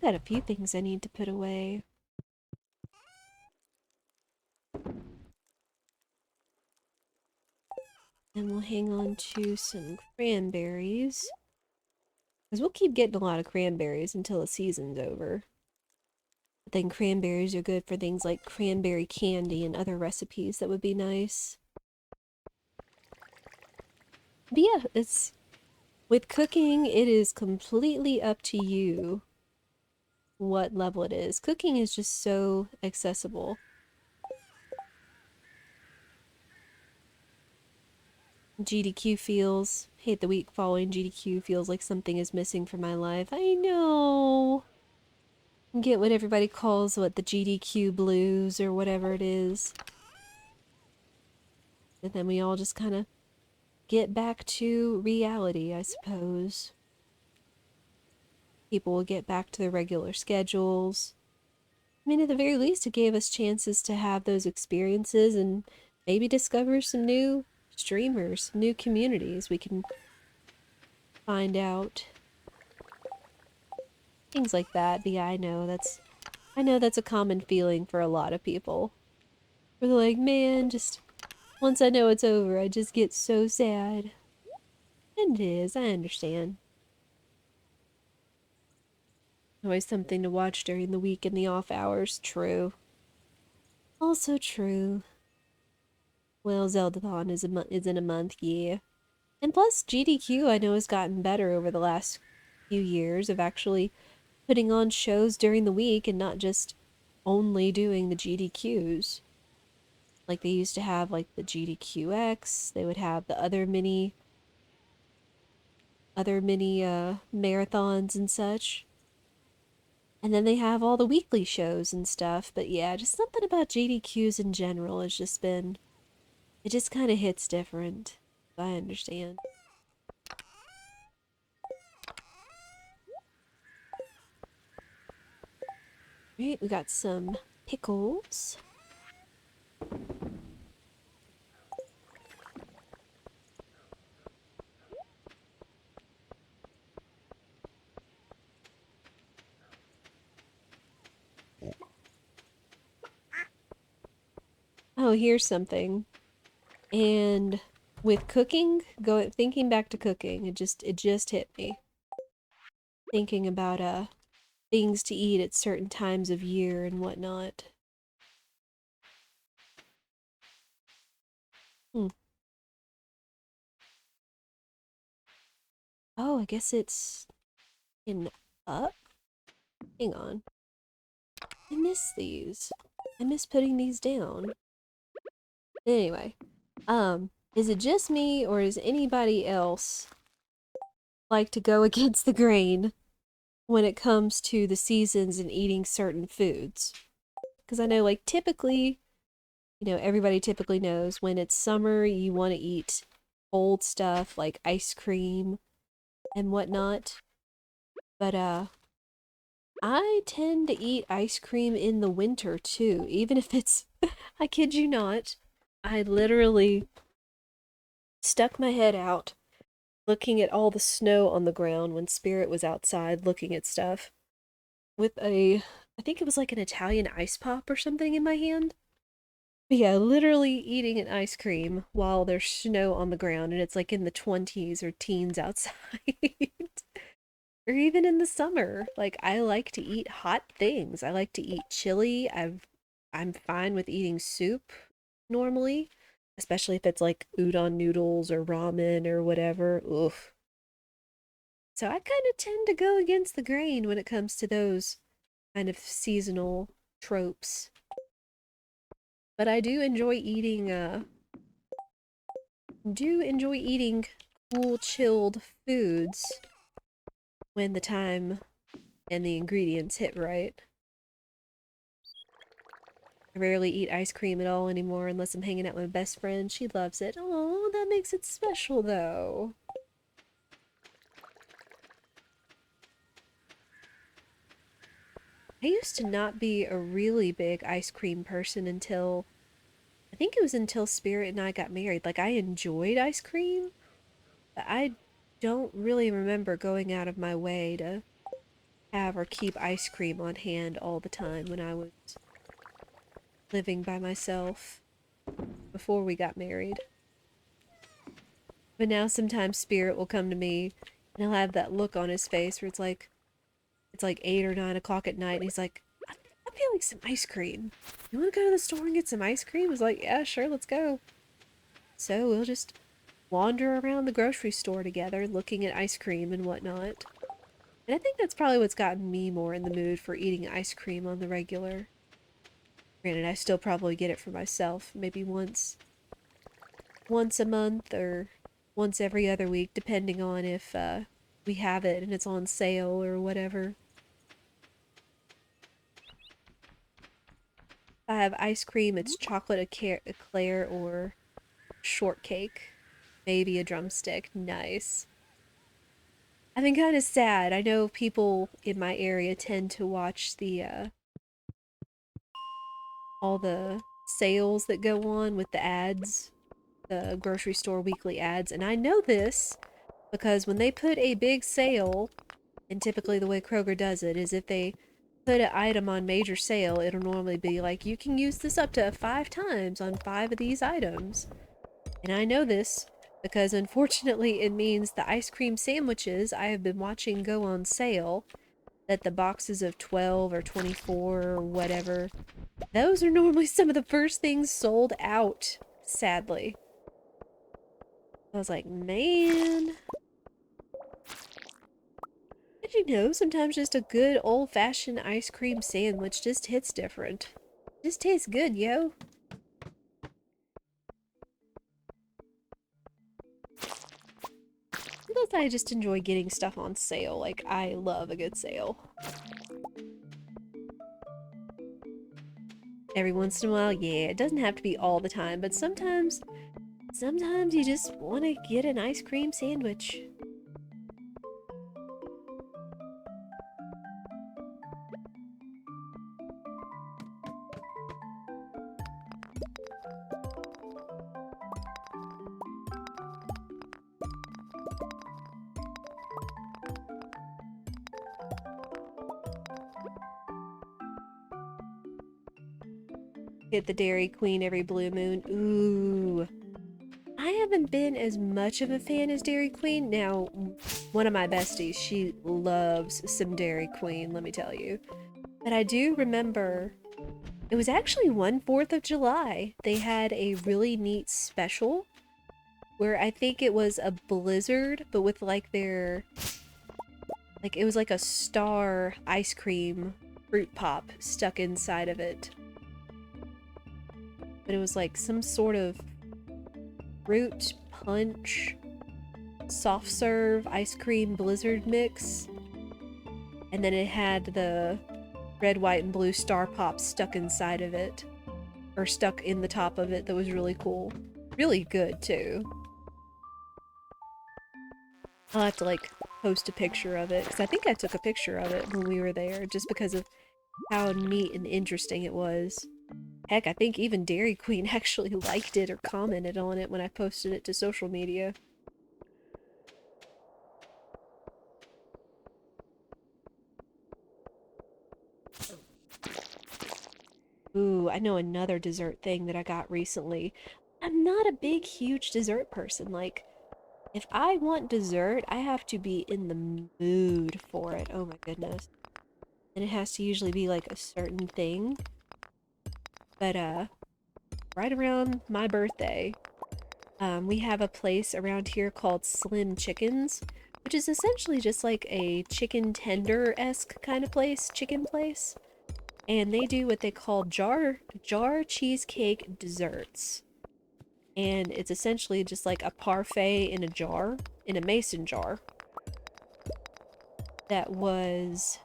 Got a few things I need to put away. And we'll hang on to some cranberries. Because we'll keep getting a lot of cranberries until the season's over. But then cranberries are good for things like cranberry candy and other recipes that would be nice. But yeah, with cooking, it is completely up to you what level it is. Cooking is just so accessible. GDQ feels, hate the week following GDQ feels like something is missing from my life. I know. Get what everybody calls the GDQ blues or whatever it is. And then we all just kind of get back to reality, I suppose. People will get back to their regular schedules. I mean, at the very least, it gave us chances to have those experiences and maybe discover some new streamers, new communities we can find out. Things like that. But yeah, I know that's a common feeling for a lot of people. Where they're like, man, just once I know it's over, I just get so sad. And it is, I understand. Always something to watch during the week in the off hours, true. Also true. Well, Zeldathon is in a month, yeah. And plus, GDQ I know has gotten better over the last few years of actually putting on shows during the week and not just only doing the GDQs. Like they used to have like the GDQX, they would have the other mini marathons and such. And then they have all the weekly shows and stuff. But yeah, just something about GDQs in general has just been it just kind of hits different. I understand. Right, we got some pickles. Oh, here's something. And with cooking, thinking back to cooking, it just hit me. Thinking about things to eat at certain times of year and whatnot. Hmm. Oh, I guess it's in up. Hang on. I miss these. I miss putting these down. Anyway, is it just me or does anybody else like to go against the grain when it comes to the seasons and eating certain foods? Because I know, like, typically, everybody typically knows when it's summer, you want to eat cold stuff like ice cream and whatnot. But, I tend to eat ice cream in the winter too, even if it's, I kid you not, I literally stuck my head out looking at all the snow on the ground when Spirit was outside looking at stuff with I think it was like an Italian ice pop or something in my hand. But yeah, literally eating an ice cream while there's snow on the ground and it's like in the 20s or teens outside. Or even in the summer. Like I like to eat hot things. I like to eat chili. I'm fine with eating soup normally, especially if it's like udon noodles or ramen or whatever. Oof. So I kind of tend to go against the grain when it comes to those kind of seasonal tropes. But I do enjoy eating cool chilled foods when the time and the ingredients hit right. I rarely eat ice cream at all anymore unless I'm hanging out with my best friend. She loves it. Oh, that makes it special though. I used to not be a really big ice cream person until I think it was until Spirit and I got married. Like I enjoyed ice cream, but I don't really remember going out of my way to have or keep ice cream on hand all the time when I was living by myself before we got married. But now sometimes Spirit will come to me and he'll have that look on his face where it's like 8 or 9 o'clock at night and he's like, I feel like some ice cream. You want to go to the store and get some ice cream? I was like, yeah, sure, let's go. So we'll just wander around the grocery store together looking at ice cream and whatnot. And I think that's probably what's gotten me more in the mood for eating ice cream on the regular. Granted, I still probably get it for myself, maybe once a month or once every other week, depending on if we have it and it's on sale or whatever. If I have ice cream, it's chocolate eclair or shortcake. Maybe a drumstick. Nice. I've been kind of sad. I know people in my area tend to watch the all the sales that go on with the ads, the grocery store weekly ads, and I know this because when they put a big sale, and typically the way Kroger does it is if they put an item on major sale, it'll normally be like, you can use this up to 5 times on 5 of these items. And I know this because unfortunately it means the ice cream sandwiches I have been watching go on sale that the boxes of 12 or 24 or whatever, those are normally some of the first things sold out, sadly. I was like, man. Did you know sometimes just a good old-fashioned ice cream sandwich just hits different? Just tastes good, yo. Plus, I just enjoy getting stuff on sale. Like, I love a good sale. Every once in a while, yeah, it doesn't have to be all the time, but sometimes you just want to get an ice cream sandwich. Get the Dairy Queen every blue moon. Ooh. I haven't been as much of a fan as Dairy Queen. Now, one of my besties, she loves some Dairy Queen, let me tell you. But I do remember, it was actually 4th of July. They had a really neat special where I think it was a Blizzard, but with like their, like it was like a star ice cream fruit pop stuck inside of it. But it was like some sort of fruit punch soft serve ice cream Blizzard mix. And then it had the red, white, and blue star pop stuck inside of it. Or stuck in the top of it. That was really cool. Really good, too. I'll have to, like, post a picture of it. Because I think I took a picture of it when we were there. Just because of how neat and interesting it was. Heck, I think even Dairy Queen actually liked it or commented on it when I posted it to social media. Ooh, I know another dessert thing that I got recently. I'm not a big, huge dessert person. Like, if I want dessert, I have to be in the mood for it. Oh my goodness. And it has to usually be like a certain thing. But, right around my birthday, we have a place around here called Slim Chickens, which is essentially just like a chicken tender-esque kind of place, chicken place. And they do what they call jar cheesecake desserts. And it's essentially just like a parfait in a jar, in a mason jar. That was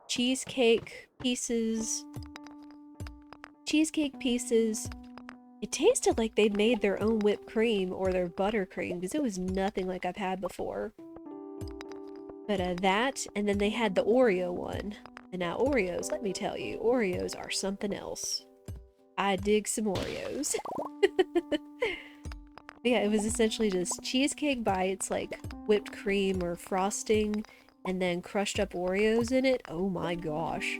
cheesecake pieces. It tasted like they'd made their own whipped cream or their buttercream because it was nothing like I've had before. But that, and then they had the Oreo one. And now Oreos, let me tell you, Oreos are something else. I dig some Oreos. Yeah, it was essentially just cheesecake bites, like whipped cream or frosting, and then crushed up Oreos in it. Oh my gosh.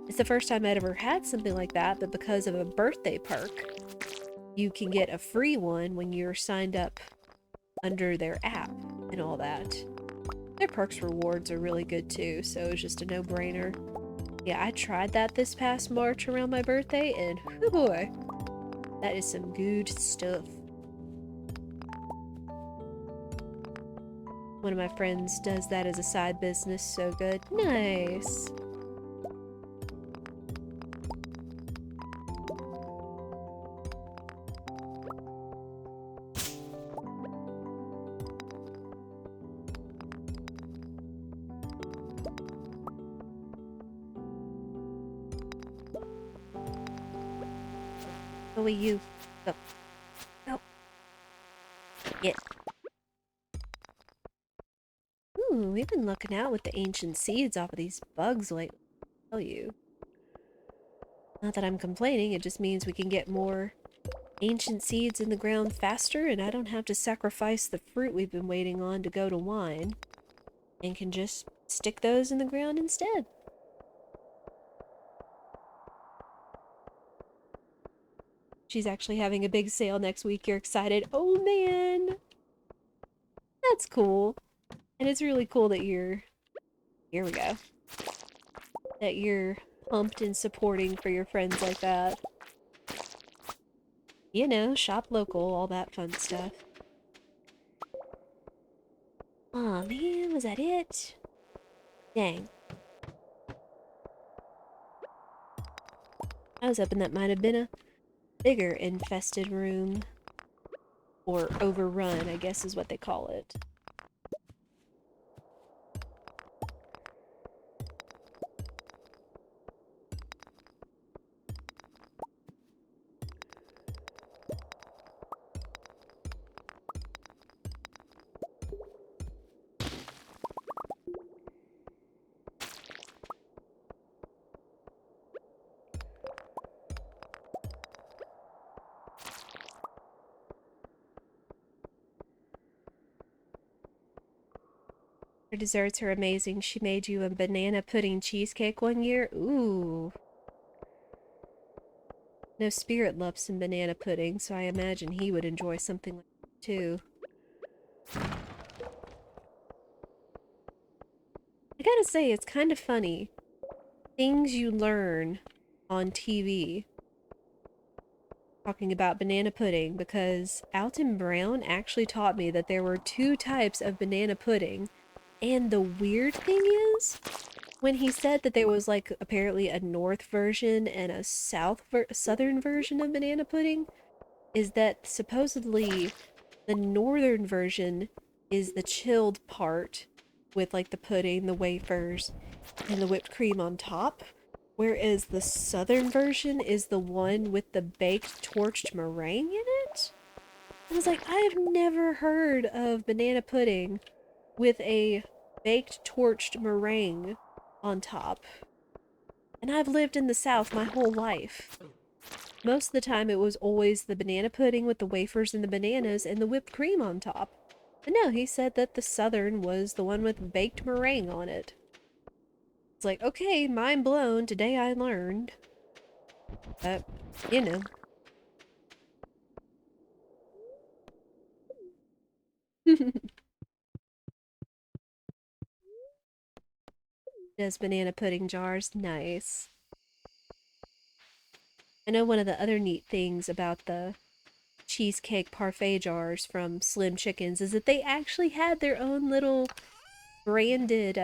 It's the first time I'd ever had something like that, but because of a birthday perk, you can get a free one when you're signed up under their app and all that. Their perks rewards are really good too, so it's just a no-brainer. Yeah, I tried that this past March around my birthday, and whoo boy, that is some good stuff. One of my friends does that as a side business, so good. Nice! Go away, you. Go. Go. Get. Ooh, we've been looking out with the ancient seeds off of these bugs lately, I'll tell you. Not that I'm complaining, it just means we can get more ancient seeds in the ground faster, and I don't have to sacrifice the fruit we've been waiting on to go to wine, and can just stick those in the ground instead. She's actually having a big sale next week. You're excited? Oh man! That's cool. And it's really cool that you're... Here we go. that you're pumped and supporting for your friends like that. You know, shop local, all that fun stuff. Aw, man, was that it? Dang. I was hoping that might have been a bigger infested room. Or overrun, I guess is what they call it. Her desserts are amazing. She made you a banana pudding cheesecake one year. Ooh. No, Spirit loves some banana pudding, so I imagine he would enjoy something like that too. I gotta say, it's kind of funny. Things you learn on TV talking about banana pudding, because Alton Brown actually taught me that there were two types of banana pudding. And the weird thing is, when he said that there was like apparently a north version and a southern version of banana pudding, is that supposedly the northern version is the chilled part with like the pudding, the wafers, and the whipped cream on top, whereas the southern version is the one with the baked torched meringue in it. I was like, I have never heard of banana pudding with a baked torched meringue on top. And I've lived in the South my whole life. Most of the time it was always the banana pudding with the wafers and the bananas and the whipped cream on top. But no, he said that the Southern was the one with baked meringue on it. It's like, okay, mind blown, today I learned. But, you know. Does banana pudding jars. Nice. I know one of the other neat things about the cheesecake parfait jars from Slim Chickens is that they actually had their own little branded,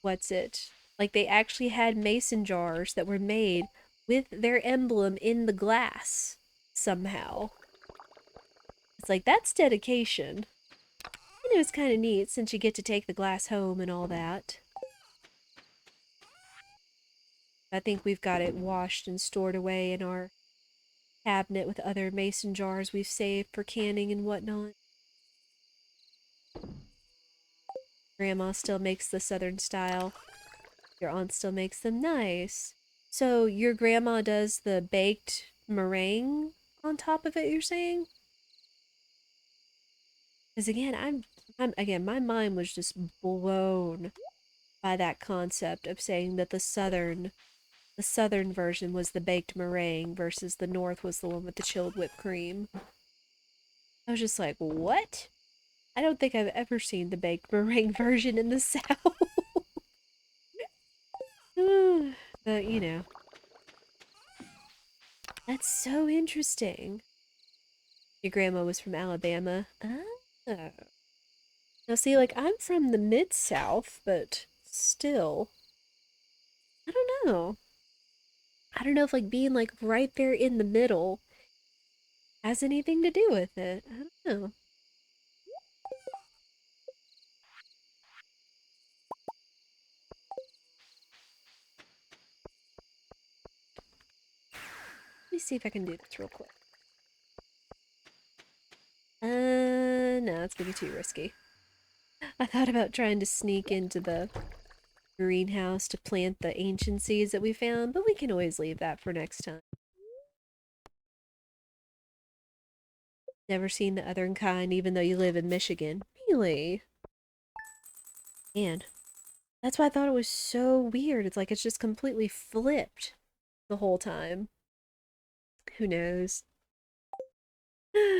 what's it? Like they actually had mason jars that were made with their emblem in the glass somehow. It's like, that's dedication. And it was kind of neat since you get to take the glass home and all that. I think we've got it washed and stored away in our cabinet with other mason jars we've saved for canning and whatnot. Grandma still makes the southern style. Your aunt still makes them. Nice. So your grandma does the baked meringue on top of it, you're saying? Because again, again, my mind was just blown by that concept of saying that the southern version was the baked meringue versus the north was the one with the chilled whipped cream. I was just like, what? I don't think I've ever seen the baked meringue version in the South. But, you know, that's so interesting. Your grandma was from Alabama. Oh. Now, see, like, I'm from the Mid-South, but still, I don't know. I don't know if, like, being, like, right there in the middle has anything to do with it. I don't know. Let me see if I can do this real quick. No, it's gonna be too risky. I thought about trying to sneak into the greenhouse to plant the ancient seeds that we found, but we can always leave that for next time. Never seen the other kind, even though you live in Michigan. Really? Man, that's why I thought it was so weird. It's like it's just completely flipped the whole time. Who knows?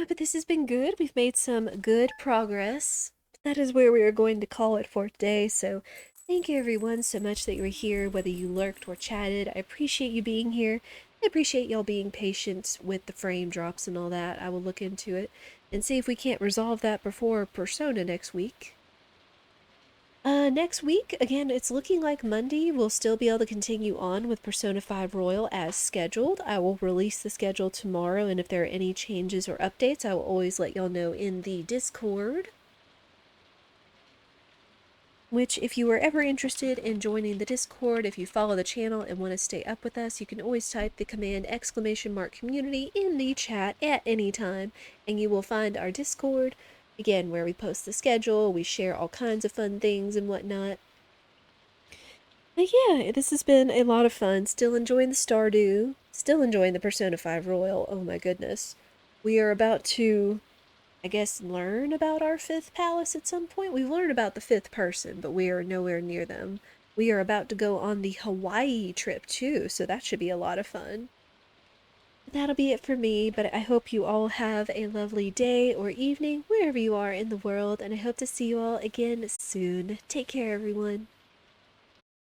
But this has been good. We've made some good progress. That is where we are going to call it for today. So Thank you everyone so much that you were here, whether you lurked or chatted. I appreciate you being here. I appreciate y'all being patient with the frame drops and all that. I will look into it and see if we can't resolve that before Persona next week. Next week, again, it's looking like Monday we'll still be able to continue on with Persona 5 Royal as scheduled. I will release the schedule tomorrow, and if there are any changes or updates, I will always let y'all know in the Discord. Which, if you were ever interested in joining the Discord, if you follow the channel and want to stay up with us, you can always type the command !community in the chat at any time, and you will find our Discord, again, where we post the schedule, we share all kinds of fun things and whatnot. But yeah, this has been a lot of fun. Still enjoying the Stardew, still enjoying the Persona 5 Royal. Oh my goodness. We are about to, I guess, learn about our fifth palace at some point. We've learned about the fifth person, but we are nowhere near them. We are about to go on the Hawaii trip too, so that should be a lot of fun. That'll be it for me, but I hope you all have a lovely day or evening wherever you are in the world, and I hope to see you all again soon. Take care, everyone.